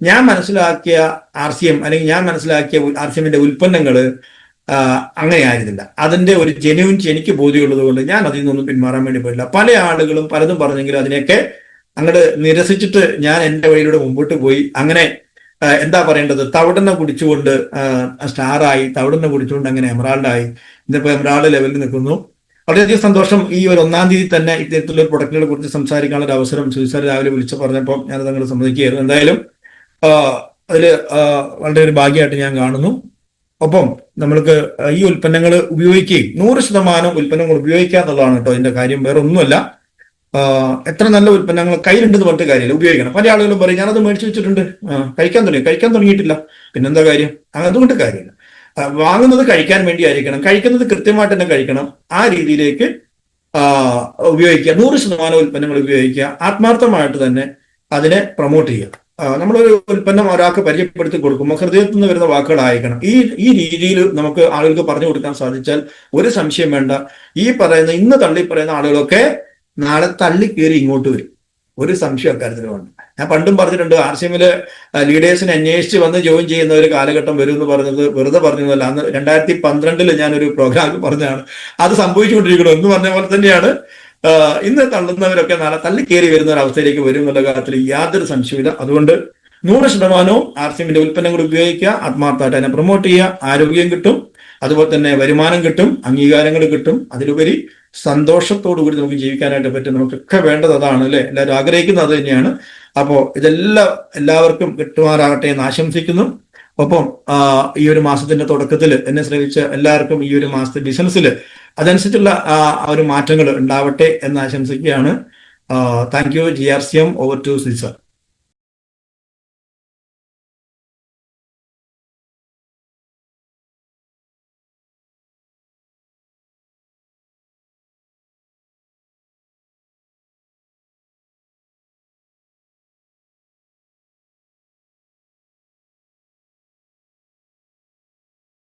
Speaker 1: ഞാൻ മനസ്സിലാക്കിയ ആർസിഎം, അല്ലെങ്കിൽ ഞാൻ മനസ്സിലാക്കിയ ആർസിഎമ്മിന്റെ ഉൽപ്പന്നങ്ങള് അങ്ങനെയായിരുന്നില്ല. അതിന്റെ ഒരു ജെന്യൂൻറ്റി എനിക്ക് ബോധ്യമുള്ളത് കൊണ്ട് ഞാൻ അതിൽ നിന്നൊന്നും പിന്മാറാൻ വേണ്ടി പോയില്ല. പല ആളുകളും പലതും പറഞ്ഞെങ്കിലും അതിനെയൊക്കെ അങ്ങോട്ട് നിരസിച്ചിട്ട് ഞാൻ എൻ്റെ വഴിയിലൂടെ മുമ്പോട്ട് പോയി. അങ്ങനെ എന്താ പറയേണ്ടത്, തവിടെണ്ണ കുടിച്ചുകൊണ്ട് സ്റ്റാറായി, തവിടെണ്ണ കുടിച്ചുകൊണ്ട് അങ്ങനെ എമറാൾഡായി, ഇന്നിപ്പോ എമറാൾഡ് ലെവലിൽ നിൽക്കുന്നു. വളരെയധികം സന്തോഷം. ഈ ഒരു 1-ാം തീയതി തന്നെ ഇത്തരത്തിലുള്ള പ്രൊഡക്റ്റുകളെ കുറിച്ച് സംസാരിക്കാനുള്ള ഒരു അവസരം സുനിൽ രാവിലെ വിളിച്ചു പറഞ്ഞപ്പോൾ ഞാനത് അങ്ങനെ സമ്മതിക്കുകയായിരുന്നു. എന്തായാലും അതില് വളരെ ഒരു ഭാഗ്യമായിട്ട് ഞാൻ കാണുന്നു. ഒപ്പം നമ്മൾക്ക് ഈ ഉൽപ്പന്നങ്ങൾ ഉപയോഗിക്കുകയും 100% ഉൽപ്പന്നങ്ങൾ ഉപയോഗിക്കുക എന്നുള്ളതാണ് കേട്ടോ ഇതിന്റെ കാര്യം. വേറെ ഒന്നുമല്ല. എത്ര നല്ല ഉൽപ്പന്നങ്ങൾ കയ്യിലുണ്ടെന്ന് പറഞ്ഞിട്ട് കാര്യമില്ല, ഉപയോഗിക്കണം. പല ആളുകളും പറയും ഞാനത് മേടിച്ചു വെച്ചിട്ടുണ്ട്, കഴിക്കാൻ തുടങ്ങിയിട്ടില്ല, പിന്നെന്താ കാര്യം? അതുകൊണ്ട് കാര്യമില്ല. വാങ്ങുന്നത് കഴിക്കാൻ വേണ്ടി ആയിരിക്കണം, കഴിക്കുന്നത് കൃത്യമായിട്ട് തന്നെ കഴിക്കണം. ആ രീതിയിലേക്ക് ഉപയോഗിക്കുക. 100% ഉൽപ്പന്നങ്ങൾ ഉപയോഗിക്കുക. ആത്മാർത്ഥമായിട്ട് തന്നെ അതിനെ പ്രൊമോട്ട് ചെയ്യുക. നമ്മളൊരു ഉൽപ്പന്നം ഒരാൾക്ക് പരിചയപ്പെടുത്തി കൊടുക്കുമ്പോൾ ഹൃദയത്തിൽ നിന്ന് വരുന്ന വാക്കുകളായിരിക്കണം. ഈ രീതിയിൽ നമുക്ക് ആളുകൾക്ക് പറഞ്ഞു കൊടുക്കാൻ സാധിച്ചാൽ ഒരു സംശയം വേണ്ട, ഈ പറയുന്ന ഇന്ന് തള്ളി പറയുന്ന ആളുകളൊക്കെ നാളെ തള്ളി കയറി ഇങ്ങോട്ട് വരും. ഒരു സംശയം അക്കാര്യത്തിൽ വേണ്ട. ഞാൻ പണ്ടും പറഞ്ഞിട്ടുണ്ട്, RCMല് ലീഡേഴ്സിനെ അന്വേഷിച്ച് വന്ന് ജോയിൻ ചെയ്യുന്ന ഒരു കാലഘട്ടം വരും എന്ന് പറഞ്ഞത് വെറുതെ പറഞ്ഞതല്ല. അന്ന് 2012 ഞാനൊരു പ്രോഗ്രാമിൽ പറഞ്ഞതാണ്. അത് സംഭവിച്ചുകൊണ്ടിരിക്കണം എന്ന് പറഞ്ഞ പോലെ തന്നെയാണ്. ഇന്ന് തള്ളുന്നവരൊക്കെ നാളെ തള്ളി കയറി വരുന്ന ഒരു അവസ്ഥയിലേക്ക് വരും എന്നുള്ള കാര്യത്തിൽ യാതൊരു സംശയമില്ല. അതുകൊണ്ട് 100% RCMന്റെ ഉൽപ്പന്നങ്ങൾ ഉപയോഗിക്കുക, ആത്മാർത്ഥമായിട്ട് അതിനെ പ്രൊമോട്ട് ചെയ്യുക. ആരോഗ്യം കിട്ടും, അതുപോലെ തന്നെ വരുമാനം കിട്ടും, അംഗീകാരങ്ങൾ കിട്ടും. അതിലുപരി സന്തോഷത്തോടു കൂടി നമുക്ക് ജീവിക്കാനായിട്ട് പറ്റും. നമുക്കൊക്കെ വേണ്ടത് അതാണ് അല്ലെ, എല്ലാവരും ആഗ്രഹിക്കുന്നത് അത് തന്നെയാണ്. അപ്പോ എല്ലാവർക്കും കിട്ടുമാറാകട്ടെ എന്ന് ആശംസിക്കുന്നു. ഒപ്പം ഈ ഒരു മാസത്തിന്റെ തുടക്കത്തിൽ എന്നെ ശ്രമിച്ച എല്ലാവർക്കും ഈ ഒരു മാസത്തെ ബിസിനസ്സിൽ അതനുസരിച്ചുള്ള ഒരു മാറ്റങ്ങൾ ഉണ്ടാവട്ടെ എന്ന് ആശംസിക്കുകയാണ്. Thank you. GRCM, over to C sir.